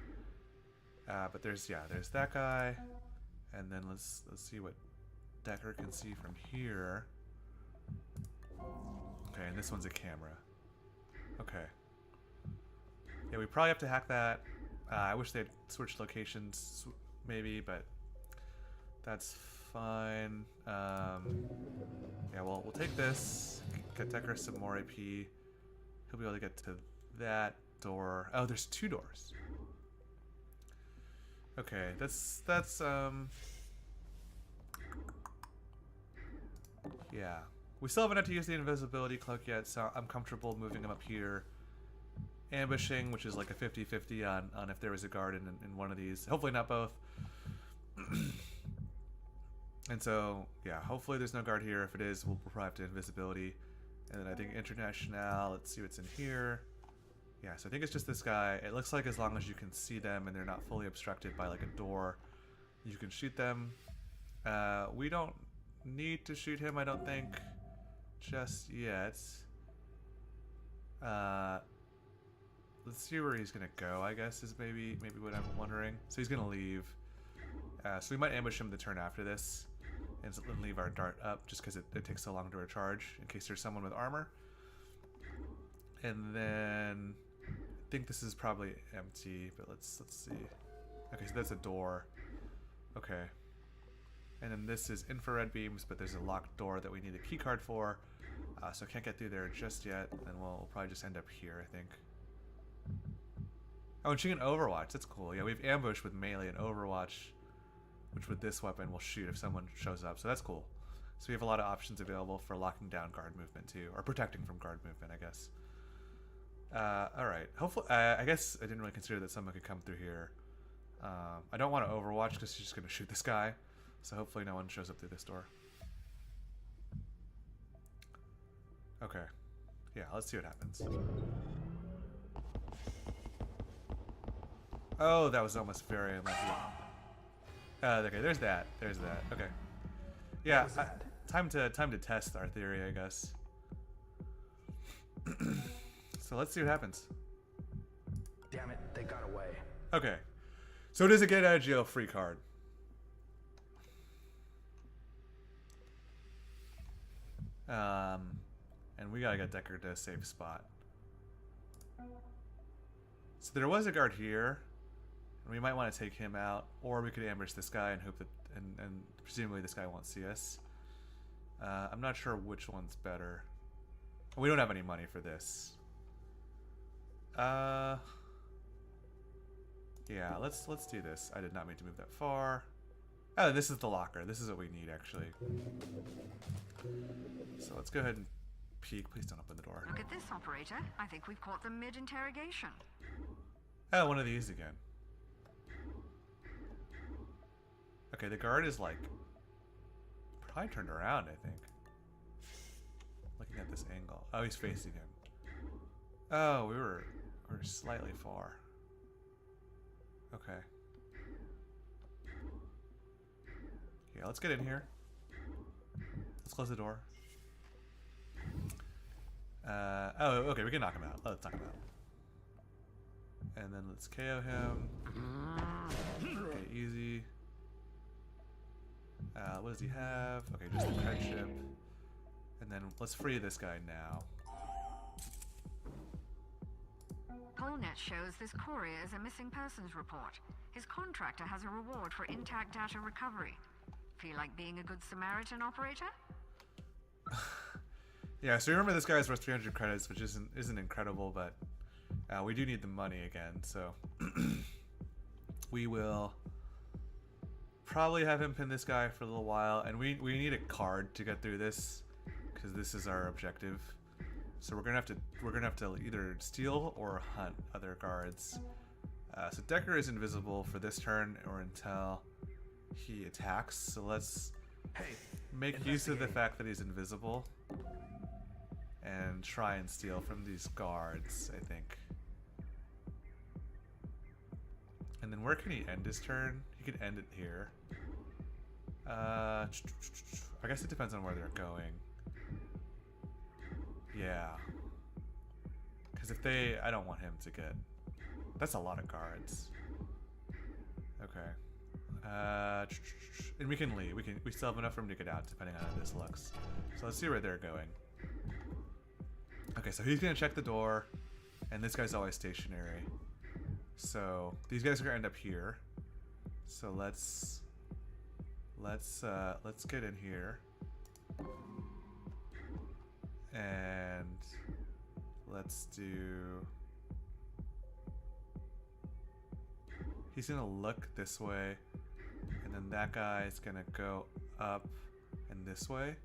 But there's that guy, and then let's see what Decker can see from here. Okay, and this one's a camera. Okay. Yeah, we probably have to hack that. I wish they'd switched locations, maybe, but that's fine. Yeah, well, we'll take this. Get Decker some more AP. He'll be able to get to that door. Oh, there's 2 doors. Okay, that's yeah. We still haven't had to use the invisibility cloak yet, so I'm comfortable moving him up here. Ambushing, which is like a 50-50 on if there was a guard in one of these. Hopefully not both. And so, yeah, hopefully there's no guard here. If it is, we'll probably have to invisibility. And then I think International, let's see what's in here. Yeah, so I think it's just this guy. It looks like as long as you can see them and they're not fully obstructed by like a door, you can shoot them. We don't need to shoot him, I don't think, just yet. Let's see where he's gonna go, I guess, is maybe what I'm wondering. So he's gonna leave. So we might ambush him the turn after this and leave our dart up just because it takes so long to recharge in case there's someone with armor. And then I think this is probably empty, but let's see. Okay, so that's a door. Okay. And then this is infrared beams, but there's a locked door that we need a key card for. So can't get through there just yet, and we'll probably just end up here, I think. Oh, and she can Overwatch. That's cool. Yeah, we have ambush with melee and Overwatch, which with this weapon will shoot if someone shows up. So that's cool. So we have a lot of options available for locking down guard movement too, or protecting from guard movement, I guess. All right. Hopefully, I guess I didn't really consider that someone could come through here. I don't want to overwatch because she's just going to shoot this guy. So hopefully no one shows up through this door. Okay. Yeah, let's see what happens. Oh, that was almost very unlucky. Okay, there's that. There's that. Okay. Yeah, time to test our theory, I guess. So let's see what happens. Damn it, they got away. Okay. So it is a get out of jail free card. And we gotta get Decker to a safe spot. So there was a guard here, and we might want to take him out, or we could ambush this guy and hope that, and presumably this guy won't see us. I'm not sure which one's better. We don't have any money for this. Yeah, let's do this. I did not mean to move that far. Oh, this is the locker. This is what we need, actually. So let's go ahead and peek. Please don't open the door. Look at this, operator. I think we've caught them mid-interrogation. Oh, one of these again. Okay, the guard is like probably turned around, I think. Looking at this angle. Oh, he's facing him. Oh, we're slightly far. Okay. Yeah, let's get in here. Let's close the door. Oh, okay, we can knock him out. Let's knock him out. And then let's KO him. Okay, easy. What does he have? Okay, just the cred chip. And then let's free this guy now. Polnet shows this courier is a missing persons report. His contractor has a reward for intact data recovery. Feel like being a good Samaritan, operator? Yeah, so remember this guy's worth 300 credits, which isn't incredible, but we do need the money again, so we will probably have him pin this guy for a little while, and we need a card to get through this because this is our objective. So we're gonna have to either steal or hunt other guards. So Decker is invisible for this turn or until he attacks. So let's make use of the fact that he's invisible and try and steal from these guards, I think. And then where can he end his turn? He could end it here. I guess it depends on where they're going. Yeah. Because if they... I don't want him to get... That's a lot of guards. Okay. And we can leave. We still have enough room to get out, depending on how this looks. So let's see where they're going. Okay, so he's gonna check the door, and this guy's always stationary. So these guys are gonna end up here. So let's get in here, and let's do. He's gonna look this way, and then that guy's gonna go up and this way.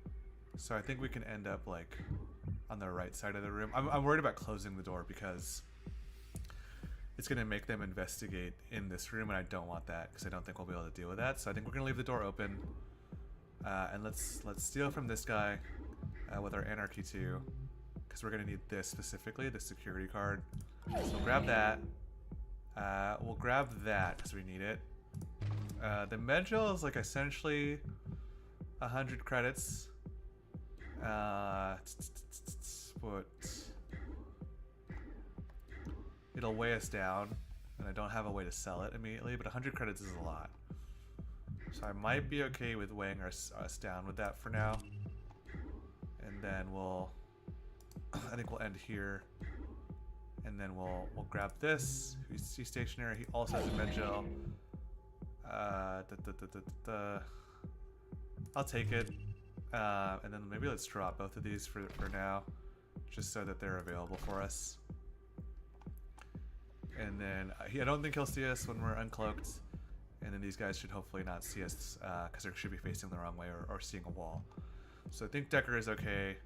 So I think we can end up like on the right side of the room. I'm worried about closing the door because it's gonna make them investigate in this room, and I don't want that because I don't think we'll be able to deal with that. So I think we're gonna leave the door open, and let's steal from this guy with our Anarchy 2, because we're gonna need this specifically, the security card. So we'll grab that. We'll grab that because we need it. The Medgel is like essentially 100 credits. But it'll weigh us down, and I don't have a way to sell it immediately, but 100 credits is a lot. So I might be okay with weighing us down with that for now. And then I think we'll end here. And then we'll grab this. He's stationary. He also has a Medgel. I'll take it. And then maybe let's drop both of these for now, just so that they're available for us. And then I don't think he'll see us when we're uncloaked. And then these guys should hopefully not see us because they should be facing the wrong way or seeing a wall. So I think Decker is okay,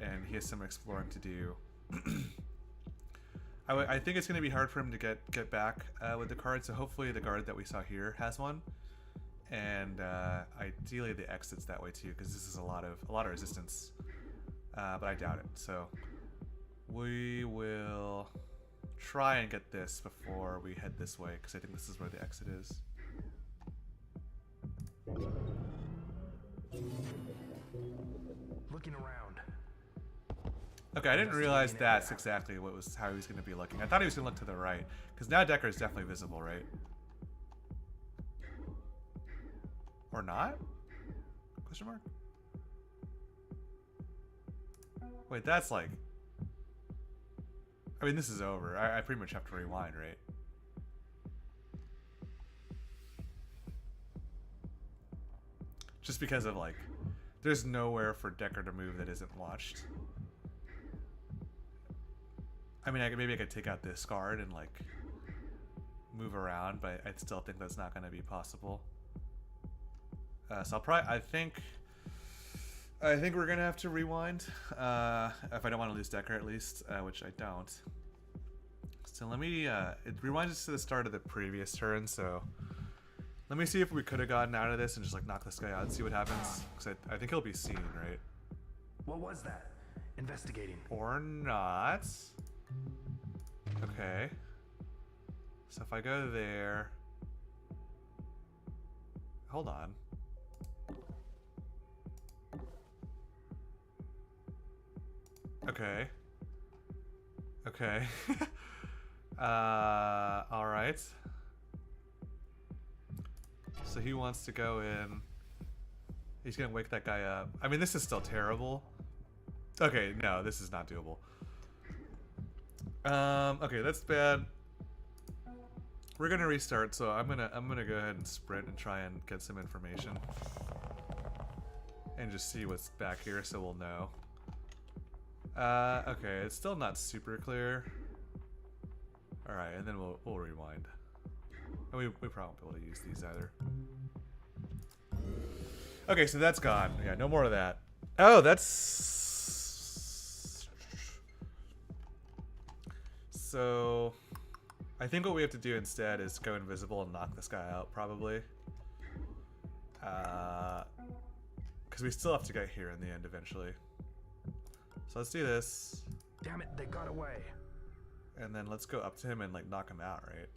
and he has some exploring to do. I think it's going to be hard for him to get back with the card, so hopefully the guard that we saw here has one. And ideally the exit's that way too, because this is a lot of resistance. But I doubt it. So we will try and get this before we head this way, because I think this is where the exit is. Looking around. Okay, I didn't realize that's exactly how he was going to be looking. I thought he was going to look to the right, because now Decker is definitely visible, right? Or not? Question mark? Wait, that's like... I mean, this is over. I pretty much have to rewind, right? Just because of, like... There's nowhere for Decker to move that isn't watched. I mean, maybe I could take out this guard and, like, move around, but I still think that's not going to be possible. So I think we're gonna have to rewind if I don't want to lose Decker, at least, which I don't. So let me it rewinds us to the start of the previous turn. So let me see if we could have gotten out of this and just like knock this guy out and see what happens, because I think he'll be seen, right? What was that? Investigating. Or not. Okay. So if I go there, hold on. Okay. Okay. Alright. So he wants to go in. He's gonna wake that guy up. I mean, this is still terrible. Okay, no, this is not doable. Okay, that's bad. We're gonna restart, so I'm gonna go ahead and sprint and try and get some information. And just see what's back here so we'll know. Okay, it's still not super clear. Alright, and then we'll rewind. And we probably won't be able to use these either. Okay, so that's gone. Yeah, no more of that. Oh, that's... So... I think what we have to do instead is go invisible and knock this guy out, probably. Because we still have to get here in the end eventually. So let's do this. Damn it, they got away. And then let's go up to him and like knock him out, right?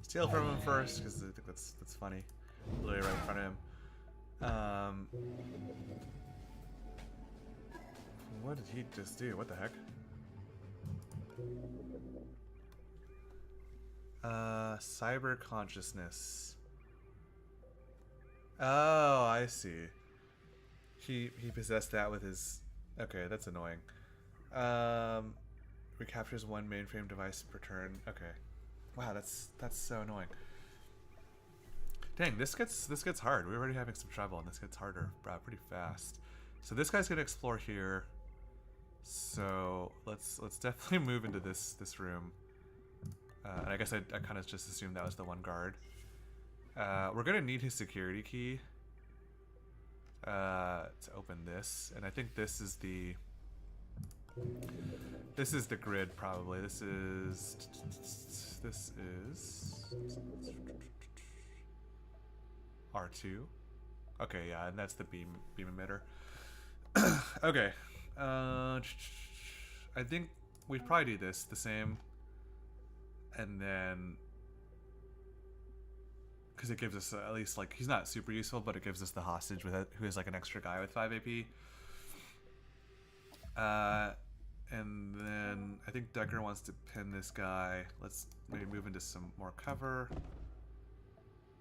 Steal from him first, because I think that's funny. Literally right in front of him. What did he just do? What the heck? Cyber consciousness. Oh, I see. He possessed that with his... Okay, that's annoying. Recaptures one mainframe device per turn. Okay. Wow, that's so annoying. Dang, this gets hard. We're already having some trouble, and this gets harder pretty fast. So this guy's gonna explore here. So let's definitely move into this room. And I guess I kind of just assumed that was the one guard. We're gonna need his security key to open this, and I think this is the grid probably. This is R2. Okay, yeah, and that's the beam emitter. Okay. I think we'd probably do this the same, and then because it gives us at least, like, he's not super useful, but it gives us the hostage with it, who is like an extra guy with 5 AP. And then I think Decker wants to pin this guy. Let's maybe move into some more cover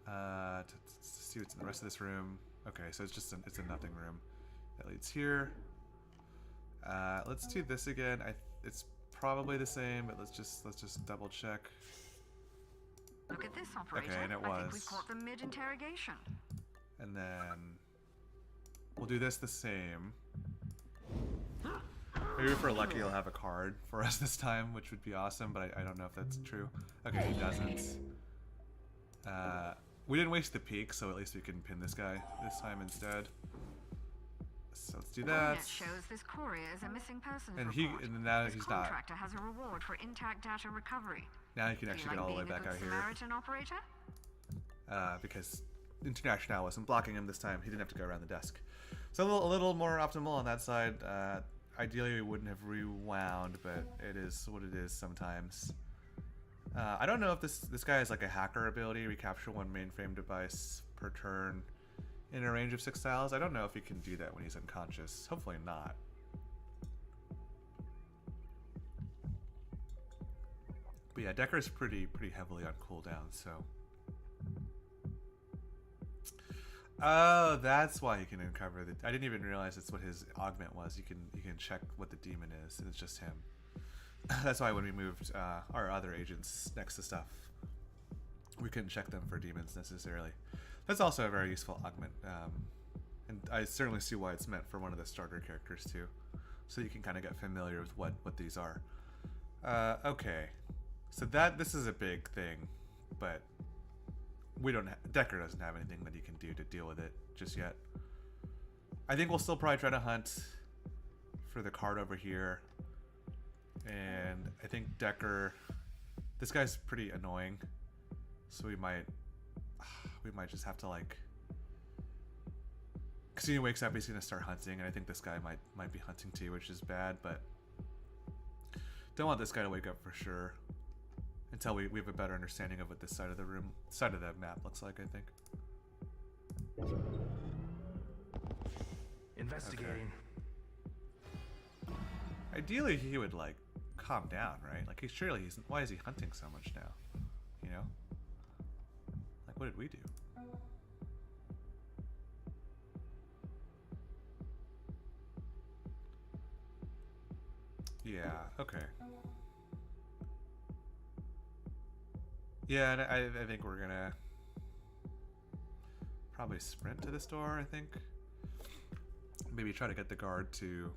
to see what's in the rest of this room. Okay, so it's a nothing room that leads here. Let's do this again. It's probably the same, but let's just double check. Look at this, operator. Okay, and it I think we was. caught them mid-interrogation. And then we'll do this the same. Maybe if we're lucky, he'll have a card for us this time, which would be awesome, but I don't know if that's true. Okay, he doesn't. We didn't waste the peak, so at least we can pin this guy this time instead. So let's do that. It shows this courier is a missing persons And report. now This he's not. contractor has a reward for intact data recovery. Now he can Do you actually like get all the way being a back good out here. Samaritan operator? Because International wasn't blocking him this time. He didn't have to go around the desk. So a little more optimal on that side. Ideally, we wouldn't have rewound, but it is what it is sometimes. I don't know if this guy has like a hacker ability, recapture one mainframe device per turn in a range of 6 tiles. I don't know if he can do that when he's unconscious. Hopefully not. But yeah, Decker's pretty heavily on cooldown, so. Oh, that's why he can uncover the. I didn't even realize that's what his augment was. You can check what the demon is, and it's just him. That's why when we moved our other agents next to stuff, we couldn't check them for demons necessarily. That's also a very useful augment, and I certainly see why it's meant for one of the starter characters too, so you can kind of get familiar with what these are. Okay, so this is a big thing, but we don't. Decker doesn't have anything that he can do to deal with it just yet. I think we'll still probably try to hunt for the card over here. And I think Decker, this guy's pretty annoying, so we might just have to like, because he wakes up, he's gonna start hunting, and I think this guy might be hunting too, which is bad, but don't want this guy to wake up for sure until we have a better understanding of what this side of the map looks like, I think. Investigating. Okay. Ideally, he would like calm down, right? Like why is he hunting so much now? You know? Like, what did we do? Yeah, okay. Yeah, and I think we're gonna probably sprint to this door, I think. Maybe try to get the guard to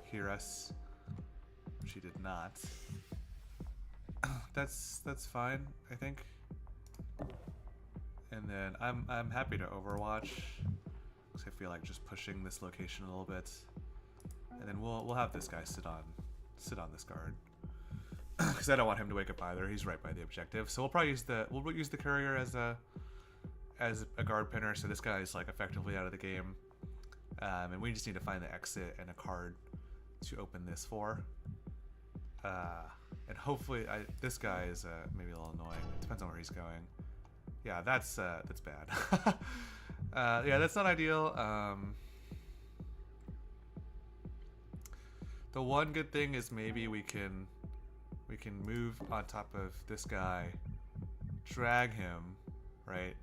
hear us, which he did not. That's fine, I think. And then I'm happy to Overwatch, because I feel like just pushing this location a little bit, and then we'll have this guy sit on this guard, because I don't want him to wake up either. He's right by the objective, so we'll probably use the courier as a guard pinner, so this guy is like effectively out of the game. And we just need to find the exit and a card to open this for. And hopefully, this guy is maybe a little annoying. It depends on where he's going. Yeah, that's bad. Yeah, that's not ideal. The one good thing is maybe we can move on top of this guy, drag him, right?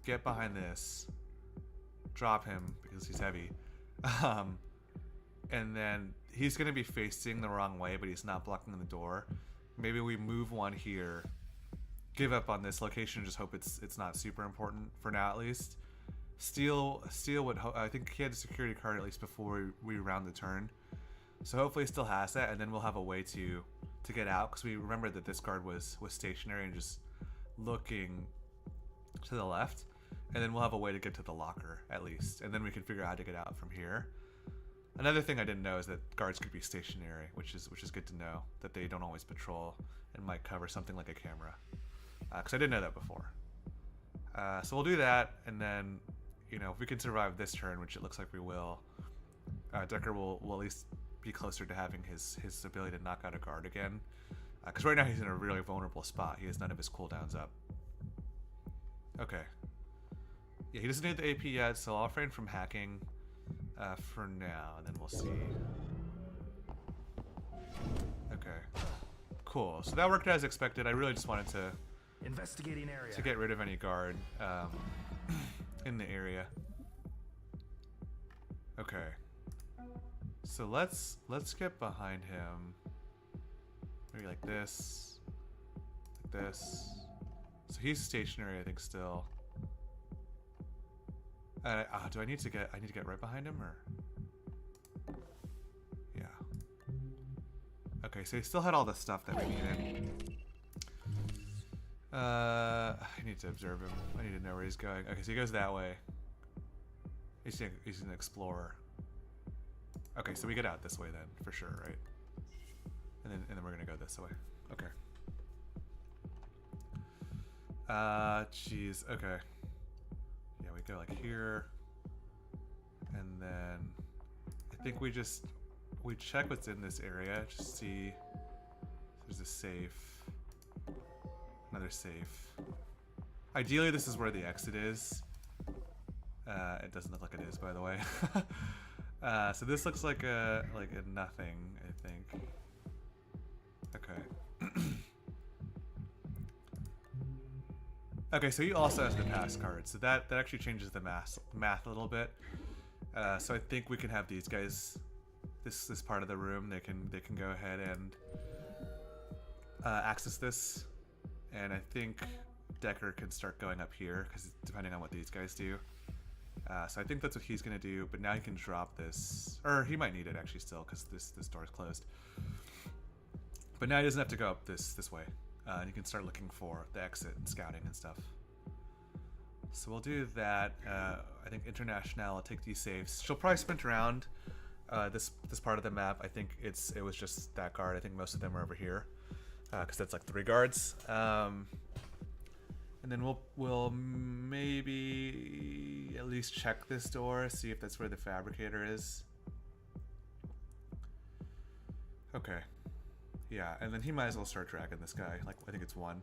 Get behind this. Drop him because he's heavy, and then he's gonna be facing the wrong way, but he's not blocking the door. Maybe we move one here, give up on this location, just hope it's not super important for now at least. Steele would I think he had a security card at least before we round the turn, so hopefully he still has that, and then we'll have a way to get out, because we remember that this guard was stationary and just looking to the left. And then we'll have a way to get to the locker, at least. And then we can figure out how to get out from here. Another thing I didn't know is that guards could be stationary, which is good to know. That they don't always patrol and might cover something like a camera. Because I didn't know that before. So we'll do that, and then, if we can survive this turn, which it looks like we will, Decker will at least be closer to having his ability to knock out a guard again. Because right now he's in a really vulnerable spot. He has none of his cooldowns up. Okay. Yeah, he doesn't need the AP yet, so I'll refrain from hacking for now, and then we'll see. Okay. Cool. So that worked as expected. I really just wanted to Investigating area. get rid of any guard in the area. Okay. So let's get behind him. Maybe like this. Like this. So he's stationary, I think, still. Do I need to get right behind him, or? Yeah. Okay, so he still had all the stuff that we needed. I need to observe him. I need to know where he's going. Okay, so he goes that way. He's an explorer. Okay, so we get out this way then, for sure, right? And then we're gonna go this way. Okay. Jeez. Okay. Yeah, we go like here, and then I think we check what's in this area. Just see if there's a safe. Another safe. Ideally, this is where the exit is. It doesn't look like it is, by the way. So this looks like a nothing, I think. Okay. Okay, so he also has the pass card, so that actually changes the math a little bit. So I think we can have these guys, this part of the room, they can go ahead and access this. And I think Decker can start going up here, because depending on what these guys do. So I think that's what he's going to do, but now he can drop this. Or he might need it actually still, because this door is closed. But now he doesn't have to go up this way. And he can start looking for the exit and scouting and stuff. So we'll do that. I think International will take these saves. She'll probably sprint around this part of the map. I think it was just that guard. I think most of them are over here. Because that's like 3 guards, and then we'll maybe at least check this door, see if that's where the fabricator is. Okay, yeah, and then he might as well start dragging this guy. Like I think it's 1.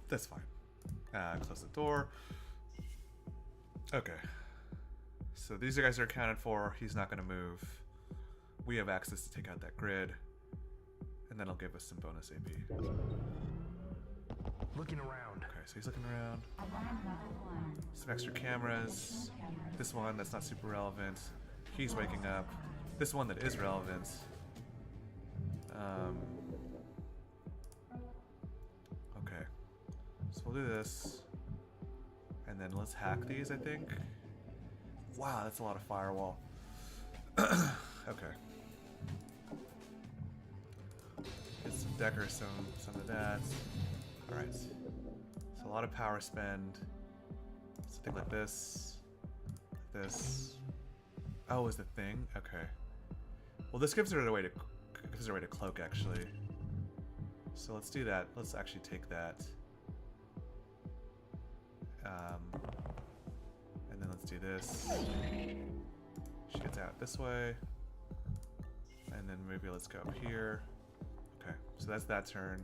That's fine. Close the door. Okay, so these guys are accounted for. He's not going to move. We have access to take out that grid. And that'll give us some bonus AP. Looking around. Okay, so he's looking around. Some extra cameras. This one that's not super relevant. He's waking up. This one that is relevant. Okay. So we'll do this. And then let's hack these, I think. Wow, that's a lot of firewall. Okay. Get some Decker, some of that. Alright. So a lot of power spend. Something like this. This. Oh, is the thing? Okay. Well, this gives her a way to cloak, actually. So let's do that. Let's actually take that. And then let's do this. She gets out this way. And then maybe let's go up here. Okay, so that's that turn.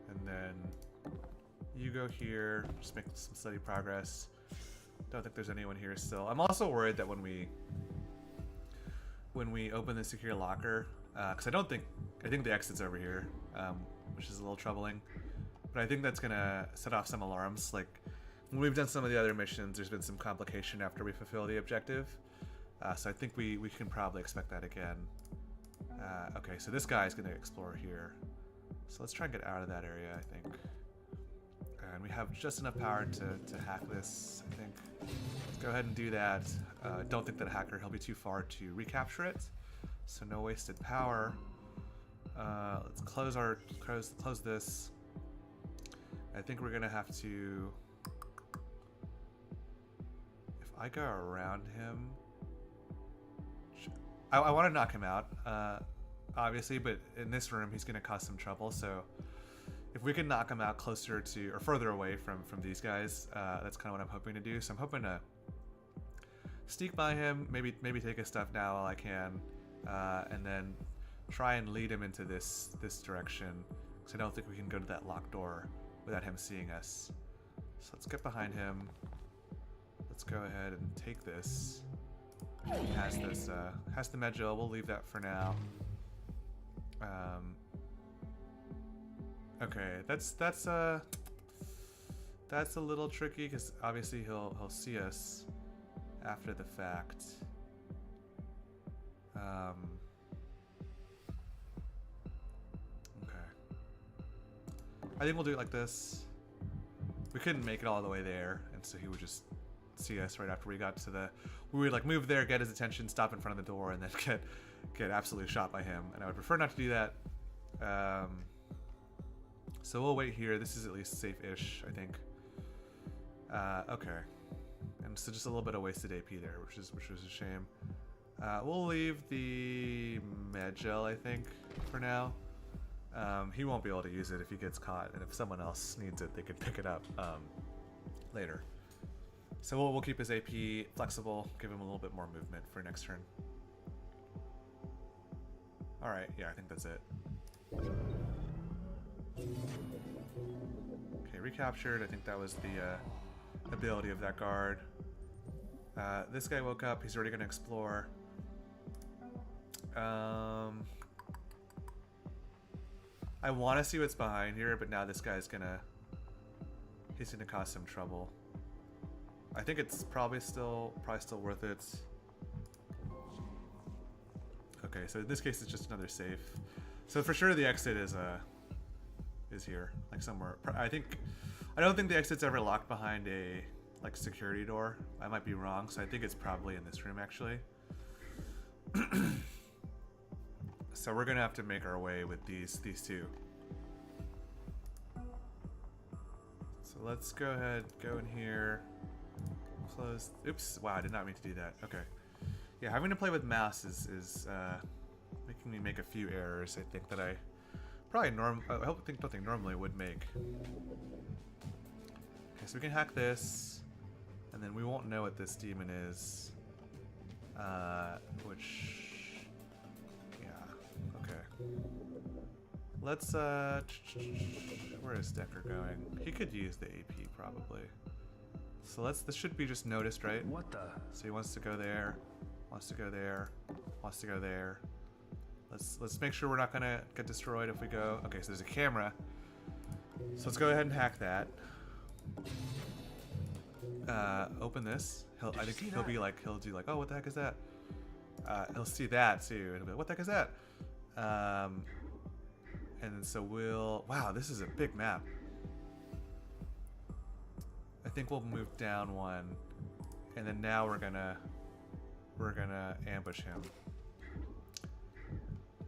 And then you go here, just make some steady progress. Don't think there's anyone here still. I'm also worried that when we open the secure locker, because I think the exit's over here, which is a little troubling. But I think that's gonna set off some alarms. Like when we've done some of the other missions, there's been some complication after we fulfill the objective. So I think we can probably expect that again. Okay, so this guy is gonna explore here. So let's try and get out of that area, I think. And we have just enough power to hack this, I think. Let's go ahead and do that. Don't think that a hacker, he'll be too far to recapture it. So no wasted power. Let's close this. I think we're gonna have to, if I go around him, I want to knock him out, obviously, but in this room he's gonna cause some trouble. So if we can knock him out closer to or further away from these guys, that's kind of what I'm hoping to do. So I'm hoping to sneak by him, maybe take his stuff now while I can, and then try and lead him into this direction, because I don't think we can go to that locked door without him seeing us. So let's get behind him. Let's go ahead and take this. He has this, has the Medjil. We'll leave that for now. Okay, that's a little tricky because obviously he'll see us after the fact. Okay. I think we'll do it like this. We couldn't make it all the way there, and so he would just see us right after we got to the. We would like move there, get his attention, stop in front of the door, and then get absolutely shot by him. And I would prefer not to do that. So we'll wait here. This is at least safe-ish, I think. Okay. And so just a little bit of wasted AP there, which was a shame. We'll leave the med gel, I think, for now. He won't be able to use it if he gets caught, and if someone else needs it, they can pick it up later. So we'll keep his AP flexible, give him a little bit more movement for next turn. Alright, yeah, I think that's it. Okay, recaptured. I think that was the ability of that guard. This guy woke up. He's already going to explore. I want to see what's behind here, but now this guy's he's gonna cause some trouble. I think it's probably still worth it. Okay, so in this case it's just another safe. So for sure the exit is here, like somewhere. I don't think the exit's ever locked behind a like security door. I might be wrong, so I think it's probably in this room actually. So we're gonna have to make our way with these two. So let's go ahead, go in here, close. Oops! Wow, I did not mean to do that. Okay, yeah, having to play with mouse is making me make a few errors. I think that I probably don't think normally would make. Okay, so we can hack this, and then we won't know what this demon is. Which. Let's where is Decker going? He could use the AP probably. So this should be just noticed, right? What the? So he wants to go there, wants to go there, wants to go there. Let's make sure we're not gonna get destroyed if we go. Okay, so there's a camera. So let's go ahead and hack that. Open this. I think he'll be like, he'll do like, oh, what the heck is that? He'll see that too, and he'll be like, what the heck is that? And then so wow, this is a big map. I think we'll move down one, and then now we're gonna ambush him.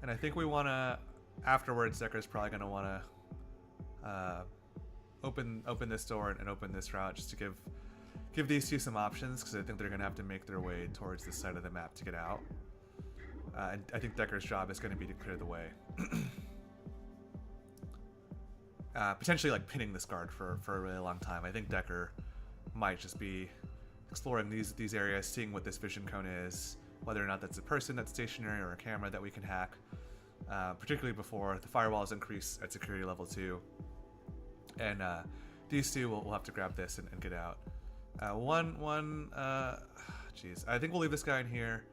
And I think we wanna, afterwards, Decker's probably gonna wanna open this door and open this route just to give these two some options, because I think they're gonna have to make their way towards this side of the map to get out. And I think Decker's job is gonna be to clear the way. Potentially like pinning this guard for a really long time. I think Decker might just be exploring these areas, seeing what this vision cone is, whether or not that's a person that's stationary or a camera that we can hack, particularly before the firewalls increase at security level 2. And these two will have to grab this and get out. Geez, I think we'll leave this guy in here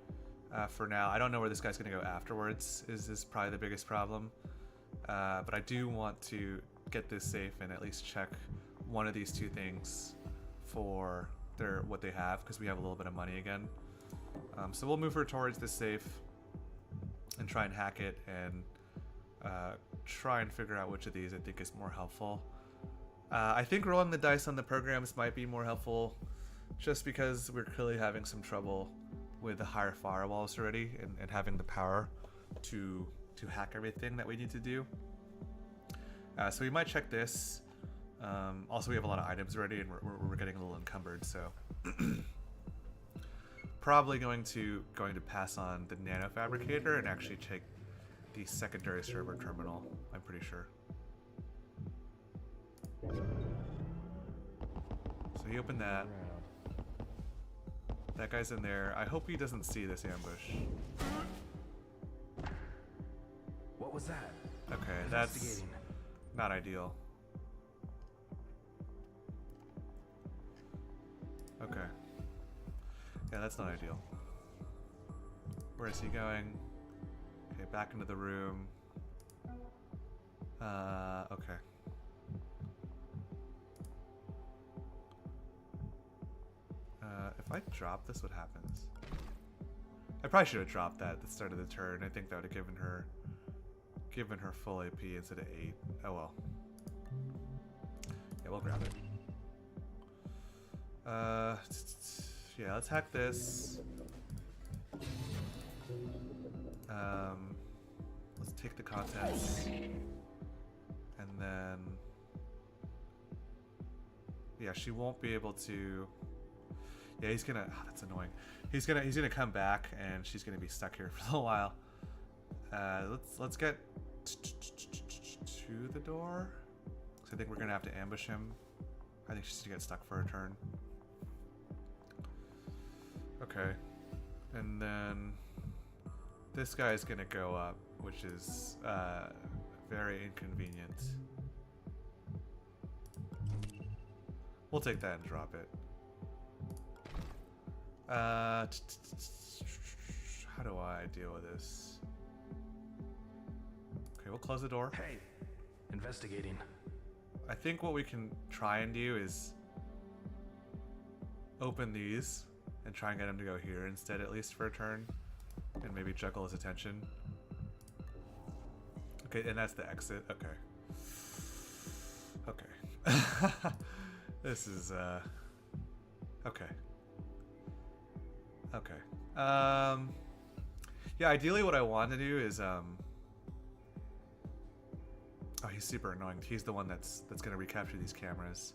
for now. I don't know where this guy's gonna go afterwards, is probably the biggest problem. But I do want to get this safe and at least check one of these two things for what they have, because we have a little bit of money again. So we'll move her towards this safe and try and hack it and try and figure out which of these I think is more helpful. I think rolling the dice on the programs might be more helpful, just because we're clearly having some trouble with the higher firewalls already and having the power to hack everything that we need to do. So we might check this. Also, we have a lot of items already, and we're getting a little encumbered, so probably going to pass on the nano fabricator and actually take the secondary server terminal. I'm pretty sure. So he opened that. That guy's in there. I hope he doesn't see this ambush. What was that? Okay, that's not ideal. Okay. Yeah, that's not ideal. Where is he going? Okay, back into the room. Okay. If I drop this, what happens? I probably should have dropped that at the start of the turn. I think that would have given her full AP instead of 8. Oh well. Yeah, we'll grab it. Yeah, let's hack this. Let's take the contents. And then... Yeah, she won't be able to... Yeah, he's gonna... Oh, that's annoying. He's gonna come back, and she's gonna be stuck here for a little while. Let's get to the door. So I think we're gonna have to ambush him. I think she's gonna get stuck for a turn. Okay. And then this guy is gonna go up, which is very inconvenient. We'll take that and drop it. How do I deal with this? Okay, we'll close the door. Hey, investigating. I think what we can try and do is open these and try and get him to go here instead, at least for a turn, and maybe juggle his attention. Okay, and that's the exit. Okay. Okay. This is okay. Okay. Yeah, ideally what I want to do is oh, he's super annoying. He's the one that's gonna recapture these cameras.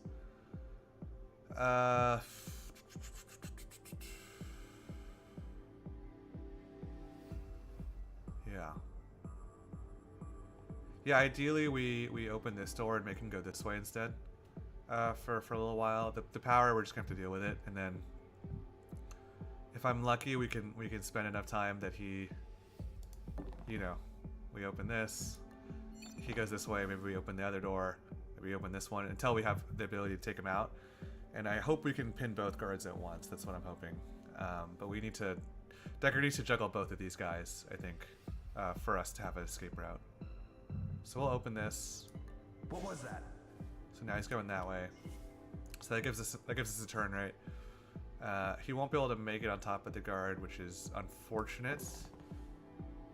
Yeah. Yeah, ideally we open this door and make him go this way instead. For a little while. The power, we're just gonna have to deal with it, and then if I'm lucky, we can spend enough time that he, you know, we open this, he goes this way, maybe we open the other door, maybe we open this one until we have the ability to take him out. And I hope we can pin both guards at once. That's what I'm hoping. But we need to, Decker needs to juggle both of these guys, I think, for us to have an escape route. So we'll open this. What was that? So now he's going that way. So that gives us a turn, right? He won't be able to make it on top of the guard, which is unfortunate.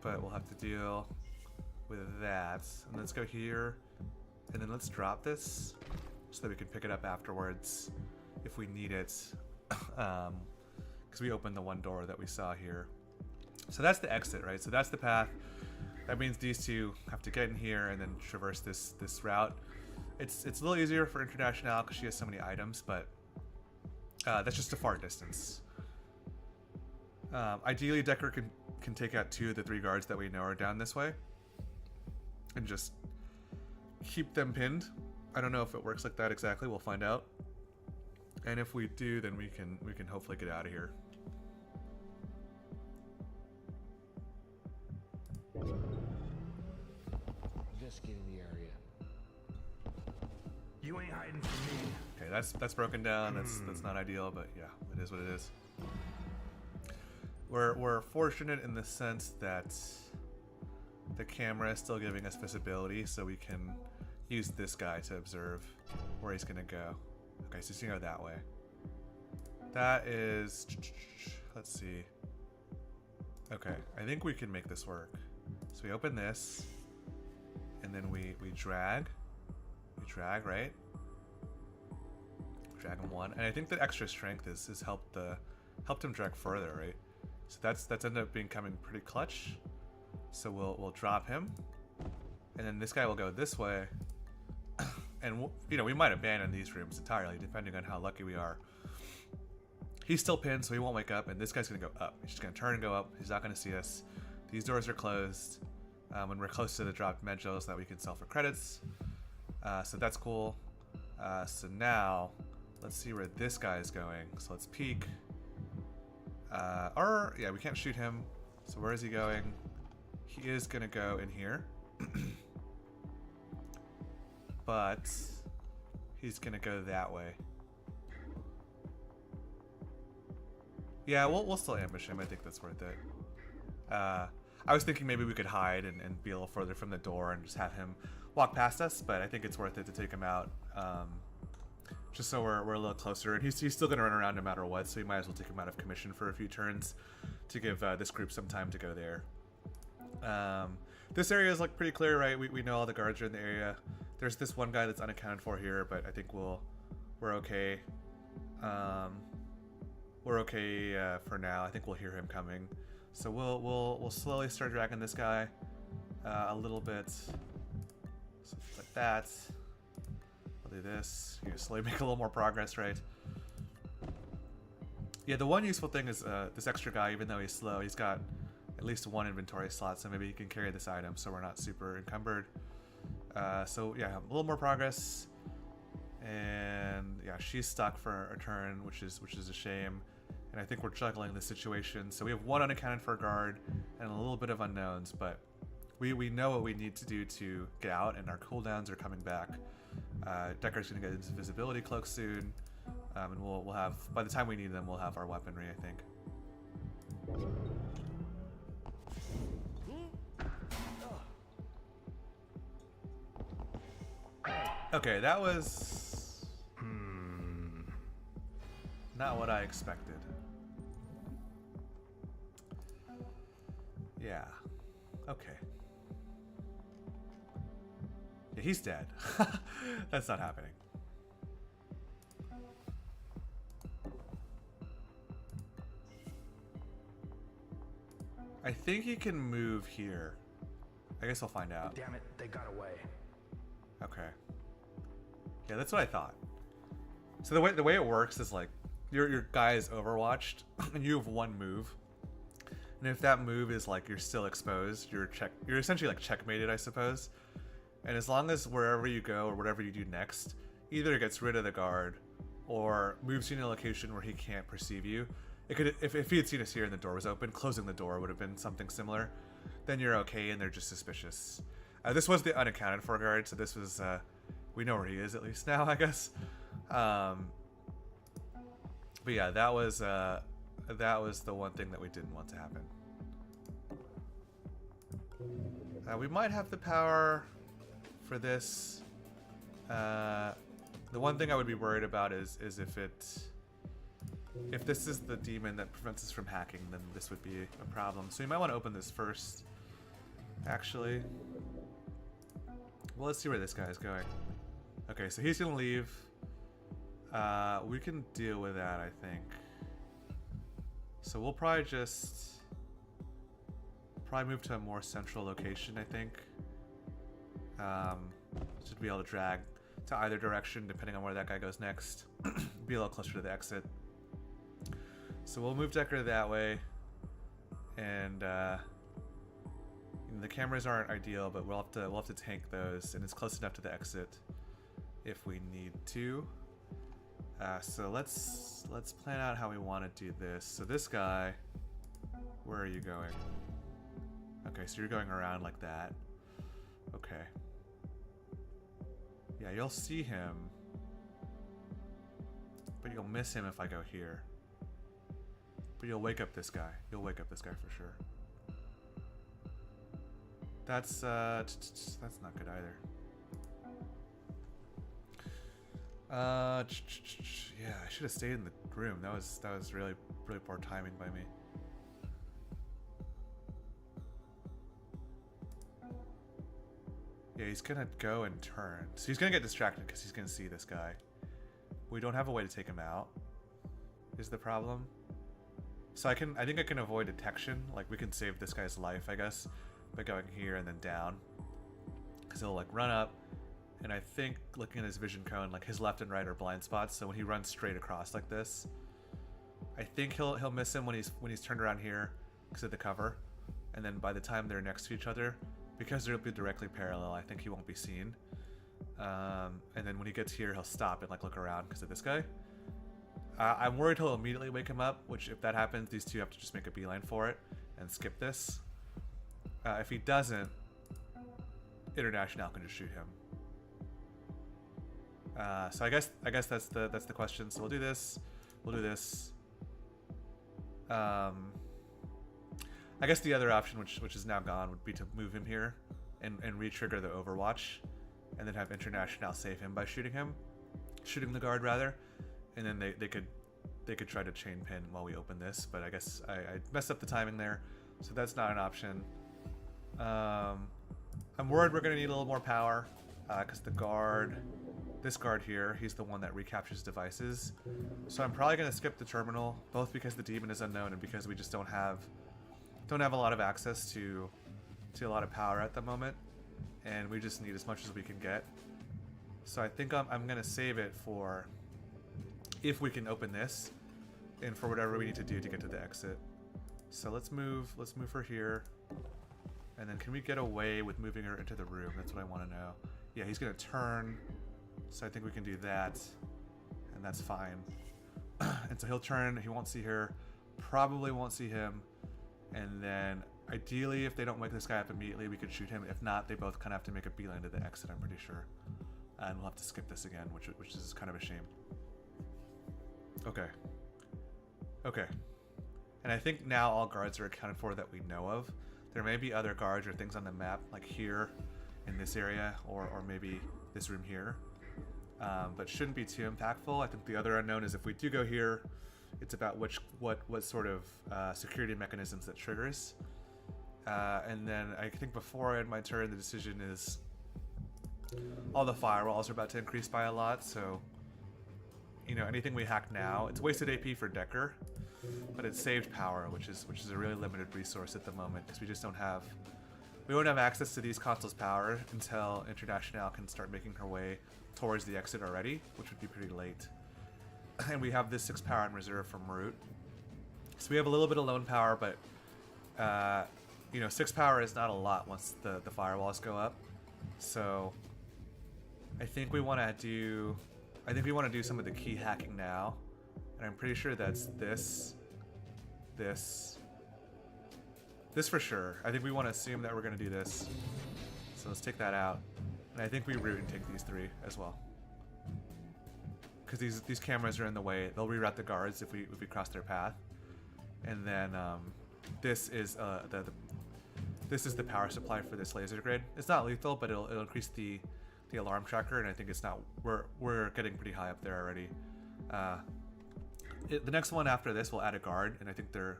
But we'll have to deal with that. And let's go here. And then let's drop this so that we can pick it up afterwards if we need it. Because we opened the one door that we saw here. So that's the exit, right? So that's the path. That means these two have to get in here and then traverse this route. It's a little easier for International because she has so many items, but that's just a far distance. Ideally, Decker can take out 2 of the 3 guards that we know are down this way and just keep them pinned. I don't know if it works like that exactly. We'll find out. And if we do, then we can hopefully get out of here. Investigating the area. You ain't hiding from me. Okay, that's broken down. That's not ideal, but yeah, it is what it is. We're fortunate in the sense that the camera is still giving us visibility, so we can use this guy to observe where he's gonna go. Okay, so he's gonna go that way. That is, let's see. Okay, I think we can make this work. So we open this, and then we drag. We drag, right? Drag him 1, and I think the extra strength has helped him drag further, right? So that's ended up becoming pretty clutch. So we'll drop him, and then this guy will go this way, and you know, we might abandon these rooms entirely depending on how lucky we are. He's still pinned, so he won't wake up, and this guy's gonna go up. He's just gonna turn and go up. He's not gonna see us. These doors are closed when we're close to the dropped medjos that we can sell for credits. So that's cool. So now let's see where this guy is going. So let's peek. Or yeah, we can't shoot him. So where is he going? He is gonna go in here. But he's gonna go that way. Yeah, we'll still ambush him. I think that's worth it. I was thinking maybe we could hide and be a little further from the door and just have him walk past us, but I think it's worth it to take him out, just so we're a little closer. And he's still going to run around no matter what, so we might as well take him out of commission for a few turns to give this group some time to go there. This area is like pretty clear, right? We know all the guards are in the area. There's this one guy that's unaccounted for here, but I think we're okay. we're okay for now. I think we'll hear him coming. So we'll slowly start dragging this guy a little bit. So like that. We'll do this. You slowly make a little more progress, right? Yeah, the one useful thing is this extra guy, even though he's slow, he's got at least one inventory slot, so maybe he can carry this item so we're not super encumbered. So yeah, a little more progress. And yeah, she's stuck for a turn, which is a shame. And I think we're juggling the situation. So we have one unaccounted for guard and a little bit of unknowns, but we know what we need to do to get out, and our cooldowns are coming back. Decker's gonna get his invisibility cloak soon, and we'll have, by the time we need them, we'll have our weaponry, I think. Okay, that was not what I expected. Yeah. Okay. Yeah, he's dead. That's not happening. I think he can move here. I guess I'll find out. Damn it, they got away. Okay. Yeah, that's what I thought. So the way it works is like your guy is overwatched and you have one move. And if that move is like you're still exposed, you're essentially like checkmated, I suppose. And as long as wherever you go or whatever you do next, either it gets rid of the guard or moves you in a location where he can't perceive you. It could, if he had seen us here and the door was open, closing the door would have been something similar. Then you're okay and they're just suspicious. This was the unaccounted for guard, so this was we know where he is at least now, I guess. But yeah, that was the one thing that we didn't want to happen. We might have the power for this. The one thing I would be worried about is if this is the demon that prevents us from hacking, then this would be a problem. So you might want to open this first, actually. Well, let's see where this guy is going. Okay, so he's gonna leave. We can deal with that, I think. So we'll probably move to a more central location, I think. Should be able to drag to either direction depending on where that guy goes next. Be a little closer to the exit. So we'll move Decker that way, and the cameras aren't ideal, but we'll have to tank those, and it's close enough to the exit if we need to. So let's plan out how we want to do this. So this guy, where are you going? Okay, so you're going around like that. Okay. Yeah, you'll see him, but you'll miss him if I go here. But you'll wake up this guy. You'll wake up this guy for sure. That's not good either. Yeah, I should have stayed in the room. That was really poor timing by me. Yeah, he's gonna go and turn. So he's gonna get distracted because he's gonna see this guy. We don't have a way to take him out, is the problem. So I think I can avoid detection. Like, we can save this guy's life, I guess, by going here and then down. Because he'll like run up, and I think looking at his vision cone, like his left and right are blind spots. So when he runs straight across like this, I think he'll miss him when he's turned around here because of the cover. And then by the time they're next to each other, because they'll be directly parallel, I think he won't be seen. And then when he gets here, he'll stop and like look around because of this guy. I'm worried he'll immediately wake him up, which if that happens, these two have to just make a beeline for it and skip this. If he doesn't, International can just shoot him. So I guess that's the question. So we'll do this. We'll do this. I guess the other option, which is now gone, would be to move him here and re-trigger the Overwatch, and then have International save him by shooting the guard rather, and then they could try to chain pin while we open this. But I guess I messed up the timing there, so that's not an option. I'm worried we're gonna need a little more power because the guard this guard here, he's the one that recaptures devices. So I'm probably going to skip the terminal, both because the demon is unknown and because we just don't have a lot of access to a lot of power at the moment, and we just need as much as we can get. So I think I'm going to save it for if we can open this and for whatever we need to do to get to the exit. So let's move her here. And then can we get away with moving her into the room? That's what I want to know. Yeah, he's going to turn. So I think we can do that. And that's fine. And so he'll turn. He won't see her. Probably won't see him. And then ideally, if they don't wake this guy up immediately, we could shoot him. If not, they both kind of have to make a beeline to the exit, I'm pretty sure. And we'll have to skip this again, which is kind of a shame. Okay. Okay. And I think now all guards are accounted for that we know of. There may be other guards or things on the map, like here in this area, or maybe this room here. But shouldn't be too impactful. I think the other unknown is if we do go here, it's about what sort of security mechanisms that triggers. And then I think before I end my turn, the decision is all the firewalls are about to increase by a lot, so you know, anything we hack now, it's wasted AP for Decker, but it's saved power, which is a really limited resource at the moment because we just don't have, we won't have access to these consoles' power until International can start making her way towards the exit already, which would be pretty late. And we have this 6 power in reserve from Root, so we have a little bit of lone power, but you know, 6 power is not a lot once the firewalls go up. So I think we want to do some of the key hacking now, and I'm pretty sure that's this for sure. I think we want to assume that we're going to do this, so let's take that out, and I think we root and take these 3 as well, because these cameras are in the way. They'll reroute the guards if we cross their path, and then this is the power supply for this laser grid. It's not lethal, but it'll increase the alarm tracker, and I think it's not. We're getting pretty high up there already. The next one after this will add a guard, and I think the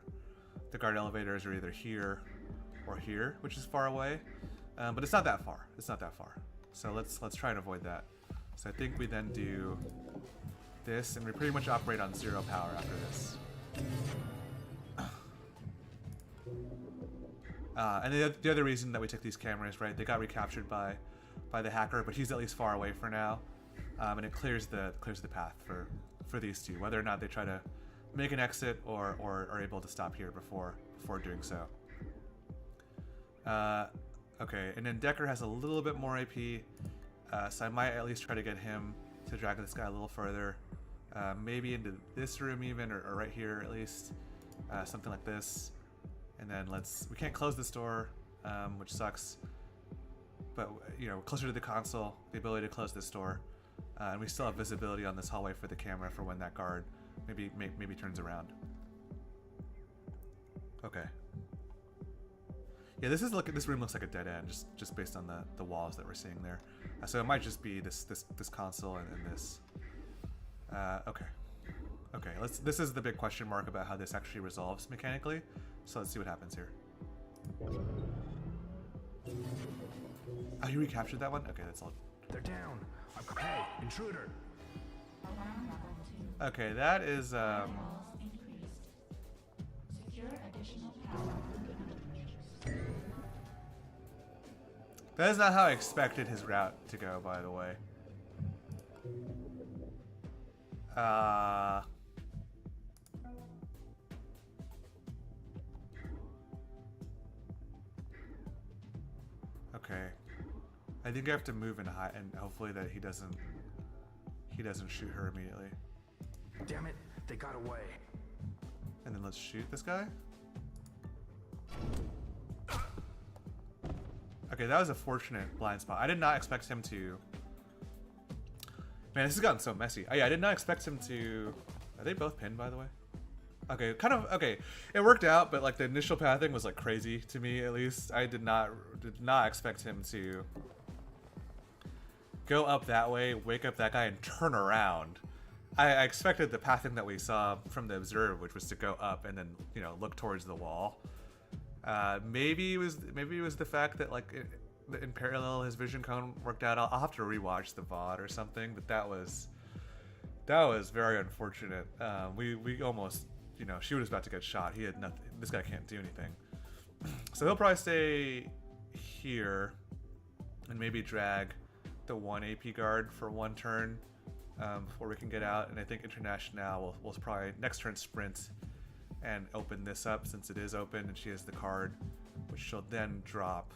guard elevators are either here or here, which is far away, but it's not that far. It's not that far. So let's try and avoid that. So I think we then do this, and we pretty much operate on 0 power after this. And the other reason that we took these cameras, right? They got recaptured by the hacker, but he's at least far away for now, and it clears the path for these 2, whether or not they try to make an exit or are able to stop here before doing so. Okay, and then Decker has a little bit more AP, so I might at least try to get him to drag this guy a little further, maybe into this room even, or right here at least, something like this. And then we can't close this door, which sucks. But, you know, closer to the console, the ability to close this door. And we still have visibility on this hallway for the camera for when that guard maybe turns around. Okay. Yeah, this room looks like a dead end, just based on the walls that we're seeing there. So it might just be this console and this. Okay. Okay, this is the big question mark about how this actually resolves mechanically. So let's see what happens here. Oh, you recaptured that one? Okay, that's all. They're down. Hey, intruder. Okay, that is Walls increased. Secure additional power. that is not how I expected his route to go, by the way. Okay, I think I have to move and hide, and hopefully that he doesn't shoot her immediately. Damn it, they got away. And then let's shoot this guy. Okay, that was a fortunate blind spot. I did not expect him to. Man, this has gotten so messy. Oh, yeah, I did not expect him to. Are they both pinned, by the way? Okay, kind of. Okay, it worked out, but like the initial pathing was like crazy to me, at least. I did not expect him to go up that way, wake up that guy, and turn around. I expected the pathing that we saw from the observer, which was to go up and then, you know, look towards the wall. Maybe it was the fact that like in parallel his vision cone worked out. I'll have to rewatch the VOD or something, but that was very unfortunate. We almost, you know, she was about to get shot. He had nothing. This guy can't do anything. So he'll probably stay here and maybe drag the 1 AP guard for 1 turn before we can get out. And I think International will probably next turn sprint and open this up since it is open and she has the card, which she'll then drop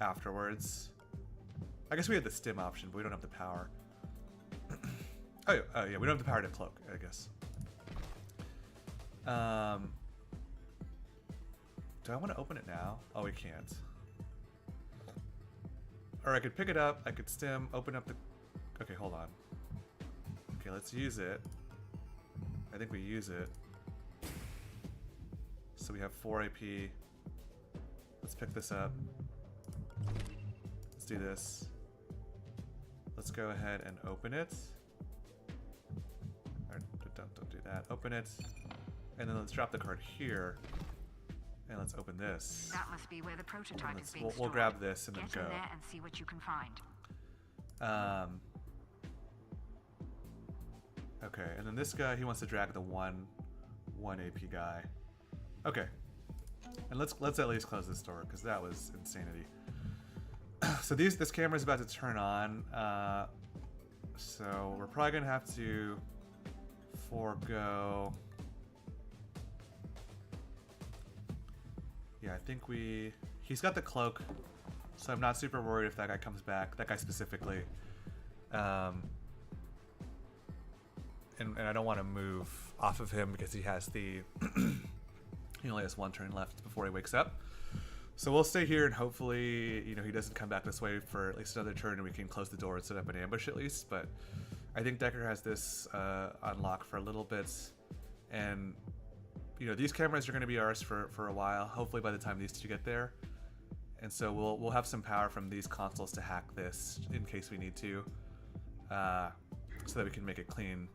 afterwards. I guess we have the stim option, but we don't have the power. Oh yeah, we don't have the power to cloak, I guess. Do I want to open it now? Oh, we can't. Or I could pick it up, I could stim, open up the... Okay, hold on. Okay, let's use it. I think we use it. So we have 4 AP. Let's pick this up. Let's do this. Let's go ahead and open it. Or don't do that. Open it. And then let's drop the card here. And let's open this. That must be where the prototype is being stored. We'll grab this and then Get go. in there and see what you can find. Okay, and then this guy, he wants to drag the one AP guy. Okay, and let's at least close this door because that was insanity. So this camera is about to turn on, so we're probably gonna have to forego. Yeah, I think he's got the cloak, so I'm not super worried if that guy comes back. That guy specifically. And I don't want to move off of him because he has the he only has 1 turn left before he wakes up. So we'll stay here and hopefully, you know, he doesn't come back this way for at least another turn and we can close the door and set up an ambush at least. But I think Decker has this unlocked for a little bit, and you know, these cameras are going to be ours for a while. Hopefully by the time these 2 get there, and so we'll have some power from these consoles to hack this in case we need to, so that we can make it clean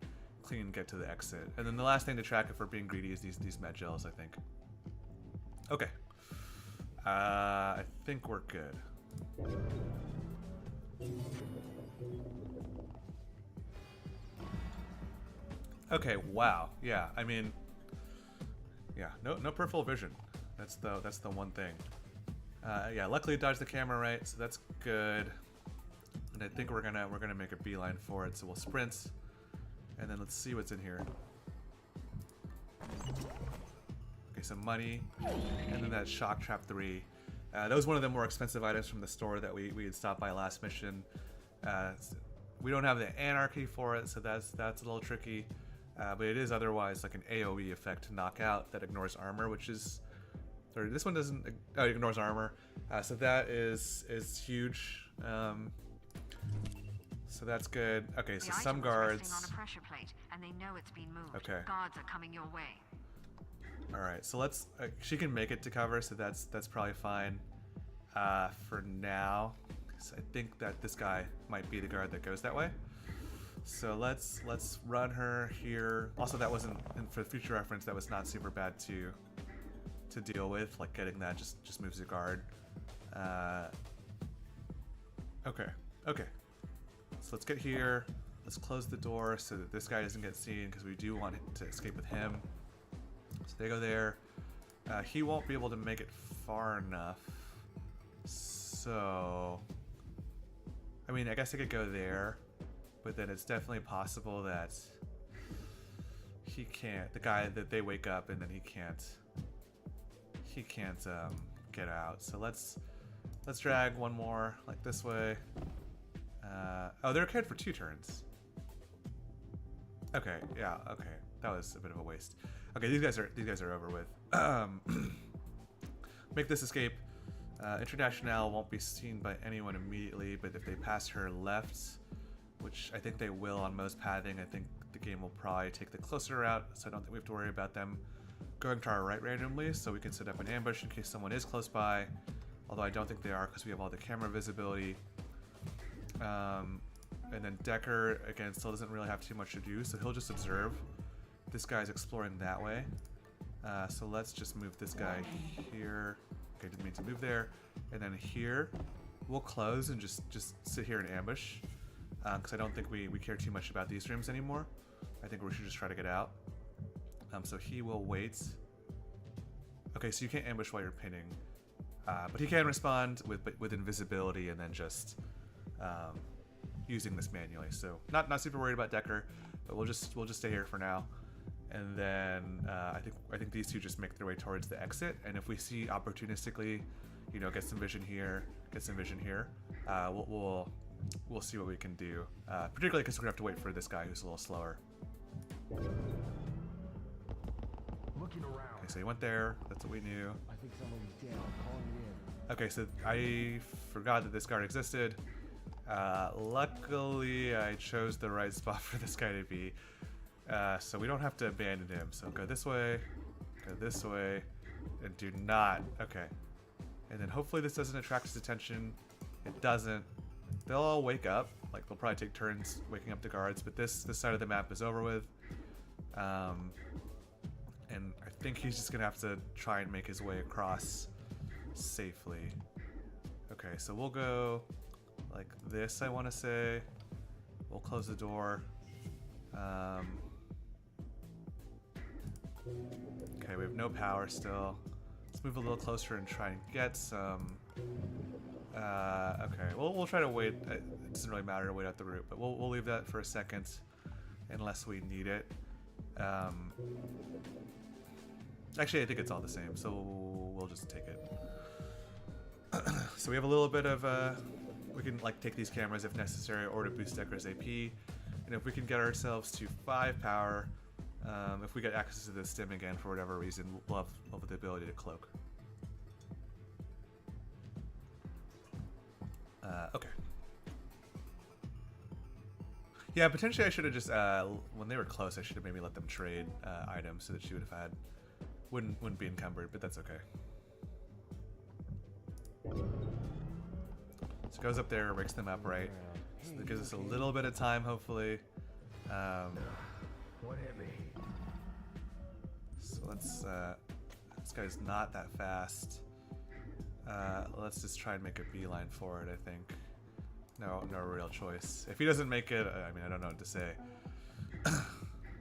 get to the exit. And then the last thing to track if we're being greedy is these med gels, I think. Okay. I think we're good. Okay, wow. Yeah, I mean, yeah, no peripheral vision. That's the one thing. Yeah, luckily dodged the camera right, so that's good. And I think we're gonna make a beeline for it. So we'll sprint, and then let's see what's in here. Okay, some money, and then that shock trap 3. That was one of the more expensive items from the store that we had stopped by last mission. We don't have the anarchy for it, so that's a little tricky. But it is otherwise like an AoE effect knockout that ignores armor, which is, or this one doesn't. Oh, it ignores armor. So that is huge. So that's good. Okay, so some guards. On a pressure plate, and they know it's been moved. Okay. Guards are coming your way. All right, so let's. She can make it to cover, so that's probably fine for now. So I think that this guy might be the guard that goes that way. So let's run her here. Also, that wasn't, and for future reference, that was not super bad to deal with. Like getting that just moves the guard. Okay. So let's get here. Let's close the door so that this guy doesn't get seen because we do want to escape with him. So they go there. He won't be able to make it far enough. So, I mean, I guess I could go there, but then it's definitely possible that he can't. The guy that they wake up and then he can't get out. So let's drag one more like this way. Oh, they're carried for 2 turns. Okay, yeah, okay. That was a bit of a waste. Okay, these guys are over with. Make this escape. International won't be seen by anyone immediately, but if they pass her left, which I think they will on most pathing, I think the game will probably take the closer route, so I don't think we have to worry about them going to our right randomly, so we can set up an ambush in case someone is close by, although I don't think they are because we have all the camera visibility. And then Decker, again, still doesn't really have too much to do, so he'll just observe. This guy's exploring that way. So let's just move this guy here. Okay, didn't mean to move there. And then here. we'll close and just sit here and ambush, because I don't think we care too much about these rooms anymore. I think we should just try to get out. So he will wait. Okay, so you can't ambush while you're pinning, but he can respond with invisibility and then just using this manually. So not super worried about Decker, but we'll just stay here for now. And then I think these two just make their way towards the exit. And if we see opportunistically, you know, get some vision here, we'll see what we can do. Particularly because we're gonna have to wait for this guy who's a little slower. Looking around. Okay, so he went there. That's what we knew. I think somebody's down. Calling it in. Okay, so I forgot that this guard existed. Luckily, I chose the right spot for this guy to be. So we don't have to abandon him. So go this way, and do not. Okay. And then hopefully this doesn't attract his attention. It doesn't. They'll all wake up. Like, they'll probably take turns waking up the guards, but this side of the map is over with. And I think he's just gonna have to try and make his way across safely. Okay, so we'll go like this, I want to say. We'll close the door. Okay, we have no power still. Let's move a little closer and try and get some. Okay, we'll try to wait. It doesn't really matter to wait out the route, but we'll leave that for a second, unless we need it. Actually, I think it's all the same, so we'll just take it. So we have a little bit of we can like take these cameras if necessary, or to boost Decker's AP. And if we can get ourselves to 5 power, if we get access to this stim again for whatever reason, we'll have the ability to cloak. Okay. Yeah, potentially I should have just, when they were close, I should have maybe let them trade items so that she would have had, wouldn't be encumbered, but that's okay. So goes up there, wakes them up, right? So that gives us a little bit of time, hopefully. What hit me? So let's, this guy's not that fast. Let's just try and make a beeline for it, I think. No real choice. If he doesn't make it, I mean, I don't know what to say.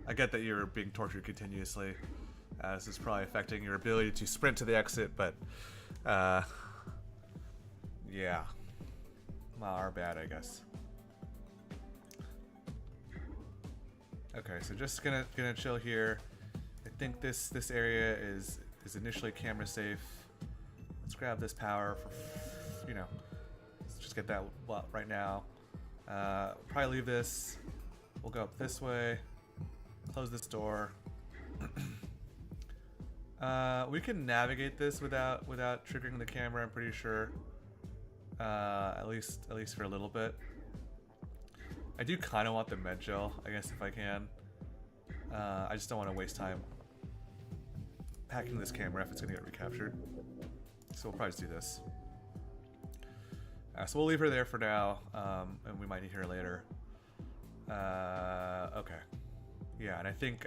I get that you're being tortured continuously. This is probably affecting your ability to sprint to the exit, but yeah. Well, our bad, I guess. Okay, so just gonna chill here. I think this area is initially camera safe. Let's grab this power for, you know, let's just get that right now. Probably leave this. We'll go up this way. Close this door. We can navigate this without triggering the camera, I'm pretty sure. At least for a little bit. I do kind of want the med gel, I guess, if I can. I just don't want to waste time hacking this camera if it's going to get recaptured. So we'll probably just do this. So we'll leave her there for now, and we might need her later. Okay. Yeah, and I think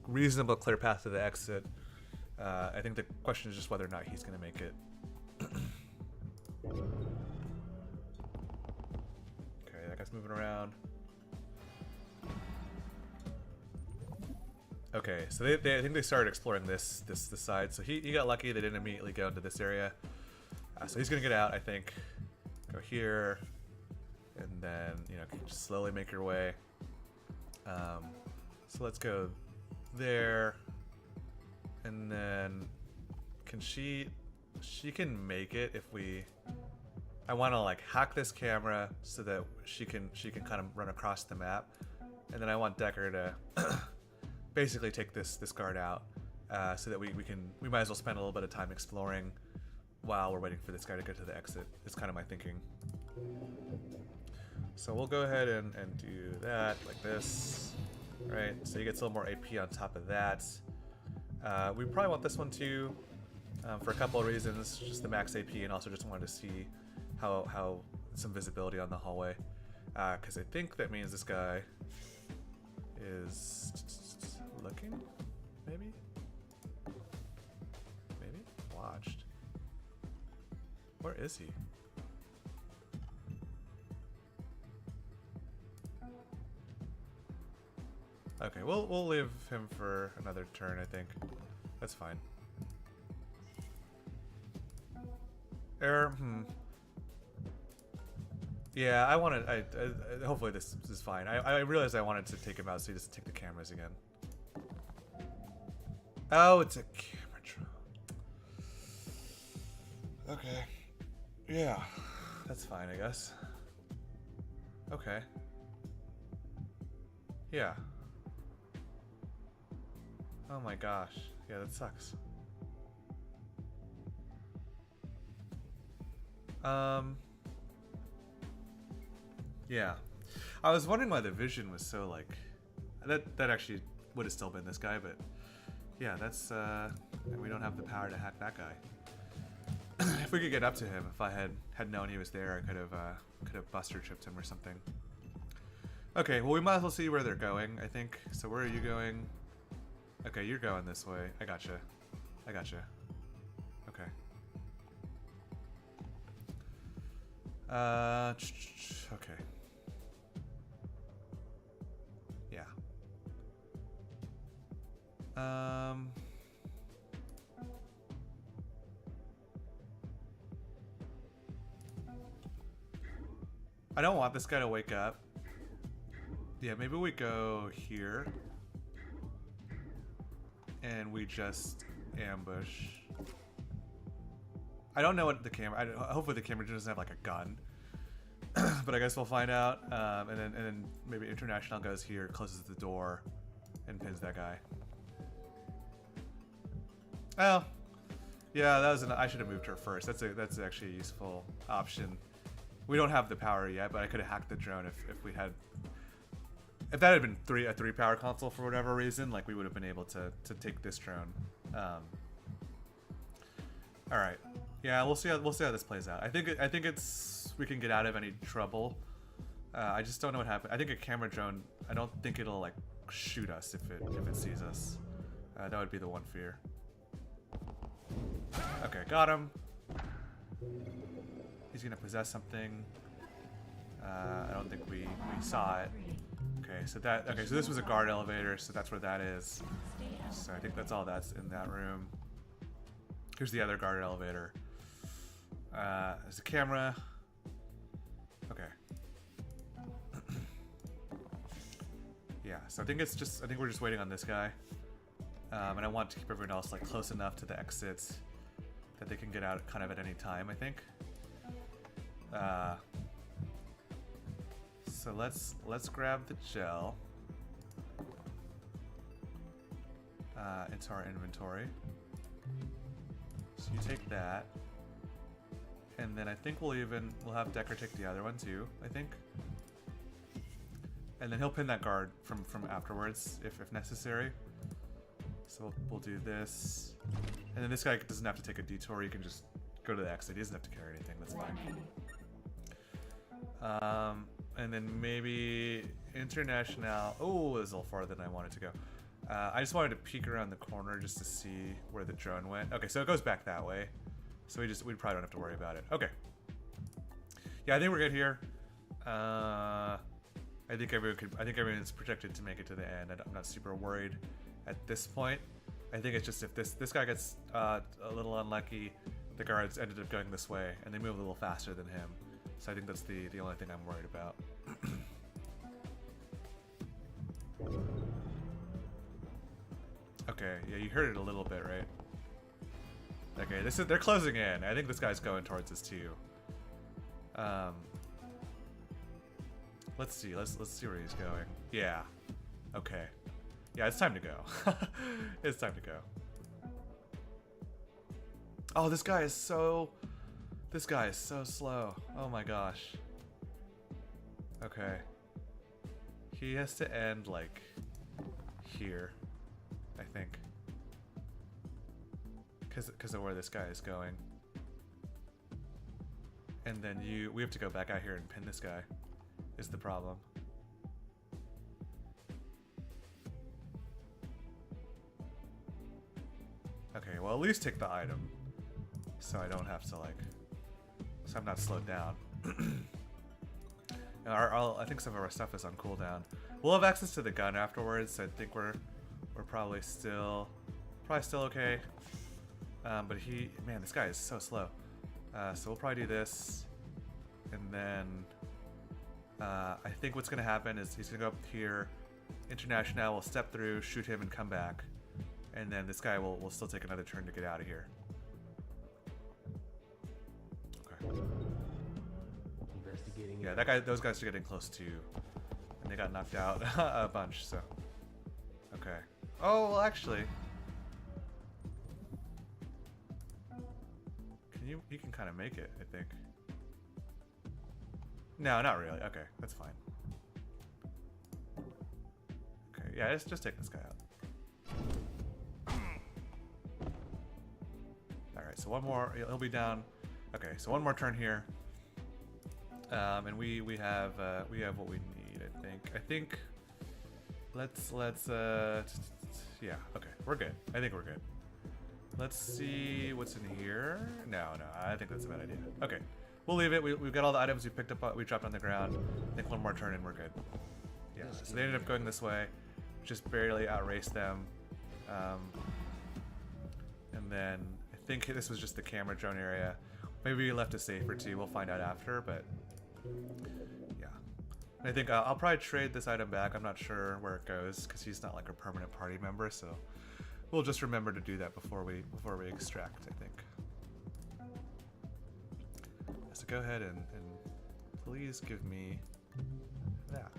reasonable clear path to the exit. I think the question is just whether or not he's going to make it. Okay, that guy's moving around. Okay, so I think they started exploring this side. So he got lucky; they didn't immediately go into this area. So he's gonna get out, I think. Go here, and then just slowly make your way. So let's go there, and then can she can make it if we. I want to like hack this camera so that she can kind of run across the map, and then I want Decker to basically take this guard out, so that we might as well spend a little bit of time exploring while we're waiting for this guy to get to the exit. Is kind of my thinking. So we'll go ahead and do that like this, right? So he gets a little more AP on top of that. We probably want this one too, for a couple of reasons. Just the max AP, and also just wanted to see how some visibility on the hallway, because I think that means this guy is looking, maybe watched. Where is he? Okay, we'll leave him for another turn, I think. That's fine. Yeah, I wanted. I hopefully this is fine. I realized I wanted to take him out so he doesn't take the cameras again. Oh, it's a camera drone. Okay. Yeah, that's fine, I guess. Okay. Yeah. Oh my gosh. Yeah, that sucks. Yeah. I was wondering why the vision was so like that actually would have still been this guy, but yeah, that's we don't have the power to hack that guy. If we could get up to him, if I had known he was there, I could have buster tripped him or something. Okay, well we might as well see where they're going, I think. So where are you going? Okay, you're going this way. I gotcha. Okay. Okay. Yeah. I don't want this guy to wake up. Yeah, maybe we go here. And we just ambush. I don't know what the camera. Hopefully the camera doesn't have like a gun, but I guess we'll find out. And then maybe International goes here, closes the door, and pins that guy. Oh, yeah, that was I should have moved her first. That's actually a useful option. We don't have the power yet, but I could have hacked the drone if we had. If that had been a 3-power console for whatever reason, like we would have been able to take this drone. All right, yeah, we'll see how this plays out. I think it's we can get out of any trouble. I just don't know what happened. I think a camera drone. I don't think it'll like shoot us if it sees us. That would be the one fear. Okay, got him. He's gonna possess something. I don't think we saw it. Okay, so this was a guard elevator, so that's where that is. So I think that's all that's in that room. Here's the other guard elevator. There's a camera. Okay. Yeah, so I think we're just waiting on this guy. And I want to keep everyone else like close enough to the exits that they can get out kind of at any time, I think. So let's grab the gel into our inventory. So you take that, and then I think we'll have Decker take the other one too. I think, and then he'll pin that guard from afterwards if necessary. So we'll do this, and then this guy doesn't have to take a detour. He can just go to the exit. He doesn't have to carry anything. That's fine. And then maybe International. Oh, it was a little farther than I wanted to go. I just wanted to peek around the corner just to see where the drone went. Okay, so it goes back that way. So we probably don't have to worry about it. Okay. Yeah, I think we're good here. I think everyone's protected to make it to the end. I'm not super worried at this point. I think it's just if this guy gets a little unlucky, the guards ended up going this way, and they move a little faster than him. So I think that's the only thing I'm worried about. Okay, yeah, you heard it a little bit, right? Okay, they're closing in. I think this guy's going towards us too. Let's see. Let's see where he's going. Yeah. Okay. Yeah, it's time to go. It's time to go. Oh, this guy is so slow. Oh my gosh. Okay. He has to end like here, I think. Because of where this guy is going. And then we have to go back out here and pin this guy, is the problem. Okay, well at least take the item. So I don't have to like, so I'm not slowed down. I think some of our stuff is on cooldown. We'll have access to the gun afterwards, so I think we're probably still okay. But man, this guy is so slow. So we'll probably do this, and then I think what's gonna happen is he's gonna go up here. International will step through, shoot him, and come back, and then this guy will still take another turn to get out of here. Okay. Investigating. Yeah, those guys are getting close too, and they got knocked out a bunch. So, okay. Oh well, actually, you can kind of make it, I think. No, not really. Okay, that's fine. Okay, yeah, just take this guy out. All right, so one more. He'll be down. Okay, so one more turn here. And we have what we need, I think. Let's yeah, okay, we're good. I think we're good. Let's see what's in here. No, I think that's a bad idea. Okay, we'll leave it. We've got all the items we picked up, we dropped on the ground. I think one more turn and we're good. Yeah, so they ended up going this way, just barely outraced them. And then I think this was just the camera drone area. Maybe we left a safe or two. We'll find out after, but yeah. I think I'll probably trade this item back. I'm not sure where it goes because he's not like a permanent party member, so we'll just remember to do that before we extract, I think. So go ahead and please give me that.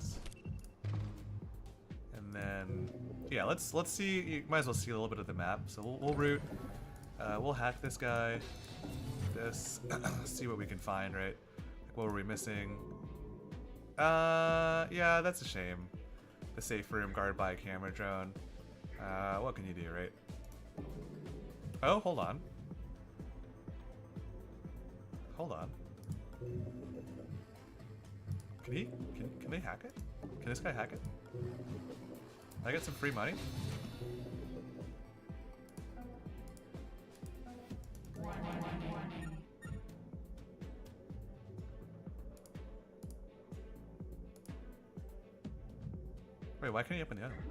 And then yeah, let's see. You might as well see a little bit of the map. So we'll route. We'll hack this guy. This. See what we can find. Right. Like, what were we missing? Yeah, that's a shame. The safe room guarded by a camera drone. What can you do, right? Oh, hold on. Hold on. Can they hack it? Can this guy hack it? Can I get some free money? Wait, why can't you open the other one?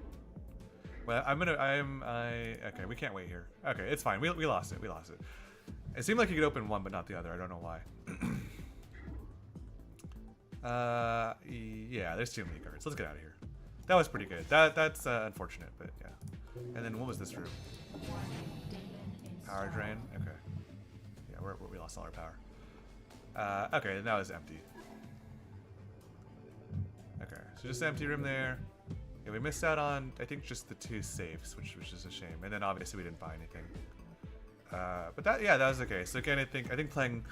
Well, okay, we can't wait here. Okay, it's fine. We lost it. It seemed like you could open one, but not the other. I don't know why. Yeah, there's too many cards. Let's get out of here. That was pretty good. That's unfortunate, but yeah. And then what was this room? Power drain. Okay. Yeah, we lost all our power. Okay, now it's empty. Okay, so just an empty room there. Yeah, we missed out on, I think, just the 2 safes, which is a shame. And then obviously we didn't buy anything. But that was okay. So again, I think playing,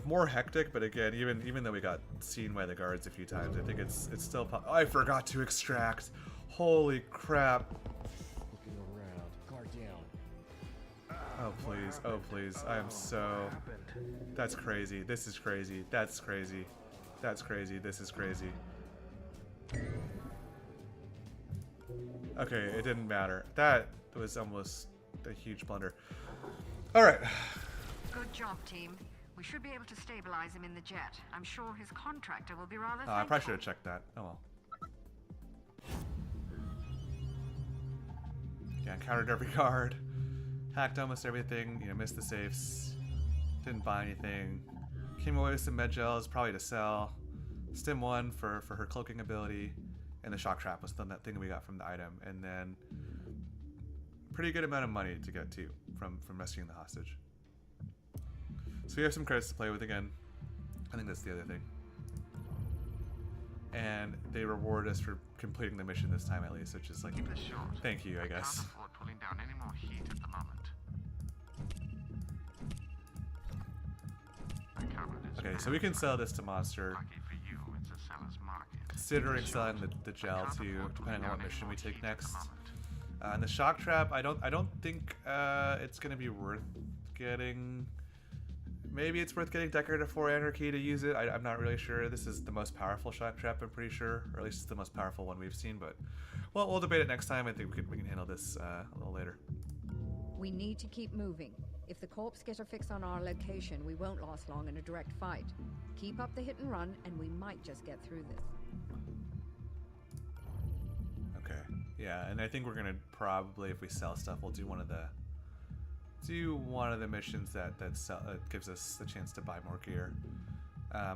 more hectic. But again, even though we got seen by the guards a few times, I think it's still. I forgot to extract. Holy crap! Looking around. Guard down. Oh please! Oh please! I am so. That's crazy. This is crazy. That's crazy. That's crazy. This is crazy. Okay, it didn't matter. That was almost a huge blunder. All right. Good job, team. We should be able to stabilize him in the jet. I'm sure his contractor will be rather I probably thankful. should have checked that. Oh well. Yeah, encountered every card. Hacked almost everything. Missed the safes. Didn't buy anything. Came away with some med gels, probably to sell. Stim 1 for her cloaking ability. And the shock trap was that thing we got from the item. And then pretty good amount of money to get to from rescuing the hostage. So we have some credits to play with again. I think that's the other thing. And they reward us for completing the mission this time at least, which is like, Keep this short. thank you, I guess. Can't afford pulling down any more heat at the moment. I covered this Okay, so we can sell this to Monster. Lucky for you, it's a seller's market. Considering selling the gel too, depending on what mission we take next. And the shock trap, I don't think it's gonna be worth getting. Maybe it's worth getting Decorator 4 Anarchy to use it. I'm not really sure. This is the most powerful shock trap, I'm pretty sure, or at least it's the most powerful one we've seen. But well, we'll debate it next time. I think we can handle this a little later. We need to keep moving. If the Corps get a fix on our location, we won't last long in a direct fight. Keep up the hit and run, and we might just get through this. Okay. Yeah, and I think we're gonna probably, if we sell stuff, we'll do one of the missions that gives us the chance to buy more gear,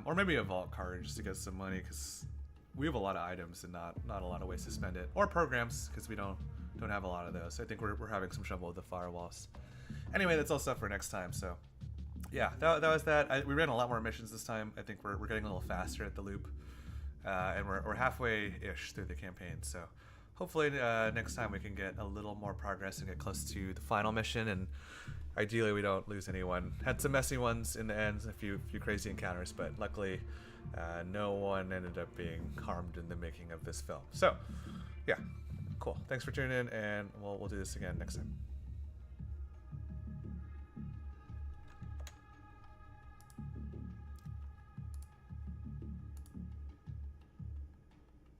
or maybe a vault card just to get some money, because we have a lot of items and not a lot of ways to spend it, or programs, because we don't have a lot of those. I think we're having some trouble with the firewalls. Anyway, that's all stuff for next time. So yeah, that was that. We ran a lot more missions this time. I think we're getting a little faster at the loop, and we're halfway-ish through the campaign. So hopefully next time we can get a little more progress and get close to the final mission, and ideally we don't lose anyone. Had some messy ones in the end, a few crazy encounters, but luckily no one ended up being harmed in the making of this film. So yeah, cool. Thanks for tuning in, and we'll do this again next time.